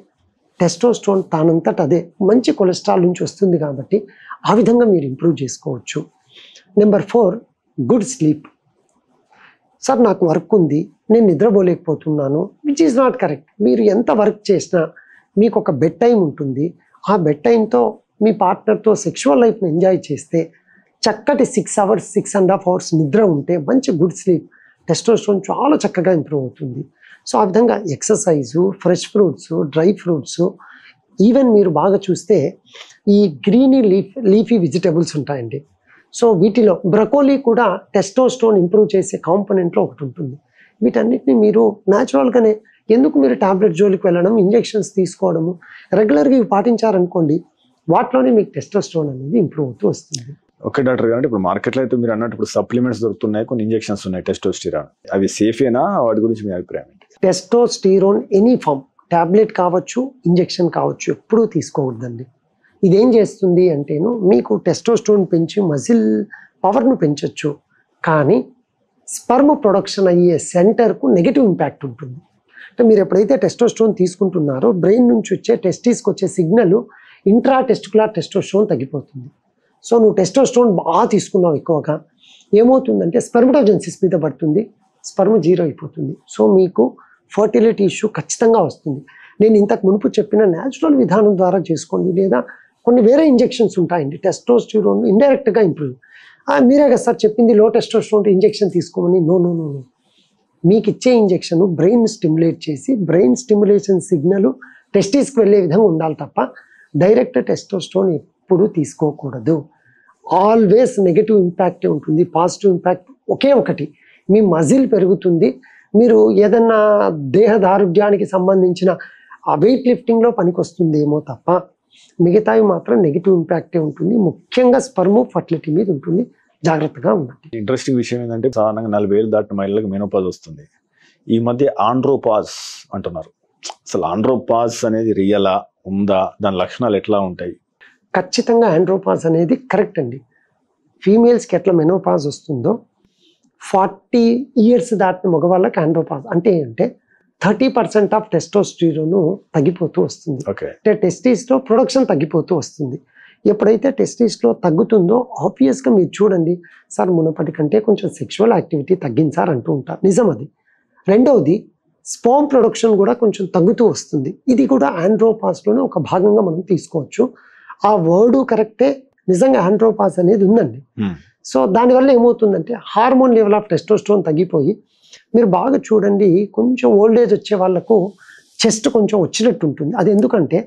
టెస్టోస్టోన్ తానంతట అదే మంచి కొలెస్ట్రాల్ నుంచి వస్తుంది కాబట్టి ఆ విధంగా మీరు ఇంప్రూవ్ చేసుకోవచ్చు. Number 4, good sleep. సార్ నాకు వర్క్ ఉంది, నేను నిద్రపోలేకపోతున్నాను, విచ్ ఈజ్ నాట్ కరెక్ట్. మీరు ఎంత వర్క్ చేసినా మీకు ఒక బెడ్ టైం ఉంటుంది. ఆ బెడ్ టైంతో మీ పార్ట్నర్తో సెక్షువల్ లైఫ్ని ఎంజాయ్ చేస్తే చక్కటి 6 hours, 6.5 hours నిద్ర ఉంటే మంచి గుడ్ స్లీప్, టెస్టోస్టోన్ చాలా చక్కగా ఇంప్రూవ్ అవుతుంది. సో ఆ విధంగా exercise, fresh fruits, dry fruits, even మీరు బాగా చూస్తే ఈ గ్రీనీ లీఫీ వెజిటబుల్స్ ఉంటాయండి. సో వీటిలో బ్రకోలీ కూడా టెస్టోస్టోన్ ఇంప్రూవ్ చేసే కాంపోనెంట్లో ఒకటి ఉంటుంది. వీటన్నిటిని మీరు న్యాచురల్గానే, ఎందుకు మీరు టాబ్లెట్ జోలికి వెళ్ళడం, ఇంజెక్షన్స్ తీసుకోవడము, రెగ్యులర్గా ఇవి పాటించారనుకోండి, వాటిలోనే మీకు టెస్టోస్టోన్ అనేది ఇంప్రూవ్ అవుతూ వస్తుంది. ఓకే డాక్టర్ గారు, ఇప్పుడు మార్కెట్లో అయితే మీరు అన్నట్టు ఇప్పుడు సప్లిమెంట్స్ దొరుకుతున్నాయి, కొన్ని ఇంజెక్షన్స్ ఉన్నాయి టెస్టోస్టిరాన్, అవి సేఫేనా? వాటి గురించి మీ అభిప్రాయం ఏంటి? టెస్టోస్టిరోన్ ఎనీ ఫామ్, టాబ్లెట్ కావచ్చు, ఇంజెక్షన్ కావచ్చు, ఎప్పుడూ తీసుకోకూడదండి. ఇదేం చేస్తుంది అంటేను మీకు టెస్టోస్టోన్ పెంచి మజిల్ పవర్ను పెంచవచ్చు, కానీ స్పర్మ్ ప్రొడక్షన్ అయ్యే సెంటర్కు నెగిటివ్ ఇంపాక్ట్ ఉంటుంది. అంటే మీరు ఎప్పుడైతే టెస్టోస్టోన్ తీసుకుంటున్నారో బ్రెయిన్ నుంచి వచ్చే టెస్టిస్కి వచ్చే సిగ్నల్ ఇంట్రా టెస్టికులర్ టెస్టోస్టోన్ తగ్గిపోతుంది. సో నువ్వు టెస్టోస్టోన్ బాగా తీసుకున్నావు ఎక్కువగా, ఏమవుతుందంటే స్పెర్మటోజెన్సిస్ మీద పడుతుంది, స్పర్మ్ 0 అయిపోతుంది. సో మీకు ఫర్టిలిటీ ఇష్యూ ఖచ్చితంగా వస్తుంది. నేను ఇంతకు మునుపు చెప్పిన న్యాచురల్ విధానం ద్వారా చేసుకోండి, లేదా కొన్ని వేరే ఇంజెక్షన్స్ ఉంటాయండి టెస్టోస్టిరోన్ ఇండైరెక్ట్గా ఇంప్రూవ్. మీరే కదా సార్ చెప్పింది లో టెస్టోస్టిరోన్ ఇంజెక్షన్ తీసుకోమని. నో, మీకు ఇచ్చే ఇంజెక్షన్ బ్రెయిన్ స్టిమ్యులేట్ చేసి బ్రెయిన్ స్టిమ్యులేషన్ సిగ్నల్ టెస్టిస్కి వెళ్ళే విధంగా ఉండాలి తప్ప డైరెక్ట్ టెస్టోస్టిరోన్ ఎప్పుడు తీసుకోకూడదు. ఆల్వేస్ నెగిటివ్ ఇంపాక్టే ఉంటుంది, పాజిటివ్ ఇంపాక్ట్ ఒకే ఒకటి, మీ మజిల్ పెరుగుతుంది. మీరు ఏదన్నా దేహదారుఢ్యానికి సంబంధించిన వెయిట్ లిఫ్టింగ్లో పనికొస్తుందేమో తప్ప మిగతావి మాత్రం నెగిటివ్ ఇంపాక్టే ఉంటుంది. ముఖ్యంగా స్పర్మ్ ఫర్టిలిటీ మీద ఉంటుంది, జాగ్రత్తగా ఉండండి. ఇంట్రెస్టింగ్ విషయం ఏంటంటే సాధారణంగా 40 ఏళ్ళు దాటిన మహిళలకు మెనోపాజ్ వస్తుంది. ఈ మధ్య ఆండ్రోపాజ్ అంటున్నారు. అసలు ఆండ్రోపాజ్ అనేది రియలా, ఉందా, దాని లక్షణాలు ఎట్లా ఉంటాయి? ఖచ్చితంగా ఆండ్రోపాజ్ అనేది కరెక్ట్ అండి. ఫీమేల్స్కి ఎట్లా మెనోపాజ్ వస్తుందో 40 years దాటిన మగవాళ్ళకి ఆండ్రోపాజ్ అంటే 30% ఆఫ్ టెస్టోస్టిరోన్ తగ్గిపోతూ వస్తుంది. అంటే టెస్టిస్లో ప్రొడక్షన్ తగ్గిపోతూ వస్తుంది. ఎప్పుడైతే టెస్టిస్లో తగ్గుతుందో ఆబ్వియస్గా మీరు చూడండి సార్ మునపటి కంటే కొంచెం సెక్షువల్ యాక్టివిటీ తగ్గించారు అంటూ ఉంటారు, నిజం అది. రెండవది స్పర్మ్ ప్రొడక్షన్ కూడా కొంచెం తగ్గుతూ వస్తుంది. ఇది కూడా ఆండ్రోపాజ్లోనే ఒక భాగంగా మనం తీసుకోవచ్చు. ఆ వర్డు కరెక్టే, నిజంగా ఆండ్రోపాజ్ అనేది ఉందండి. సో దానివల్ల ఏమవుతుందంటే హార్మోన్ లెవెల్ ఆఫ్ టెస్టోస్టిరోన్ తగ్గిపోయి, మీరు బాగా చూడండి కొంచెం ఓల్డేజ్ వచ్చే వాళ్ళకు చెస్ట్ కొంచెం వచ్చినట్టు ఉంటుంది. అది ఎందుకంటే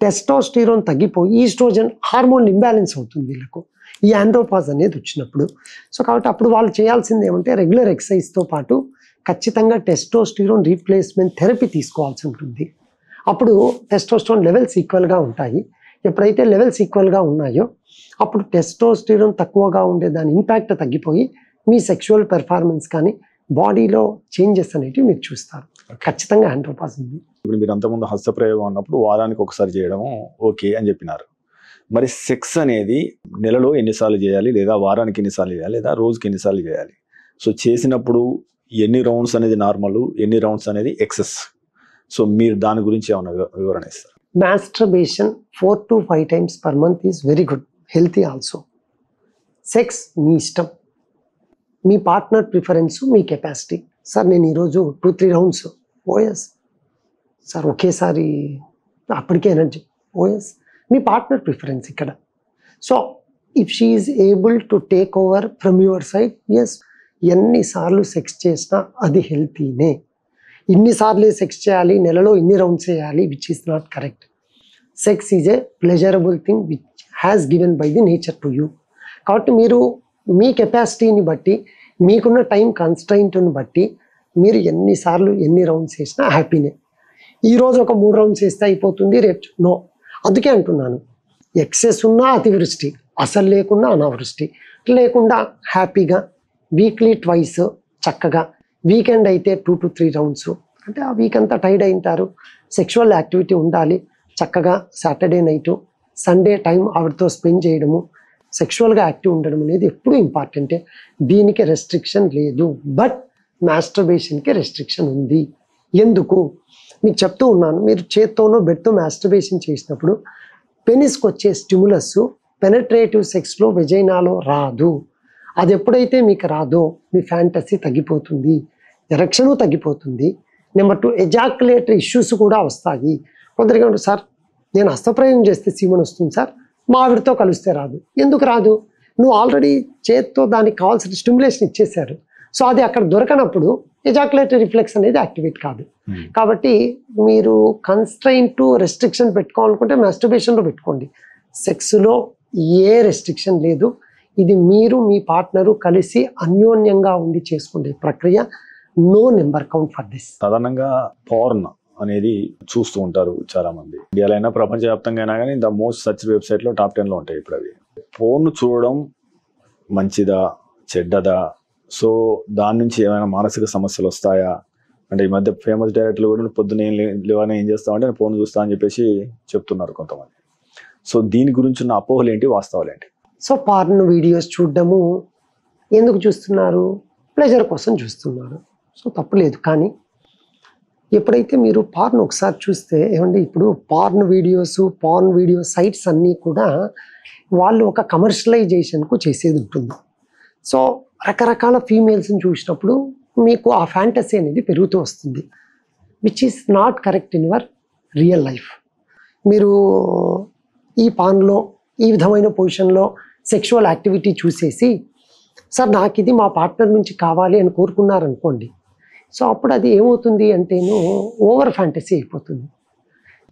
టెస్టోస్టిరోన్ తగ్గిపోయి ఈస్ట్రోజన్ హార్మోన్ ఇంబ్యాలెన్స్ అవుతుంది వీళ్ళకు ఈ ఆండ్రోపాజ్ అనేది వచ్చినప్పుడు. సో కాబట్టి అప్పుడు వాళ్ళు చేయాల్సింది ఏమంటే రెగ్యులర్ ఎక్సర్సైజ్తో పాటు ఖచ్చితంగా టెస్టోస్టిరోన్ రీప్లేస్మెంట్ థెరపీ తీసుకోవాల్సి ఉంటుంది. అప్పుడు టెస్టోస్టిరోన్ లెవెల్స్ ఈక్వల్గా ఉంటాయి. ఎప్పుడైతే లెవెల్స్ ఈక్వల్గా ఉన్నాయో అప్పుడు టెస్టోస్టిరోన్ తక్కువగా ఉండే దాని ఇంపాక్ట్ తగ్గిపోయి మీ సెక్షువల్ పెర్ఫార్మెన్స్ కానీ బాడీలో చేంజెస్ అనేటివి మీరు చూస్తారు. ఖచ్చితంగా ఆండ్రోపాజ్ ఉంది. ఇప్పుడు మీరు అంతకుముందు హస్తప్రయోగం అన్నప్పుడు వారానికి ఒకసారి చేయడం ఓకే అని చెప్పినారు. మరి సెక్స్ అనేది నెలలో ఎన్నిసార్లు చేయాలి, లేదా వారానికి ఎన్నిసార్లు చేయాలి, లేదా రోజుకి ఎన్నిసార్లు చేయాలి? సో చేసినప్పుడు ఎన్ని రౌండ్స్ అనేది నార్మల్, ఎన్ని రౌండ్స్ అనేది ఎక్సెస్? సో మీరు దాని గురించి ఏమైనా వివరణ ఇస్తారు? Masturbation 4 to 5 times per month is very good, healthy also. Sex మీ ఇష్టం, మీ పార్ట్నర్ ప్రిఫరెన్స్, మీ కెపాసిటీ. సార్ నేను ఈరోజు 2-3 rounds, ఓఎస్ సార్ ఒకేసారి అప్పటికే ఎనర్జీ, ఓఎస్ మీ పార్ట్నర్ ప్రిఫరెన్స్ ఇక్కడ. So if she is able to take over from your side, yes ఎన్నిసార్లు సెక్స్ చేసినా అది హెల్తీనే. ఇన్నిసార్లు సెక్స్ చేయాలి, నెలలో ఇన్ని రౌండ్స్ చేయాలి, which is not correct. Sex is a pleasurable thing which has given by the nature to you. కాబట్టి మీరు మీ కెపాసిటీని బట్టి, మీకున్న టైం కన్స్ట్రైంట్ని బట్టి మీరు ఎన్నిసార్లు ఎన్ని రౌండ్స్ చేసినా హ్యాపీనే. ఈరోజు ఒక 3 rounds చేస్తే అయిపోతుంది, రేపు నో. అందుకే అంటున్నాను ఎక్సెస్ ఉన్నా అతివృష్టి, అసలు లేకుండా అనావృష్టి లేకుండా హ్యాపీగా వీక్లీ ట్వైస్ చక్కగా, వీకెండ్ అయితే 2 to 3 రౌండ్స్, అంటే ఆ వీక్ అంతా టైర్డ్ అయింటారు, సెక్షువల్ యాక్టివిటీ ఉండాలి చక్కగా, సాటర్డే నైటు సండే టైం ఆవిడతో స్పెండ్ చేయడము, సెక్షువల్గా యాక్టివ్ ఉండడం అనేది ఎప్పుడూ ఇంపార్టెంటే. దీనికి రెస్ట్రిక్షన్ లేదు, బట్ మాస్టర్బేషన్కి రెస్ట్రిక్షన్ ఉంది. ఎందుకు మీకు చెప్తూ ఉన్నాను, మీరు చేత్తోనో బెడ్తో మాస్టర్బేషన్ చేసినప్పుడు పెనిస్కి వచ్చే స్టిములస్ పెనట్రేటివ్ సెక్స్లో వెజైనాలో రాదు. అది ఎప్పుడైతే మీకు రాదో మీ ఫ్యాంటసీ తగ్గిపోతుంది, ఎరక్షను తగ్గిపోతుంది. నెంబర్ 2 ఎజాక్యులేటరీ ఇష్యూస్ కూడా వస్తాయి. కొందరికి ఉంటుంది, సార్ నేను హస్తప్రయోగం చేస్తే సీమన్ వస్తుంది సార్, మా ఆవిడతో కలిస్తే రాదు. ఎందుకు రాదు? నువ్వు ఆల్రెడీ చేత్తో దానికి కావాల్సిన స్టిమ్యులేషన్ ఇచ్చేశారు. సో అది అక్కడ దొరకనప్పుడు ఎజాక్యులేటరీ రిఫ్లెక్స్ అనేది యాక్టివేట్ కాదు. కాబట్టి మీరు కన్స్ట్రైన్ టు రెస్ట్రిక్షన్ పెట్టుకోవాలనుకుంటే మాస్టర్బేషన్లో పెట్టుకోండి. సెక్స్లో ఏ రెస్ట్రిక్షన్ లేదు. ఇది మీరు మీ పార్ట్నరు కలిసి అన్యోన్యంగా ఉండి చేసుకునే ప్రక్రియ. No number count for this. సాధారణంగా పార్న్ అనేది చూస్తూ ఉంటారు చాలా మంది, ఇండియాలో అయినా ప్రపంచవ్యాప్తంగా అయినా కానీ ద మోస్ట్ సర్చ్ వెబ్సైట్లో టాప్ 10లో ఉంటాయి ఇప్పుడు అవి. పోర్న్ చూడడం మంచిదా చెడ్డదా? సో దాని నుంచి ఏమైనా మానసిక సమస్యలు వస్తాయా? అంటే ఈ మధ్య ఫేమస్ డైరెక్టర్లు కూడా పొద్దున్న లేవని ఏం చేస్తామంటే నేను ఫోన్ చూస్తా అని చెప్పేసి చెప్తున్నారు కొంతమంది. సో దీని గురించి ఉన్న అపోహలు ఏంటి, వాస్తవాలు ఏంటి? సో పార్న్ వీడియోస్ చూడడము ఎందుకు చూస్తున్నారు? ప్లెజర్ కోసం చూస్తున్నారు. సో తప్పులేదు. కానీ ఎప్పుడైతే మీరు పార్న్ ఒకసారి చూస్తే, ఏమంటే ఇప్పుడు పార్న్ వీడియో సైట్స్ అన్నీ కూడా వాళ్ళు ఒక కమర్షియలైజేషన్కు చేసేది ఉంటుంది. సో రకరకాల ఫీమేల్స్ని చూసినప్పుడు మీకు ఆ ఫ్యాంటసీ అనేది పెరుగుతూ వస్తుంది, which is not correct in your real life. మీరు ఈ పాన్లో ఈ విధమైన పొజిషన్లో సెక్షువల్ యాక్టివిటీ చూసేసి, సార్ నాకు ఇది మా పార్ట్నర్ నుంచి కావాలి అని కోరుకున్నారనుకోండి, సో అప్పుడు అది ఏమవుతుంది అంటేను ఓవర్ ఫ్యాంటసీ అయిపోతుంది.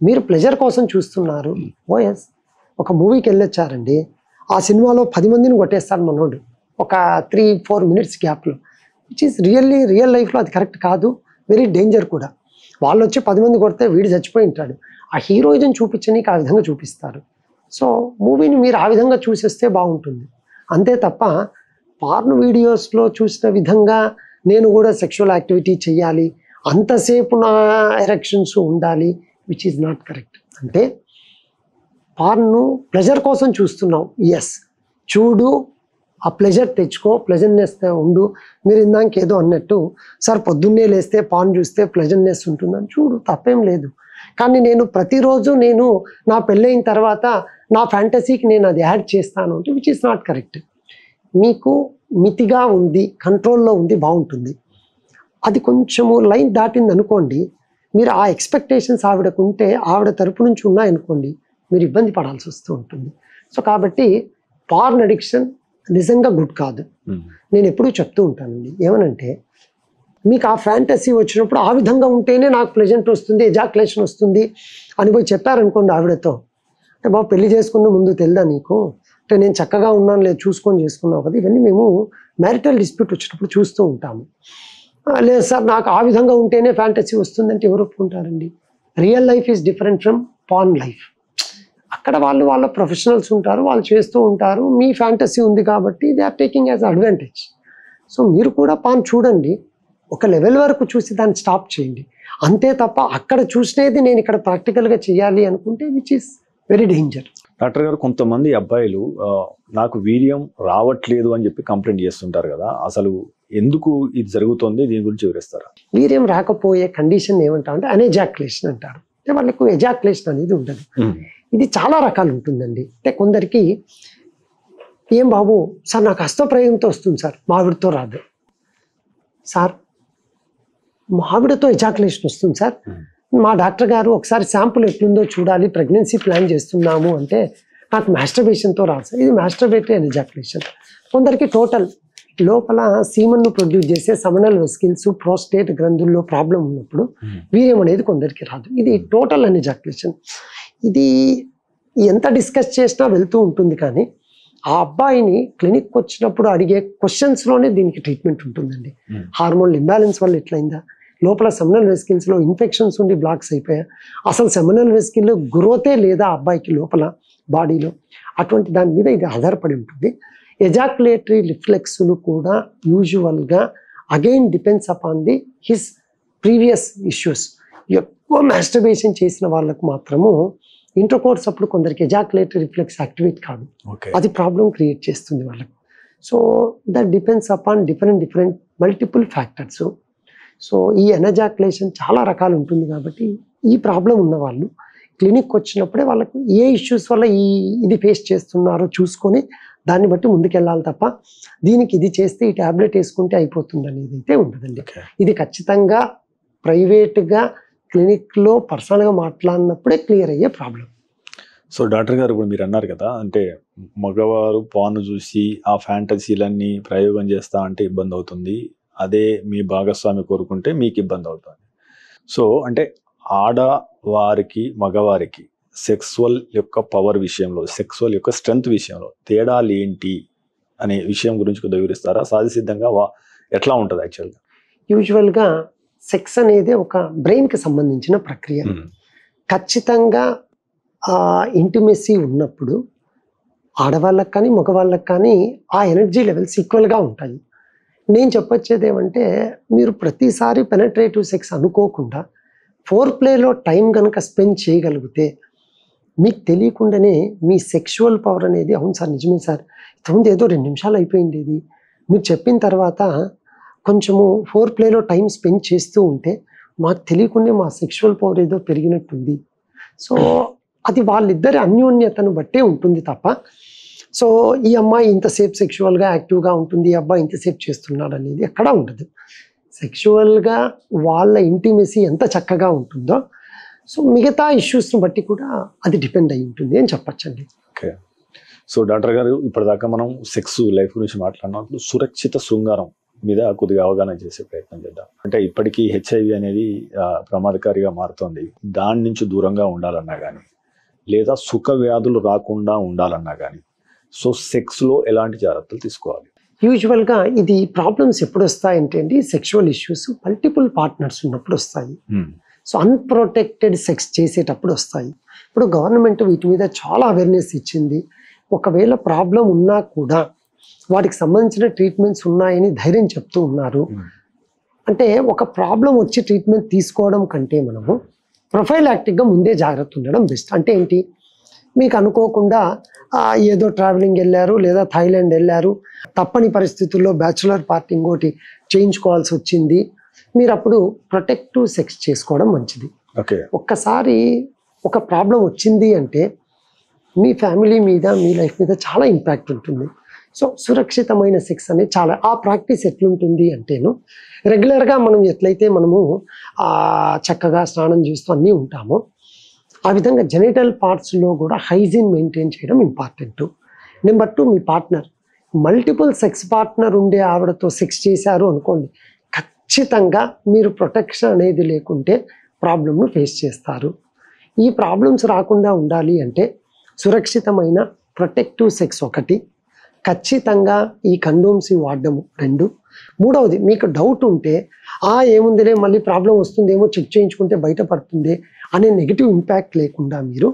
మీరు ప్లెజర్ కోసం చూస్తున్నారు. ఓఎస్, ఒక మూవీకి వెళ్ళొచ్చారండి, ఆ సినిమాలో 10 మందిని కొట్టేస్తాడు మనోడు ఒక 3-4 minutes గ్యాప్లో, విచ్ ఈస్ రియల్ లైఫ్లో అది కరెక్ట్ కాదు, వెరీ డేంజర్ కూడా. వాళ్ళు వచ్చి 10 మంది కొడితే వీడు చచ్చిపోయి ఉంటాడు. ఆ హీరోయిజం చూపించనీకి ఆ విధంగా చూపిస్తారు. సో మూవీని మీరు ఆ విధంగా చూసేస్తే బాగుంటుంది. అంతే తప్ప పార్న్ వీడియోస్లో చూసిన విధంగా నేను కూడా సెక్షువల్ యాక్టివిటీ చేయాలి, అంతసేపు నా ఎరెక్షన్స్ ఉండాలి, విచ్ ఈజ్ నాట్ కరెక్ట్. అంటే పార్ను ప్లెజర్ కోసం చూస్తున్నావు, ఎస్ చూడు, ఆ ప్లెజర్ తెచ్చుకో, ప్లెజర్నెస్ ఉండు. మీరు ఇందాక ఏదో అన్నట్టు, సార్ పొద్దున్నే లేస్తే పార్న్ చూస్తే ప్లెజర్నెస్ ఉంటుందని చూడు, తప్పేం లేదు. కానీ నేను ప్రతిరోజు నా పెళ్ళైన తర్వాత నా ఫ్యాంటసీకి నేను అది యాడ్ చేస్తాను అంటే విచ్ ఈస్ నాట్ కరెక్ట్. మీకు మితిగా ఉంది, కంట్రోల్లో ఉంది, బాగుంటుంది. అది కొంచెము లైన్ దాటింది అనుకోండి, మీరు ఆ ఎక్స్పెక్టేషన్స్ ఆవిడకు ఉంటే, ఆవిడ తరపు నుంచి ఉన్నాయనుకోండి, మీరు ఇబ్బంది పడాల్సి వస్తూ ఉంటుంది. సో కాబట్టి పార్న్ అడిక్షన్ నిజంగా గుడ్ కాదు. నేను ఎప్పుడూ చెప్తూ ఉంటానండి, ఏమనంటే మీకు ఆ ఫ్యాంటసీ వచ్చినప్పుడు ఆ విధంగా ఉంటేనే నాకు ప్లెజెంట్ వస్తుంది, ఎజాక్యులేషన్ వస్తుంది అని పోయి చెప్పారనుకోండి ఆవిడతో, అంటే బాబు పెళ్లి చేసుకున్న ముందు తెలుదా నీకు, అంటే నేను చక్కగా ఉన్నాను లేదు చూసుకొని చేసుకున్నావు కదా. ఇవన్నీ మేము మ్యారిటల్ డిస్ప్యూట్ వచ్చినప్పుడు చూస్తూ ఉంటాము. లేదు సార్ నాకు ఆ విధంగా ఉంటేనే ఫ్యాంటసీ వస్తుందంటే ఎవరు ఒప్పుకుంటారండి? Real life is different from porn life. అక్కడ వాళ్ళ ప్రొఫెషనల్స్ ఉంటారు, వాళ్ళు చేస్తూ ఉంటారు. మీ ఫ్యాంటసీ ఉంది కాబట్టి they are taking as advantage. So మీరు కూడా పార్న్ చూడండి, ఒక లెవెల్ వరకు చూసి దాన్ని స్టాప్ చేయండి. అంతే తప్ప అక్కడ చూసినది నేను ఇక్కడ ప్రాక్టికల్గా చేయాలి అనుకుంటే which is very danger. Doctor గారు, కొంతమంది అబ్బాయిలు నాకు వీర్యం రావట్లేదు అని చెప్పి కంప్లైంట్ చేస్తుంటారు కదా, అసలు ఎందుకు ఇది జరుగుతుంది, దీని గురించి వివరిస్తారా? వీర్యం రాకపోయే కండిషన్ ఏమంటామంటే అనెజాక్యులేషన్ అంటారు. అంటే వాళ్ళకు ఎజాక్యులేషన్ అనేది ఉండదు. ఇది చాలా రకాలు ఉంటుందండి. అంటే కొందరికి ఏం బాబు సార్ నాకు హస్తప్రయోగంతో వస్తుంది సార్, మావిడితో రాదు. సార్ మావిడితో ఎజాక్యులేషన్ వస్తుంది సార్, మా డాక్టర్ గారు ఒకసారి శాంపుల్ ఎట్లుందో చూడాలి, ప్రెగ్నెన్సీ ప్లాన్ చేస్తున్నాము అంటే నాకు మాస్టర్బేషన్తో రాదు సార్. ఇది మాస్టర్బేటరీ అండ్ ఎజాక్యులేషన్. కొందరికి టోటల్ లోపల సీమన్ను ప్రొడ్యూస్ చేసే సమనల్ వెసికిల్స్, ప్రోస్టేట్ గ్రంథుల్లో ప్రాబ్లం ఉన్నప్పుడు వీర్యం అనేది కొందరికి రాదు. ఇది టోటల్ అండ్ ఎజాక్యులేషన్. ఇది ఎంత డిస్కస్ చేసినా వెళ్తూ ఉంటుంది. కానీ ఆ అబ్బాయిని క్లినిక్ వచ్చినప్పుడు అడిగే క్వశ్చన్స్లోనే దీనికి ట్రీట్మెంట్ ఉంటుందండి. హార్మోన్ ఇంబ్యాలెన్స్ వల్ల ఎట్లయిందా, లోపల సెమినల్ వెసికిల్స్లో ఇన్ఫెక్షన్స్ ఉండి బ్లాక్స్ అయిపోయా, అసలు సెమినల్ వెసికిల్ గ్రోతే లేదా అబ్బాయికి లోపల, బాడీలో, అటువంటి దాని మీద ఇది ఆధారపడి ఉంటుంది. ఎజాక్యులేటరీ రిఫ్లెక్స్లు కూడా యూజువల్గా again depends upon the his previous issues. ఎక్కువ మాస్టర్బేషన్ చేసిన వాళ్ళకు మాత్రము ఇంటర్కోర్స్ అప్పుడు కొందరికి ఎజాక్యులేటరీ రిఫ్లెక్స్ యాక్టివేట్ కాదు, అది ప్రాబ్లం క్రియేట్ చేస్తుంది వాళ్ళకు. So that depends upon different multiple factors. So ఈ ఎనజాక్యులేషన్ చాలా రకాలు ఉంటుంది కాబట్టి ఈ ప్రాబ్లం ఉన్న వాళ్ళు క్లినిక్ వచ్చినప్పుడే వాళ్ళకు ఏ ఇష్యూస్ వల్ల ఇది ఫేస్ చేస్తున్నారో చూసుకొని దాన్ని బట్టి ముందుకెళ్ళాలి తప్ప దీనికి ఇది చేస్తే ఈ ట్యాబ్లెట్ వేసుకుంటే అయిపోతుంది అనేది అయితే ఉండదండి. ఇది ఖచ్చితంగా ప్రైవేట్గా క్లినిక్లో పర్సనల్గా మాట్లాడినప్పుడే క్లియర్ అయ్యే ప్రాబ్లం. సో డాక్టర్ గారు ఇప్పుడు మీరు అన్నారు కదా, అంటే మగవారు పాను చూసి ఆ ఫ్యాంటసీలన్నీ ప్రయోగం చేస్తా అంటే ఇబ్బంది అవుతుంది, అదే మీ భాగస్వామి కోరుకుంటే మీకు ఇబ్బంది అవుతుంది. సో అంటే ఆడవారికి మగవారికి సెక్సువల్ యొక్క పవర్ విషయంలో, సెక్సువల్ యొక్క స్ట్రెంగ్త్ విషయంలో తేడాలు ఏంటి అనే విషయం గురించి కొద్దిగా వివరిస్తారా? సహజసిద్ధంగా ఎట్లా ఉంటుంది యాక్చువల్గా? యూజువల్గా సెక్స్ అనేది ఒక బ్రెయిన్కి సంబంధించిన ప్రక్రియ. ఖచ్చితంగా ఇంటిమెసీ ఉన్నప్పుడు ఆడవాళ్ళకి కానీ మగవాళ్ళకి కానీ ఆ ఎనర్జీ లెవెల్స్ ఈక్వల్గా ఉంటాయి. నేను చెప్పొచ్చేది ఏమంటే, మీరు ప్రతిసారి పెనట్రేటివ్ సెక్స్ అనుకోకుండా ఫోర్ ప్లేలో టైం కనుక స్పెండ్ చేయగలిగితే మీకు తెలియకుండానే మీ సెక్షువల్ పవర్ అనేది, అవును సార్ నిజమే సార్, ఇంతకుముందు ఏదో 2 నిమిషాలు అయిపోయింది ఇది, మీరు చెప్పిన తర్వాత కొంచెము ఫోర్ ప్లేలో టైం స్పెండ్ చేస్తూ ఉంటే మాకు తెలియకుండా మా సెక్షువల్ పవర్ ఏదో పెరిగినట్టుంది. సో అది వాళ్ళిద్దరి అన్యోన్యతను బట్టే ఉంటుంది తప్ప, సో ఈ అమ్మాయి ఇంతసేపు సెక్షువల్గా యాక్టివ్గా ఉంటుంది, ఈ అబ్బాయి ఇంతసేపు చేస్తున్నాడు అనేది ఎక్కడా ఉండదు. సెక్షువల్గా వాళ్ళ ఇంటిమెసీ ఎంత చక్కగా ఉంటుందో సో మిగతా ఇష్యూస్ని బట్టి కూడా అది డిపెండ్ అయి ఉంటుంది అని చెప్పచ్చండి. ఓకే. సో డాక్టర్ గారు ఇప్పటిదాకా మనం సెక్స్ లైఫ్ గురించి మాట్లాడినప్పుడు సురక్షిత శృంగారం మీద కొద్దిగా అవగాహన చేసే ప్రయత్నం చేద్దాం. అంటే ఇప్పటికీ హెచ్ఐవి అనేది ప్రమాదకారిగా మారుతుంది. దాని నుంచి దూరంగా ఉండాలన్నా కానీ, లేదా సుఖ వ్యాధులు రాకుండా ఉండాలన్నా కానీ, సో సెక్స్లో ఎలాంటి జాగ్రత్తలు తీసుకోవాలి? యూజువల్గా ఇది ప్రాబ్లమ్స్ ఎప్పుడు వస్తాయంటే అండి, సెక్షువల్ ఇష్యూస్ మల్టిపుల్ పార్ట్నర్స్ ఉన్నప్పుడు వస్తాయి. సో అన్ప్రొటెక్టెడ్ సెక్స్ చేసేటప్పుడు వస్తాయి. ఇప్పుడు గవర్నమెంట్ వీటి మీద చాలా అవేర్నెస్ ఇచ్చింది. ఒకవేళ ప్రాబ్లం ఉన్నా కూడా వాటికి సంబంధించిన ట్రీట్మెంట్స్ ఉన్నాయని ధైర్యం చెప్తూ ఉన్నారు. అంటే ఒక ప్రాబ్లం వచ్చి ట్రీట్మెంట్ తీసుకోవడం కంటే మనము ప్రొఫైలాక్టిక్గా ముందే జాగ్రత్త ఉండడం బెస్ట్. అంటే ఏంటి, మీకు అనుకోకుండా ఏదో ట్రావెలింగ్ వెళ్ళారు లేదా థాయిలాండ్ వెళ్ళారు, తప్పని పరిస్థితుల్లో బ్యాచులర్ పార్టీ ఇంకోటి చేయించుకోవాల్సి వచ్చింది, మీరు అప్పుడు ప్రొటెక్టివ్ సెక్స్ చేసుకోవడం మంచిది. ఒక్కసారి ఒక ప్రాబ్లం వచ్చింది అంటే మీ ఫ్యామిలీ మీద మీ లైఫ్ మీద చాలా ఇంపాక్ట్ ఉంటుంది. సో సురక్షితమైన సెక్స్ అనేది చాలా, ఆ ప్రాక్టీస్ ఎట్లుంటుంది అంటేను రెగ్యులర్గా మనం ఎట్లయితే మనము చక్కగా స్నానం చేస్తూ అన్నీ ఉంటామో ఆ విధంగా జెనిటల్ పార్ట్స్లో కూడా హైజీన్ మెయింటైన్ చేయడం ఇంపార్టెంట్. నెంబర్ 2, మీ పార్ట్నర్ మల్టిపుల్ సెక్స్ పార్ట్నర్ ఉండే ఆవిడతో సెక్స్ చేశారు అనుకోండి, ఖచ్చితంగా మీరు ప్రొటెక్షన్ అనేది లేకుంటే ప్రాబ్లమ్ను ఫేస్ చేస్తారు. ఈ ప్రాబ్లమ్స్ రాకుండా ఉండాలి అంటే సురక్షితమైన ప్రొటెక్టివ్ సెక్స్ 1, ఖచ్చితంగా ఈ కండోమ్స్ వాడడము 2, 3వది మీకు డౌట్ ఉంటే ఏముందిలే మళ్ళీ ప్రాబ్లం వస్తుందేమో చెక్ చేయించుకుంటే బయటపడుతుంది అనే నెగిటివ్ ఇంపాక్ట్ లేకుండా మీరు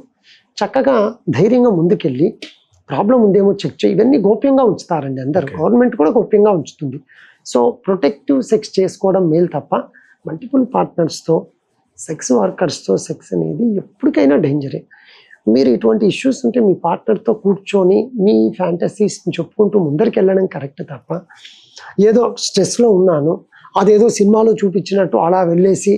చక్కగా ధైర్యంగా ముందుకెళ్ళి ప్రాబ్లం ఉందేమో చెక్ చేయి, ఇవన్నీ గోప్యంగా ఉంచుతారండి అందరూ, గవర్నమెంట్ కూడా గోప్యంగా ఉంచుతుంది. సో ప్రొటెక్టివ్ సెక్స్ చేసుకోవడం మేలు తప్ప మల్టిపుల్ పార్ట్నర్స్తో సెక్స్ వర్కర్స్తో సెక్స్ అనేది ఎప్పటికైనా డేంజరే. మీరు ఇటువంటి ఇష్యూస్ ఉంటే మీ పార్ట్నర్తో కూర్చొని మీ ఫ్యాంటసీస్ని చెప్పుకుంటూ ముందరికి వెళ్ళడం కరెక్ట్ తప్ప ఏదో స్ట్రెస్లో ఉన్నాను అదేదో సినిమాలో చూపించినట్టు అలా వెళ్ళేసి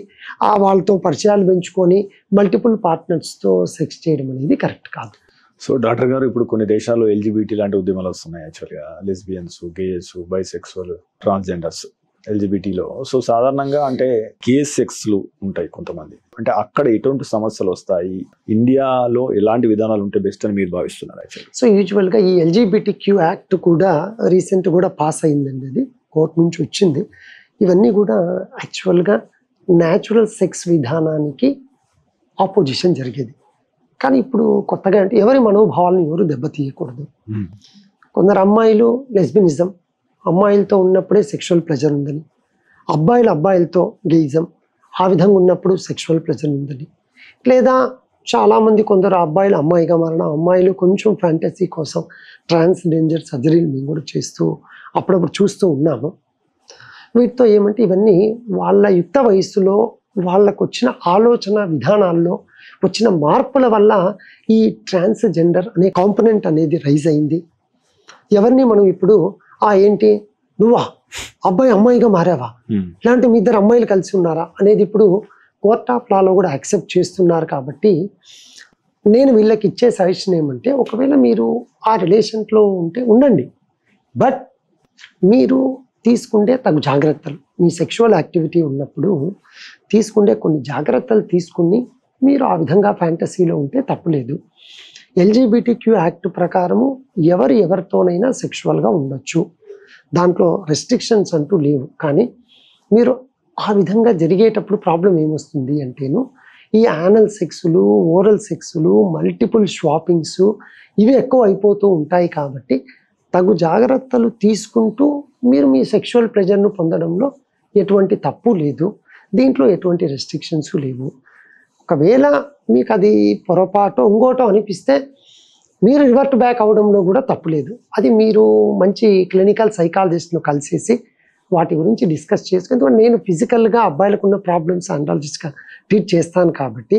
వాళ్ళతో పరిచయాలు పెంచుకొని మల్టిపుల్ పార్ట్నర్స్తో సెక్స్ చేయడం అనేది కరెక్ట్ కాదు. సో డాక్టర్ గారు, ఇప్పుడు కొన్ని దేశాల్లో ఎల్జిబిటీ లాంటి ఉద్యమాలు వస్తున్నాయి. యాక్చువల్గా లెస్బియన్స్, గేయస్, బైసెక్సువల్, ట్రాన్స్జెండర్స్, ఎల్జిబిటీలో. సో సాధారణంగా అంటే గే సెక్స్లు ఉంటాయి కొంతమంది, అంటే అక్కడ ఎటువంటి సమస్యలు వస్తాయి, ఇండియాలో ఎలాంటి విధానాలు ఉంటే బెస్ట్ అని మీరు భావిస్తున్నారు యాక్చువల్గా? సో యూజువల్గా ఈ LGBTQ యాక్ట్ కూడా రీసెంట్ కూడా పాస్ అయిందండి, అది కోర్టు నుంచి వచ్చింది. ఇవన్నీ కూడా యాక్చువల్గా న్యాచురల్ సెక్స్ విధానానికి ఆపోజిషన్ జరిగేది. కానీ ఇప్పుడు కొత్తగా అంటే ఎవరి మనోభావాలను ఎవరు దెబ్బతీయకూడదు. కొందరు అమ్మాయిలు లెస్బినిజం, అమ్మాయిలతో ఉన్నప్పుడే సెక్షువల్ ప్లెజర్ ఉందని, అబ్బాయిలతో గేయిజం, ఆ విధంగా ఉన్నప్పుడు సెక్షువల్ ప్లెజర్ ఉందని, లేదా చాలామంది కొందరు అబ్బాయిలు అమ్మాయిగా మారడం, అమ్మాయిలు కొంచెం ఫ్యాంటసీ కోసం ట్రాన్స్జెండర్ సర్జరీలు మేము కూడా చేస్తూ అప్పుడప్పుడు చూస్తూ ఉన్నాము. వీటితో ఏమంటే ఇవన్నీ వాళ్ళ యుక్త వయస్సులో వాళ్ళకు వచ్చిన ఆలోచన విధానాల్లో వచ్చిన మార్పుల వల్ల ఈ ట్రాన్స్జెండర్ అనే కాంపోనెంట్ అనేది రైజ్ అయింది. ఎవరిని మనం ఇప్పుడు ఏంటి నువ్వా అబ్బాయి అమ్మాయిగా మారావా, ఇలాంటి మీ ఇద్దరు అమ్మాయిలు కలిసి ఉన్నారా అనేది ఇప్పుడు కోర్ట్ ఆఫ్ లాలో కూడా యాక్సెప్ట్ చేస్తున్నారు. కాబట్టి నేను వీళ్ళకి ఇచ్చే సజెషన్ ఏమంటే, ఒకవేళ మీరు ఆ రిలేషన్లో ఉంటే ఉండండి, బట్ మీరు తీసుకుంటే తగు జాగ్రత్తలు, మీ సెక్షువల్ యాక్టివిటీ ఉన్నప్పుడు తీసుకుంటే కొన్ని జాగ్రత్తలు తీసుకుని మీరు ఆ విధంగా ఫ్యాంటసీలో ఉంటే తప్పులేదు. ఎల్జీబీటీక్యూ యాక్ట్ ప్రకారము ఎవరితోనైనా సెక్షువల్గా ఉండొచ్చు, దాంట్లో రెస్ట్రిక్షన్స్ అంటూ లేవు. కానీ మీరు ఆ విధంగా జరిగేటప్పుడు ప్రాబ్లం ఏమొస్తుంది అంటేను, ఈ యానల్ సెక్సులు, ఓరల్ సెక్సులు, మల్టిపుల్ షాపింగ్స్ ఇవి ఎక్కువ అయిపోతూ ఉంటాయి. కాబట్టి తగు జాగ్రత్తలు తీసుకుంటూ మీరు మీ సెక్షువల్ ప్లెజర్ను పొందడంలో ఎటువంటి తప్పు లేదు, దీంట్లో ఎటువంటి రెస్ట్రిక్షన్స్ లేవు. ఒకవేళ మీకు అది పొరపాటు ఇంకోటో అనిపిస్తే మీరు రివర్ట్ బ్యాక్ అవడంలో కూడా తప్పు లేదు. అది మీరు మంచి క్లినికల్ సైకాలజిస్ట్ను కలిసేసి వాటి గురించి డిస్కస్ చేసుకుని, ఎందుకంటే నేను ఫిజికల్గా అబ్బాయిలకు ఉన్న ప్రాబ్లమ్స్ అండాలజిస్ట్గా ట్రీట్ చేస్తాను కాబట్టి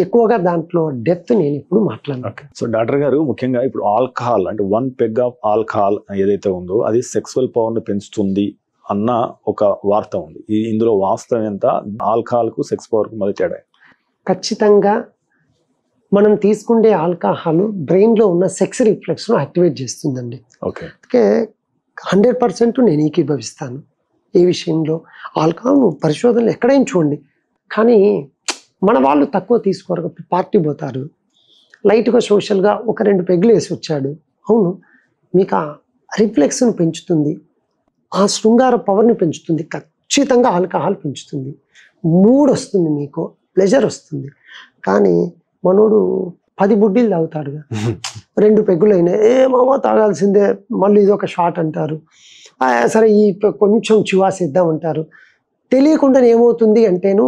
ఎక్కువగా దాంట్లో డెప్త్ నేను ఇప్పుడు మాట్లాడను. సో డాక్టర్ గారు, ముఖ్యంగా ఇప్పుడు ఆల్కహాల్ అంటే 1 పెగ్ ఆఫ్ ఆల్కహాల్ ఏదైతే ఉందో అది సెక్సువల్ పవర్ని పెంచుతుంది అన్న ఒక వార్త ఉంది. ఇందులో వాస్తవం ఎంత? ఆల్కహాల్కు సెక్స్ పవర్కు మధ్య తేడా? ఖచ్చితంగా మనం తీసుకునే ఆల్కహాల్ బ్రెయిన్లో ఉన్న సెక్స్ రిఫ్లెక్స్ను యాక్టివేట్ చేస్తుందండి. ఓకే, 100% నేను ఏకీభవిస్తాను ఈ విషయంలో. ఆల్కహాల్ పరిశోధనలు ఎక్కడైనా చూడండి, కానీ మన వాళ్ళు తక్కువ తీసుకోరు, పార్టీ పోతారు, లైట్గా సోషల్గా 1-2 పెగ్గులు వేసి వచ్చాడు. అవును, మీకు ఆ రిఫ్లెక్స్ను పెంచుతుంది, ఆ శృంగార పవర్ని పెంచుతుంది, ఖచ్చితంగా ఆల్కహాల్ పెంచుతుంది. మూడ్ వస్తుంది, మీకు ప్లెజర్ వస్తుంది. కానీ మనోడు 10 బుడ్డీలు తాగుతాడుగా, 2 పెగ్గులు అయినాయి, ఏమో తాగాల్సిందే, మళ్ళీ ఇది ఒక షాట్ అంటారు, సరే ఈ కొంచెం చివాసేద్దామంటారు. తెలియకుండా ఏమవుతుంది అంటేను,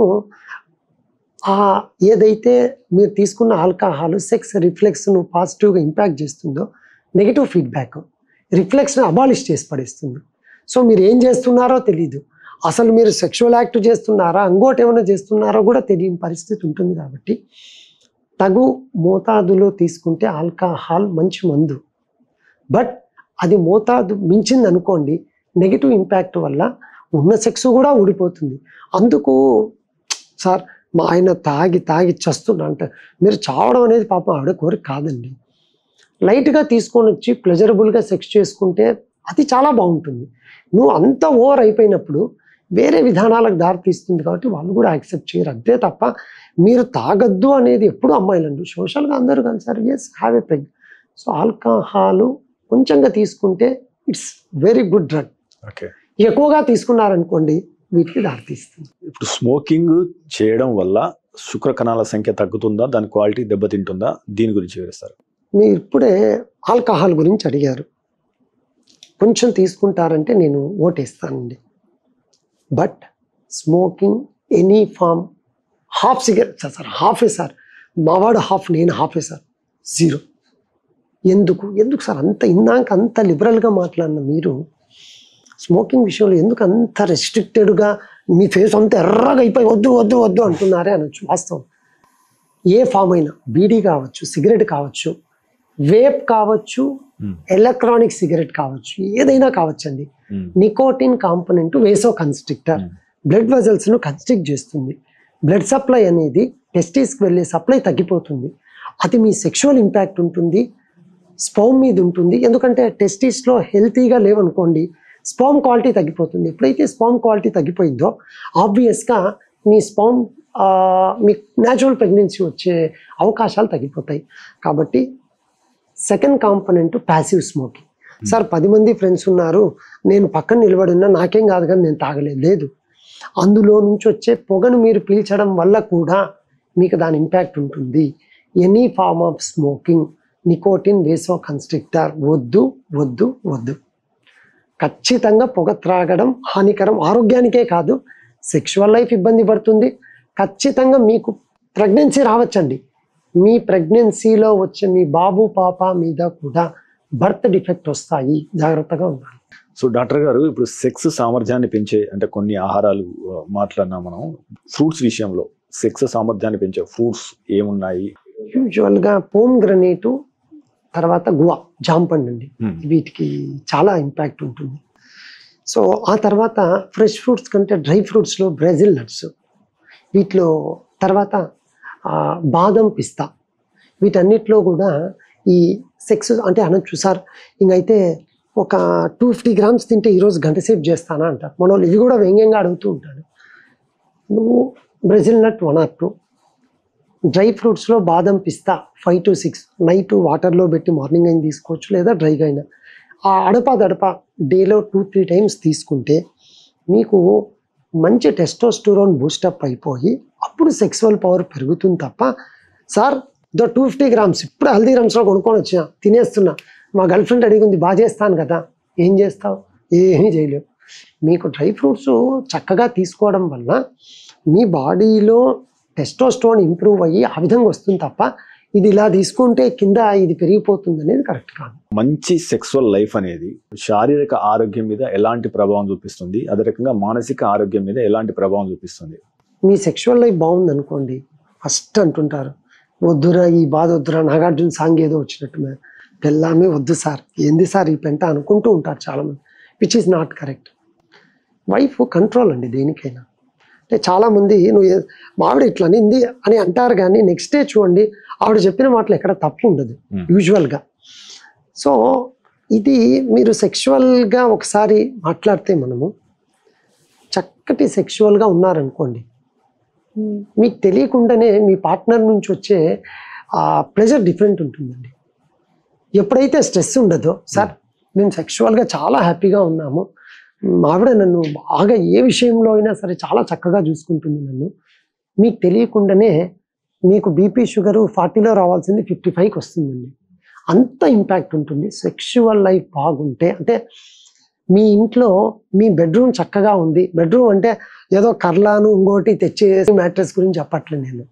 ఏదైతే మీరు తీసుకున్న ఆల్కహాల్ సెక్స్ రిఫ్లెక్స్ను పాజిటివ్గా ఇంపాక్ట్ చేస్తుందో, నెగిటివ్ ఫీడ్బ్యాక్ రిఫ్లెక్స్ను అబాలిష్ చేసి పడేస్తుంది. సో మీరు ఏం చేస్తున్నారో తెలీదు, అసలు మీరు సెక్షువల్ యాక్ట్ చేస్తున్నారా, ఇంకోటి ఏమైనా చేస్తున్నారో కూడా తెలియని పరిస్థితి ఉంటుంది. కాబట్టి తగు మోతాదులో తీసుకుంటే ఆల్కహాల్ మంచి మందు, బట్ అది మోతాదు మించింది అనుకోండి, నెగిటివ్ ఇంపాక్ట్ వల్ల ఉన్న సెక్స్ కూడా ఊడిపోతుంది. అందుకు సార్ మా ఆయన తాగి చస్తున్నా అంటే, మీరు చావడం అనేది పాపం ఆవిడ కోరిక కాదండి. లైట్గా తీసుకొని వచ్చి ప్లెజరబుల్గా సెక్స్ చేసుకుంటే అది చాలా బాగుంటుంది. నువ్వు అంత ఓవర్ అయిపోయినప్పుడు వేరే విధానాలకు దారి తీస్తుంది. కాబట్టి వాళ్ళు కూడా యాక్సెప్ట్ చేయరు. అంతే తప్ప మీరు తాగద్దు అనేది ఎప్పుడు అమ్మాయిలండి, సోషల్గా అందరూ కలిసారు, yes have a peg. So alcohol కొంచెంగా తీసుకుంటే it's very good drug. Okay, ఎక్కువగా తీసుకున్నారనుకోండి వీటికి దారితీస్తుంది. ఇప్పుడు స్మోకింగ్ చేయడం వల్ల శుక్ర కణాల సంఖ్య తగ్గుతుందా, దాని క్వాలిటీ దెబ్బతింటుందా, దీని గురించి వివరిస్తారు? మీరు ఇప్పుడే ఆల్కహాల్ గురించి అడిగారు, కొంచెం తీసుకుంటారంటే నేను ఓటేస్తానండి. But smoking any form, half cigarette sir, హాఫే సార్, మావాడు హాఫ్, నేను హాఫే సార్, 0. ఎందుకు సార్ అంత ఇందాక అంత లిబరల్గా మాట్లాడిన మీరు స్మోకింగ్ విషయంలో ఎందుకు అంత రెస్ట్రిక్టెడ్గా మీ ఫేస్ అంతా ఎర్రగా అయిపోయి వద్దు అంటున్నారే అనొచ్చు. వాస్తవం, ఏ ఫామ్ అయినా, బీడీ కావచ్చు, సిగరెట్ కావచ్చు, వేప్ కావచ్చు, ఎలక్ట్రానిక్ సిగరెట్ కావచ్చు, ఏదైనా కావచ్చండి. Nicotine component vasoconstrictor blood వెజల్స్ను కన్స్ట్రిక్ట్ చేస్తుంది. బ్లడ్ సప్లై అనేది టెస్టిస్కి వెళ్ళే సప్లై తగ్గిపోతుంది. అది మీ సెక్షువల్ ఇంపాక్ట్ ఉంటుంది, స్పర్మ్ మీద ఉంటుంది. ఎందుకంటే టెస్టిస్లో హెల్తీగా లేవనుకోండి, స్పర్మ్ క్వాలిటీ తగ్గిపోతుంది. ఎప్పుడైతే స్పర్మ్ క్వాలిటీ తగ్గిపోయిందో ఆబ్వియస్గా మీ స్పర్మ్ మీకు న్యాచురల్ ప్రెగ్నెన్సీ వచ్చే అవకాశాలు తగ్గిపోతాయి. కాబట్టి second component passive smoking. Sir 10 మంది ఫ్రెండ్స్ ఉన్నారు, నేను పక్కన నిలబడినా నాకేం కాదు కానీ నేను తాగలేదు. అందులో నుంచి వచ్చే పొగను మీరు పీల్చడం వల్ల కూడా మీకు దాని ఇంపాక్ట్ ఉంటుంది. Any form of smoking, nicotine vasoconstrictor వద్దు. ఖచ్చితంగా పొగ త్రాగడం హానికరం, ఆరోగ్యానికే కాదు, సెక్షువల్ లైఫ్ ఇబ్బంది పడుతుంది. ఖచ్చితంగా మీకు ప్రెగ్నెన్సీ రావచ్చండి, మీ ప్రెగ్నెన్సీలో వచ్చే మీ బాబు పాప మీద కూడా బర్త్ డిఫెక్ట్ వస్తాయి, జాగ్రత్తగా ఉండాలి. సో డాక్టర్ గారు, ఇప్పుడు సెక్స్ సామర్థ్యాన్ని పెంచే అంటే కొన్ని ఆహారాలు మాట్లాడినా మనం, ఫ్రూట్స్ విషయంలో సెక్స్ సామర్థ్యాన్ని పెంచే ఫ్రూట్స్ ఏమున్నాయి? యూజువల్గా పోమ్ గ్రనేటు, తర్వాత గువా, జాంపండు అండి. వీటికి చాలా ఇంపాక్ట్ ఉంటుంది. సో ఆ తర్వాత ఫ్రెష్ ఫ్రూట్స్ కంటే డ్రై ఫ్రూట్స్లో బ్రెజిల్ నట్స్, వీటిలో తర్వాత బాదం, పిస్తా, వీటన్నిటిలో కూడా ఈ సెక్స్ అంటే అనొచ్చు సార్ ఇంకైతే ఒక 250 grams తింటే ఈరోజు గంట సేపు చేస్తానా అంటారు మన వాళ్ళు. ఇవి కూడా వ్యంగ్యంగా అడుగుతూ ఉంటారు. నువ్వు బ్రెజిల్ నట్ 1 or 2, డ్రై ఫ్రూట్స్లో బాదం, పిస్తా 5 to 6 నైట్ వాటర్లో పెట్టి మార్నింగ్ అయినా తీసుకోవచ్చు, లేదా డ్రైగా అయినా. ఆ అడప డేలో 2-3 times తీసుకుంటే మీకు మంచి టెస్టోస్టెరోన్ బూస్టప్ అయిపోయి అప్పుడు సెక్సువల్ పవర్ పెరుగుతుంది తప్ప, సార్ 250 grams ఇప్పుడు హల్దీరామ్స్లో కొనుక్కొని వచ్చిన తినేస్తున్నా, మా గర్ల్ ఫ్రెండ్ అడిగింది బాగా చేస్తాను కదా, ఏం చేస్తావు? ఏమీ చేయలేవు. మీకు డ్రై ఫ్రూట్స్ చక్కగా తీసుకోవడం వల్ల మీ బాడీలో టెస్టోస్టెరోన్ ఇంప్రూవ్ అయ్యి ఆ విధంగా వస్తుంది తప్ప ఇది ఇలా తీసుకుంటే కింద ఇది పెరిగిపోతుంది అనేది కరెక్ట్ కాదు. మంచి సెక్సువల్ లైఫ్ అనేది శారీరక ఆరోగ్యం మీద ఎలాంటి ప్రభావం చూపిస్తుంది, అదే రకంగా మానసిక ఆరోగ్యం మీద ఎలాంటి ప్రభావం చూపిస్తుంది? మీ సెక్షువల్ లైఫ్ బాగుంది అనుకోండి, ఫస్ట్ అంటుంటారు వద్దురా ఈ బాధ వద్దురా, నాగార్జున సాంగ్ ఏదో వచ్చినట్టు పెళ్ళామే వద్దు సార్, ఏంది సార్ ఈ పెంట అనుకుంటూ ఉంటారు చాలామంది, which is not correct. Wife control అండి దేనికైనా. అంటే చాలామంది నువ్వు మావిడ ఇట్లా అనింది అని అంటారు, కానీ నెక్స్ట్ డే చూడండి ఆవిడ చెప్పిన మాటలు ఎక్కడ తప్పు ఉండదు యూజువల్గా. సో ఇది మీరు సెక్షువల్గా ఒకసారి మాట్లాడితే మనము చక్కటి సెక్షువల్గా ఉన్నారనుకోండి, మీకు తెలియకుండానే మీ పార్ట్నర్ నుంచి వచ్చే ప్లెజర్ డిఫరెంట్ ఉంటుందండి. ఎప్పుడైతే స్ట్రెస్ ఉండదో, సార్ మేము సెక్షువల్గా చాలా హ్యాపీగా ఉన్నాము, ఆవిడ నన్ను బాగా ఏ విషయంలో అయినా సరే చాలా చక్కగా చూసుకుంటుంది నన్ను, మీకు తెలియకుండానే మీకు బీపీ షుగరు 40లో రావాల్సింది 55కి వస్తుందండి. అంత ఇంపాక్ట్ ఉంటుంది సెక్షువల్ లైఫ్ బాగుంటే. అంటే మీ ఇంట్లో మీ బెడ్రూమ్ చక్కగా ఉంది, బెడ్రూమ్ అంటే ఏదో కర్లాను ఇంకోటి తెచ్చేసి మ్యాట్రెస్ గురించి చెప్పట్లేదు నేను.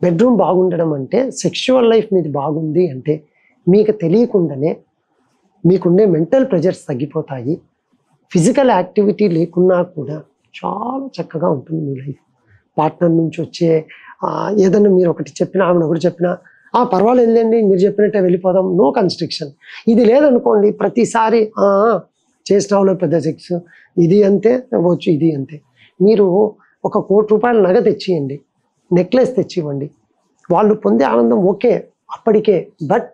బెడ్రూమ్ బాగుండడం అంటే సెక్షువల్ లైఫ్ మీది బాగుంది అంటే మీకు తెలియకుండానే మీకుండే మెంటల్ ప్రెజర్స్ తగ్గిపోతాయి, ఫిజికల్ యాక్టివిటీ లేకున్నా కూడా చాలా చక్కగా ఉంటుంది మీ లైఫ్. పార్ట్నర్ నుంచి వచ్చే ఏదన్నా మీరు ఒకటి చెప్పినా ఆమెను ఒకటి చెప్పినా పర్వాలేదులేండి మీరు చెప్పినట్టే వెళ్ళిపోదాం, నో కన్స్ట్రిక్షన్. ఇది లేదనుకోండి ప్రతిసారి చేసినావులో పెద్ద సెక్స్, ఇది అంతే అవ్వచ్చు, ఇది అంతే. మీరు ఒక ₹1,00,00,000 నగ తెచ్చియండి, నెక్లెస్ తెచ్చివ్వండి, వాళ్ళు పొందే ఆనందం ఓకే అప్పటికే. బట్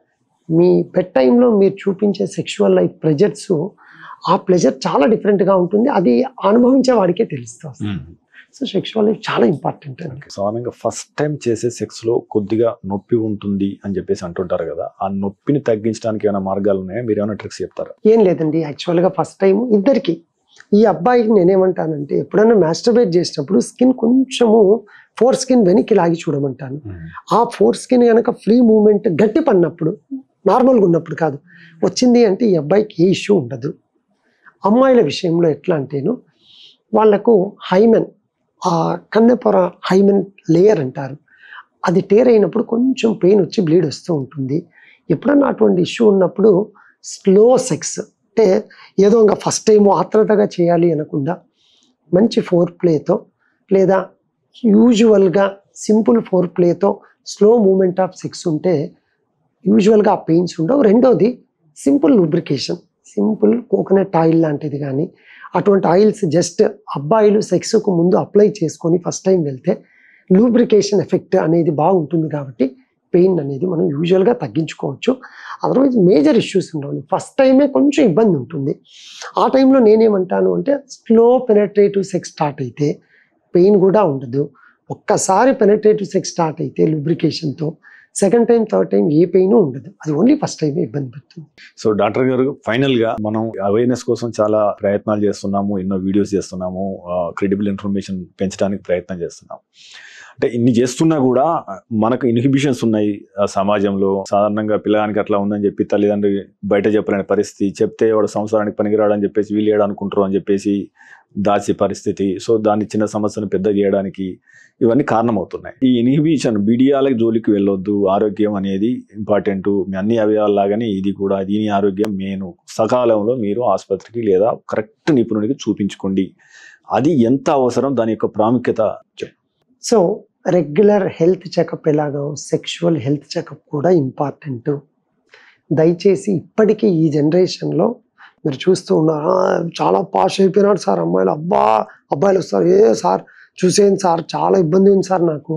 మీ బెడ్ టైంలో మీరు చూపించే సెక్షువల్ లైఫ్ ప్రెజర్స్, ఆ ప్లెజర్ చాలా డిఫరెంట్గా ఉంటుంది, అది అనుభవించే వాడికే తెలుస్తుంది. సో సెక్షువల్ లైఫ్ చాలా ఇంపార్టెంట్ అండి. సాధారణంగా ఫస్ట్ టైం చేసే సెక్స్లో కొద్దిగా నొప్పి ఉంటుంది అని చెప్పేసి అంటుంటారు కదా, ఆ నొప్పిని తగ్గించడానికి ఏమైనా మార్గాలు ఉన్నాయా? మీరు ఏమైనా ట్రిక్స్ చెప్తారా? ఏం లేదండి, యాక్చువల్గా ఫస్ట్ టైం ఇద్దరికి, ఈ అబ్బాయికి నేనేమంటానంటే ఎప్పుడైనా మాస్టర్బేట్ చేసినప్పుడు స్కిన్ కొంచెము ఫోర్ స్కిన్ వెనక్కి లాగి చూడమంటాను. ఆ ఫోర్ స్కిన్ కనుక ఫ్రీ మూమెంట్ గట్టి పడినప్పుడు, నార్మల్గా ఉన్నప్పుడు కాదు, వచ్చింది అంటే ఈ అబ్బాయికి ఏ ఇష్యూ ఉండదు. అమ్మాయిల విషయంలో ఎట్లా అంటేను వాళ్లకు హైమెన్, ఆ కన్నెపొర హైమెన్ లేయర్ అంటారు, అది టేర్ అయినప్పుడు కొంచెం పెయిన్ వచ్చి బ్లీడ్ వస్తూ ఉంటుంది. ఎప్పుడన్నా అటువంటి ఇష్యూ ఉన్నప్పుడు స్లో సెక్స్ అంటే ఏదో ఇంకా ఫస్ట్ టైం ఆత్రతగా చేయాలి అనకుండా మంచి ఫోర్ ప్లేతో లేదా యూజువల్గా సింపుల్ ఫోర్ ప్లేతో స్లో మూమెంట్ ఆఫ్ సెక్స్ ఉంటే యూజువల్గా ఆ పెయిన్స్ ఉండవు. రెండోది simple lubrication, simple coconut oil లాంటిది కానీ అటువంటి ఆయిల్స్ జస్ట్ అబ్బాయిలు సెక్స్కు ముందు అప్లై చేసుకొని ఫస్ట్ టైం వెళ్తే లూబ్రికేషన్ ఎఫెక్ట్ అనేది బాగుంటుంది కాబట్టి పెయిన్ అనేది మనం యూజువల్గా తగ్గించుకోవచ్చు. అదర్వైజ్ మేజర్ ఇష్యూస్ ఉండవు. ఫస్ట్ టైమే కొంచెం ఇబ్బంది ఉంటుంది. ఆ టైంలో నేనేమంటాను అంటే స్లో పెనట్రేటివ్ సెక్స్ స్టార్ట్ అయితే పెయిన్ కూడా ఉండదు. ఒక్కసారి పెనట్రేటివ్ సెక్స్ స్టార్ట్ అయితే లూబ్రికేషన్తో సెకండ్ టైం థర్డ్ టైం ఏ పెయిన్ ఉండదు, అది ఓన్లీ ఫస్ట్ టైమే ఇబ్బంది పెడుతుంది. సో డాక్టర్ గారు, ఫైనల్ గా మనం అవేర్నెస్ కోసం చాలా ప్రయత్నాలు చేస్తున్నాము, ఎన్నో వీడియోస్ చేస్తున్నాము, క్రెడిబుల్ ఇన్ఫర్మేషన్ పెంచడానికి ప్రయత్నం చేస్తున్నాము. అంటే ఇన్ని చేస్తున్నా కూడా మనకు ఇన్హిబిషన్స్ ఉన్నాయి సమాజంలో. సాధారణంగా పిల్లగానికి అట్లా ఉందని చెప్పి తల్లిదండ్రులు బయట చెప్పలేని పరిస్థితి, చెప్తే వాడు సంసారానికి పనికిరాడని చెప్పేసి వీళ్ళు అనుకుంటారు అని చెప్పేసి దాచే పరిస్థితి, సో దాన్ని చిన్న సమస్యను పెద్ద చేయడానికి ఇవన్నీ కారణమవుతున్నాయి. ఈ ఇన్హిబిషన్, బిడియాల జోలికి వెళ్ళొద్దు, ఆరోగ్యం అనేది ఇంపార్టెంట్, మీ అన్ని అవయవాల్లాగానే ఇది కూడా, దీని ఆరోగ్యం మెయిన్, సకాలంలో మీరు ఆసుపత్రికి లేదా కరెక్ట్ నిపుణుడికి చూపించుకోండి, అది ఎంత అవసరం, దాని యొక్క ప్రాముఖ్యత చెప్పు. సో రెగ్యులర్ హెల్త్ చెకప్ ఎలాగో సెక్షువల్ హెల్త్ చెకప్ కూడా ఇంపార్టెంట్. దయచేసి ఇప్పటికీ ఈ జనరేషన్లో మీరు చూస్తూ ఉన్నారు, చాలా పాష్ అయిపోయినాడు సార్ అమ్మాయిలు, అబ్బాయిలు వస్తారు, సార్ చూసేయండి సార్, చాలా ఇబ్బంది ఉంది సార్, నాకు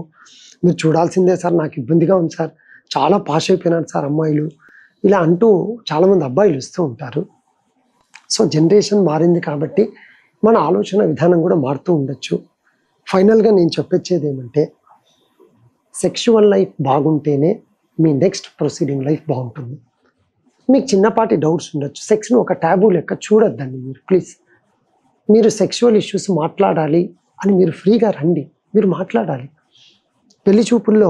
మీరు చూడాల్సిందే సార్, నాకు ఇబ్బందిగా ఉంది సార్, చాలా పాష్ అయిపోయినాడు సార్ అమ్మాయిలు, ఇలా అంటూ చాలామంది అబ్బాయిలు వస్తూ ఉంటారు. సో జనరేషన్ మారింది కాబట్టి మన ఆలోచన విధానం కూడా మారుతూ ఉండొచ్చు. ఫైనల్గా నేను చెప్పొచ్చేది ఏమంటే, సెక్షువల్ లైఫ్ బాగుంటేనే మీ నెక్స్ట్ ప్రొసీడింగ్ లైఫ్ బాగుంటుంది. మీకు చిన్నపాటి డౌట్స్ ఉండొచ్చు, సెక్స్ను ఒక ట్యాబూ లెక్క చూడొద్దండి మీరు ప్లీజ్. మీరు సెక్షువల్ ఇష్యూస్ మాట్లాడాలి అని మీరు ఫ్రీగా రండి, మీరు మాట్లాడాలి. పెళ్లి చూపుల్లో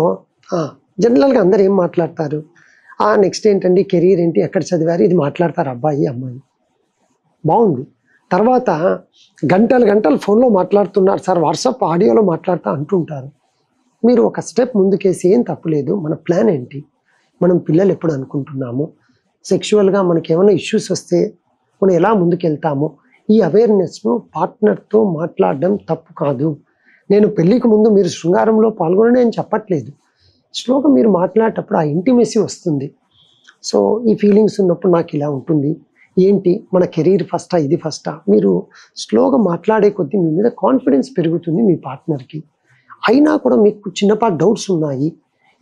జనరల్గా అందరు ఏం మాట్లాడతారు, నెక్స్ట్ ఏంటండి, కెరీర్ ఏంటి, ఎక్కడ చదివారు, ఇది మాట్లాడతారు అబ్బాయి అమ్మాయి, బాగుంది. తర్వాత గంటలు ఫోన్లో మాట్లాడుతున్నారు సార్, వాట్సాప్ ఆడియోలో మాట్లాడుతూ అంటుంటారు. మీరు ఒక స్టెప్ ముందుకేసి ఏం తప్పులేదు, మన ప్లాన్ ఏంటి, మనం పిల్లలు ఎప్పుడు అనుకుంటున్నాము, సెక్షువల్గా మనకి ఏమైనా ఇష్యూస్ వస్తే మనం ఎలా ముందుకెళ్తాము, ఈ అవేర్నెస్ను పార్ట్నర్తో మాట్లాడడం తప్పు కాదు. నేను పెళ్ళికి ముందు మీరు శృంగారంలో పాల్గొనని నేను చెప్పట్లేదు, స్లోగా మీరు మాట్లాడేటప్పుడు ఆ ఇంటిమెసీ వస్తుంది. సో ఈ ఫీలింగ్స్ ఉన్నప్పుడు నాకు ఇలా ఉంటుంది, ఏంటి మన కెరీర్ ఫస్టా ఇది ఫస్టా, మీరు స్లోగా మాట్లాడే కొద్దీ మీ మీద కాన్ఫిడెన్స్ పెరుగుతుంది మీ పార్ట్నర్కి. అయినా కూడా మీకు చిన్నపాటి డౌట్స్ ఉన్నాయి,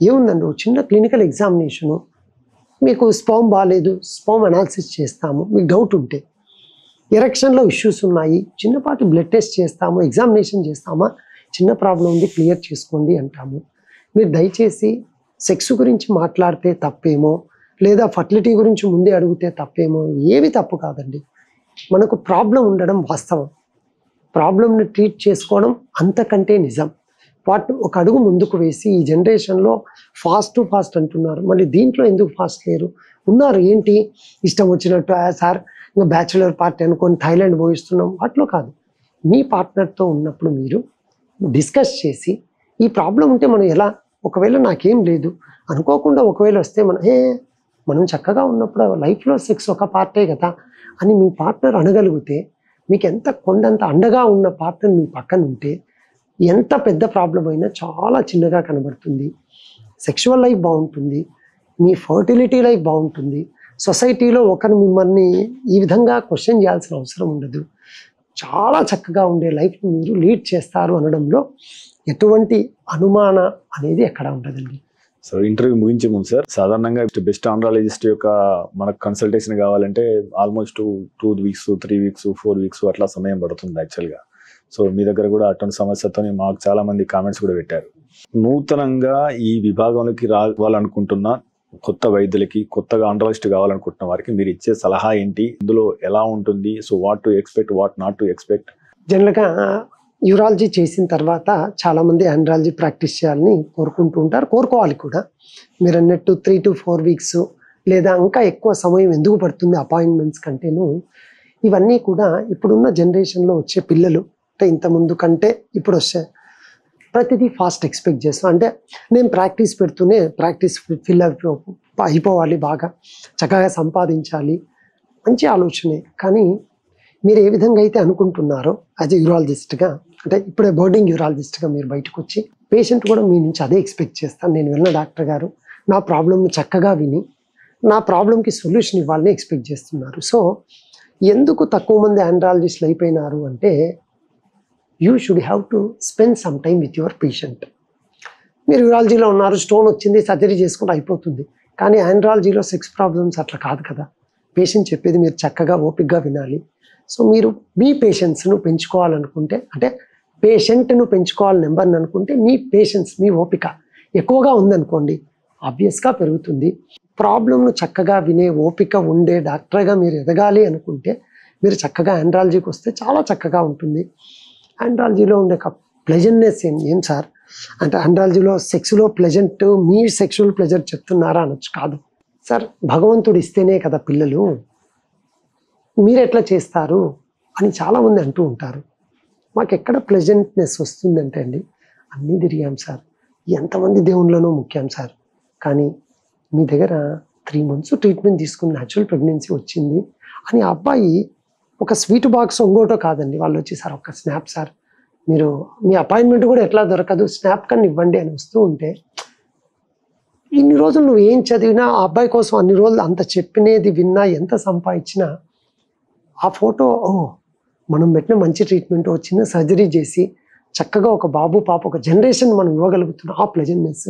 ఏముందండి చిన్న క్లినికల్ ఎగ్జామినేషను, మీకు స్పర్మ్ బాగాలేదు, స్పర్మ్ అనాలిసిస్ చేస్తాము, మీకు డౌట్ ఉంటే, ఎరెక్షన్లో ఇష్యూస్ ఉన్నాయి, చిన్నపాటి బ్లడ్ టెస్ట్ చేస్తాము, ఎగ్జామినేషన్ చేస్తామా, చిన్న ప్రాబ్లం ఉంది క్లియర్ చేసుకోండి అంటాము. మీరు దయచేసి సెక్స్ గురించి మాట్లాడితే తప్పేమో, లేదా ఫర్టిలిటీ గురించి ముందే అడిగితే తప్పేమో, ఏవి తప్పు కాదండి. మనకు ప్రాబ్లం ఉండడం వాస్తవం, ప్రాబ్లంని ట్రీట్ చేసుకోవడం అంతకంటే నిజం. ఒక అడుగు ముందుకు వేసి, ఈ జనరేషన్లో ఫాస్ట్ అంటున్నారు, మళ్ళీ దీంట్లో ఎందుకు ఫాస్ట్ లేరు, ఉన్నారు ఏంటి ఇష్టం వచ్చినట్టు సార్ ఇంకా బ్యాచులర్ పార్టీ అనుకొని థాయిలాండ్ పోయిస్తున్నాం, వాటిలో కాదు. మీ పార్ట్నర్తో ఉన్నప్పుడు మీరు డిస్కస్ చేసి, ఈ ప్రాబ్లం ఉంటే మనం ఎలా, ఒకవేళ నాకేం లేదు అనుకోకుండా ఒకవేళ వస్తే మనం చక్కగా ఉన్నప్పుడు లైఫ్లో సెక్స్ ఒక పార్టే కదా అని మీ పార్ట్నర్ అనగలిగితే, మీకు ఎంత కొండంత అండగా ఉన్న పార్ట్నర్ మీ పక్కన ఉంటే ఎంత పెద్ద ప్రాబ్లం అయినా చాలా చిన్నగా కనబడుతుంది. సెక్షువల్ లైఫ్ బాగుంటుంది, మీ ఫర్టిలిటీ లైఫ్ బాగుంటుంది, సొసైటీలో ఒకరు మిమ్మల్ని ఈ విధంగా క్వశ్చన్ చేయాల్సిన అవసరం ఉండదు, చాలా చక్కగా ఉండే లైఫ్ని మీరు లీడ్ చేస్తారు అనడంలో ఎటువంటి అనుమాన అనేది ఎక్కడ ఉండదండి. సో ఇంటర్వ్యూ ముగించే ముందు సార్, సాధారణంగా బెస్ట్ ఆండ్రాలజిస్ట్ యొక్క మనకు కన్సల్టేషన్ కావాలంటే ఆల్మోస్ట్ 2 weeks 3 weeks 4 weeks అట్లా సమయం పడుతుంది యాక్చువల్గా. సో మీ దగ్గర కూడా అటువంటి సమస్యతో మాకు చాలా మంది కామెంట్స్ కూడా పెట్టారు. నూతనంగా ఈ విభాగంలోకి రావాలనుకుంటున్న కొత్త వైద్యులకి, కొత్తగా ఆండ్రాలజిస్ట్ కావాలనుకుంటున్న వారికి మీరు ఇచ్చే సలహా ఏంటి, ఇందులో ఎలా ఉంటుంది, so what to expect, what not to expect? జనరల్గా యూరాలజీ చేసిన తర్వాత చాలామంది ఆండ్రాలజీ ప్రాక్టీస్ చేయాలని కోరుకుంటూ ఉంటారు, కోరుకోవాలి కూడా. మీరు అన్నట్టు 3 to 4 weeks లేదా ఇంకా ఎక్కువ సమయం ఎందుకు పడుతుంది అపాయింట్మెంట్స్ కంటేను, ఇవన్నీ కూడా ఇప్పుడున్న జనరేషన్లో వచ్చే పిల్లలు అంటే ఇంతకుముందు కంటే ఇప్పుడు వచ్చే ప్రతిదీ ఫాస్ట్ ఎక్స్పెక్ట్ చేస్తాం. అంటే నేను ప్రాక్టీస్ పెడుతూనే ప్రాక్టీస్ ఫిల్ అయిపోవాలి, బాగా చక్కగా సంపాదించాలి, మంచి ఆలోచనే. కానీ మీరు ఏ విధంగా అయితే అనుకుంటున్నారో యాజ్ ఎ యూరాలజిస్ట్గా, అంటే ఇప్పుడే బోర్డింగ్ యూరాలజిస్ట్గా మీరు బయటకు వచ్చి పేషెంట్ కూడా మీ నుంచి అదే ఎక్స్పెక్ట్ చేస్తాను, నేను వెళ్ళిన డాక్టర్ గారు నా ప్రాబ్లమ్ని చక్కగా విని నా ప్రాబ్లంకి సొల్యూషన్ ఇవ్వాలని ఎక్స్పెక్ట్ చేస్తున్నారు. సో ఎందుకు తక్కువ మంది ఆండ్రాలజిస్టులు అయిపోయినారు అంటే, you should have to spend some time with your patient. మీరు యూరాలజీలో ఉన్నారు, స్టోన్ వచ్చింది, సర్జరీ చేసుకుంటే అయిపోతుంది. కానీ ఆండ్రాలజీలో సెక్స్ ప్రాబ్లమ్స్ అట్లా కాదు కదా. పేషెంట్ చెప్పేది మీరు చక్కగా ఓపికగా వినాలి. సో మీరు మీ పేషెంట్స్ను పెంచుకోవాలనుకుంటే, అంటే పేషెంట్ను పెంచుకోవాలని నెంబర్ని అనుకుంటే, మీ పేషెన్స్, మీ ఓపిక ఎక్కువగా ఉందనుకోండి, ఆబ్వియస్గా పెరుగుతుంది. ప్రాబ్లంను చక్కగా వినే ఓపిక ఉండే డాక్టర్గా మీరు ఎదగాలి అనుకుంటే, మీరు చక్కగా ఆండ్రాలజీకి వస్తే చాలా చక్కగా ఉంటుంది. ఆండ్రాలజీలో ఉండే ప్లెజెంట్నెస్ ఏం సార్ అంటే, ఆండ్రాలజీలో సెక్స్లో ప్లెజెంట్, మీ సెక్షువల్ ప్లెజర్ చెప్తున్నారా అనొచ్చు. కాదు సార్, భగవంతుడు ఇస్తేనే కదా పిల్లలు, మీరు ఎట్లా చేస్తారు అని చాలామంది అంటూ ఉంటారు. మాకు ఎక్కడ ప్లెజెంట్నెస్ వస్తుందంటే అండి, అన్నీ తిరిగాం సార్, ఎంతమంది దేవుళ్ళనో ముఖ్యం సార్, కానీ మీ దగ్గర 3 months ట్రీట్మెంట్ తీసుకుని న్యాచురల్ ప్రెగ్నెన్సీ వచ్చింది అని ఆ అబ్బాయి ఒక స్వీట్ బాక్స్ ఇంకోటో కాదండి, వాళ్ళు వచ్చి సార్ ఒక స్నాప్ సార్, మీరు మీ అపాయింట్మెంట్ కూడా ఎట్లా దొరకదు, స్నాప్ కన్నా ఇవ్వండి అని వస్తూ ఉంటే, ఇన్ని రోజులు నువ్వు ఏం చదివినా ఆ అబ్బాయి కోసం అన్ని రోజులు అంత చెప్పినది విన్నా ఎంత సంపాదించినా ఆ ఫోటో మనం పెట్టిన మంచి ట్రీట్మెంట్, చిన్న సర్జరీ చేసి చక్కగా ఒక బాబు పాప ఒక జనరేషన్ మనం ఇవ్వగలుగుతున్నాం. ఆ ప్లెజెంట్నెస్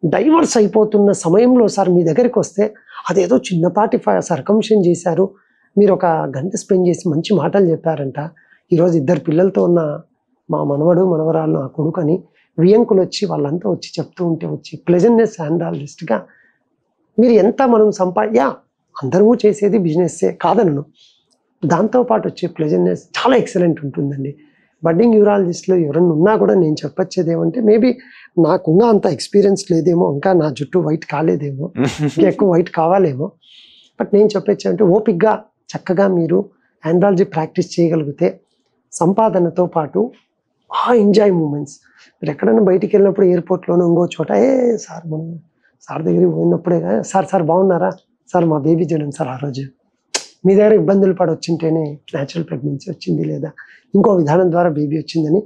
డైవర్స్ అయిపోతున్న సమయంలో సార్ మీ దగ్గరికి వస్తే అదేదో చిన్నపాటి సర్కంషన్ చేశారు, మీరు ఒక గంట స్పెండ్ చేసి మంచి మాటలు చెప్పారంట, ఈరోజు 2 పిల్లలతో ఉన్న మా మనవడు మనవరాలు నా కొడుకు అని వియంకులు వచ్చి వాళ్ళంతా వచ్చి చెప్తూ ఉంటే వచ్చి ప్లెజెంట్నెస్ ఆండ్రాలజిస్ట్గా మీరు ఎంత మనం అందరూ చేసేది బిజినెస్సే కాదనను, దాంతోపాటు వచ్చే ప్లెజెంట్నెస్ చాలా ఎక్సలెంట్ ఉంటుందండి. బడ్డింగ్ యూరాలజిస్ట్లో ఎవరన్నా ఉన్నా కూడా నేను చెప్పొచ్చేది ఏమంటే, మేబీ నాకున్న అంత ఎక్స్పీరియన్స్ లేదేమో, ఇంకా నా జుట్టు వైట్ కాలేదేమో, ఇంకా ఎక్కువ వైట్ కావాలేమో, బట్ నేను చెప్పొచ్చే అంటే ఓపిక్గా చక్కగా మీరు ఆండ్రాలజీ ప్రాక్టీస్ చేయగలిగితే సంపాదనతో పాటు ఎంజాయ్ మూమెంట్స్. మీరు ఎక్కడైనా బయటికి వెళ్ళినప్పుడు ఎయిర్పోర్ట్లోనూ ఇంకో చోట సార్ మనం సార్ దగ్గరికి పోయినప్పుడే సార్ బాగున్నారా సార్, మా బేబీ చూడండి సార్, ఆ రోజు మీ దగ్గర ఇబ్బందులు పడొచ్చింటేనే న్యాచురల్ ప్రెగ్నెన్సీ వచ్చింది, లేదా ఇంకో విధానం ద్వారా బేబీ వచ్చిందని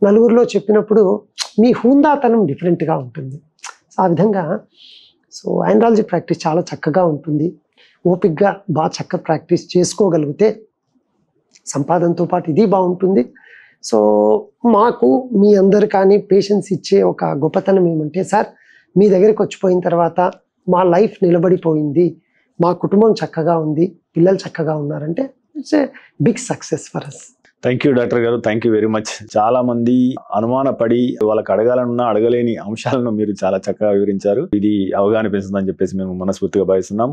నలుగురిలో చెప్పినప్పుడు మీ హుందాతనం డిఫరెంట్గా ఉంటుంది. సో ఆ విధంగా ఆండ్రాలజీ ప్రాక్టీస్ చాలా చక్కగా ఉంటుంది. ఓపిక్గా బాగా చక్కగా ప్రాక్టీస్ చేసుకోగలిగితే సంపాదనతో పాటు ఇది బాగుంటుంది. సో మాకు మీ అందరు కానీ పేషెంట్స్ ఇచ్చే ఒక గొప్పతనం ఏమంటే, సార్ మీ దగ్గరికి వచ్చిపోయిన తర్వాత మా లైఫ్ నిలబడిపోయింది, మా కుటుంబం చక్కగా ఉంది, పిల్లలు చక్కగా ఉన్నారంటే it's a big success for us. Thank you doctor గారు, థ్యాంక్ యూ వెరీ మచ్. చాలా మంది అనుమానపడి వాళ్ళకి అడగాలన్నా అడగలేని అంశాలను మీరు చాలా చక్కగా వివరించారు. ఇది అవగాహన పెంచుతుందని చెప్పేసి మేము మనస్ఫూర్తిగా భావిస్తున్నాం.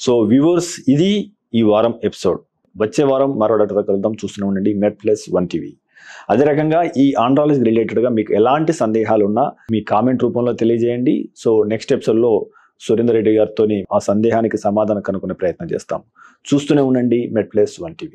సో వ్యూవర్స్, ఇది ఈ వారం ఎపిసోడ్. వచ్చే వారం మరో డాక్టర్తో కలుద్దాం. చూస్తూనే ఉండండి med+1 TV. అదే రకంగా ఈ ఆండ్రాలజీ రిలేటెడ్గా మీకు ఎలాంటి సందేహాలు ఉన్నా మీ కామెంట్ రూపంలో తెలియజేయండి. సో నెక్స్ట్ ఎపిసోడ్లో సురేందర్ రెడ్డి గారితో ఆ సందేహానికి సమాధానం కనుక్కునే ప్రయత్నం చేస్తాం. చూస్తూనే ఉండండి med+1 TV.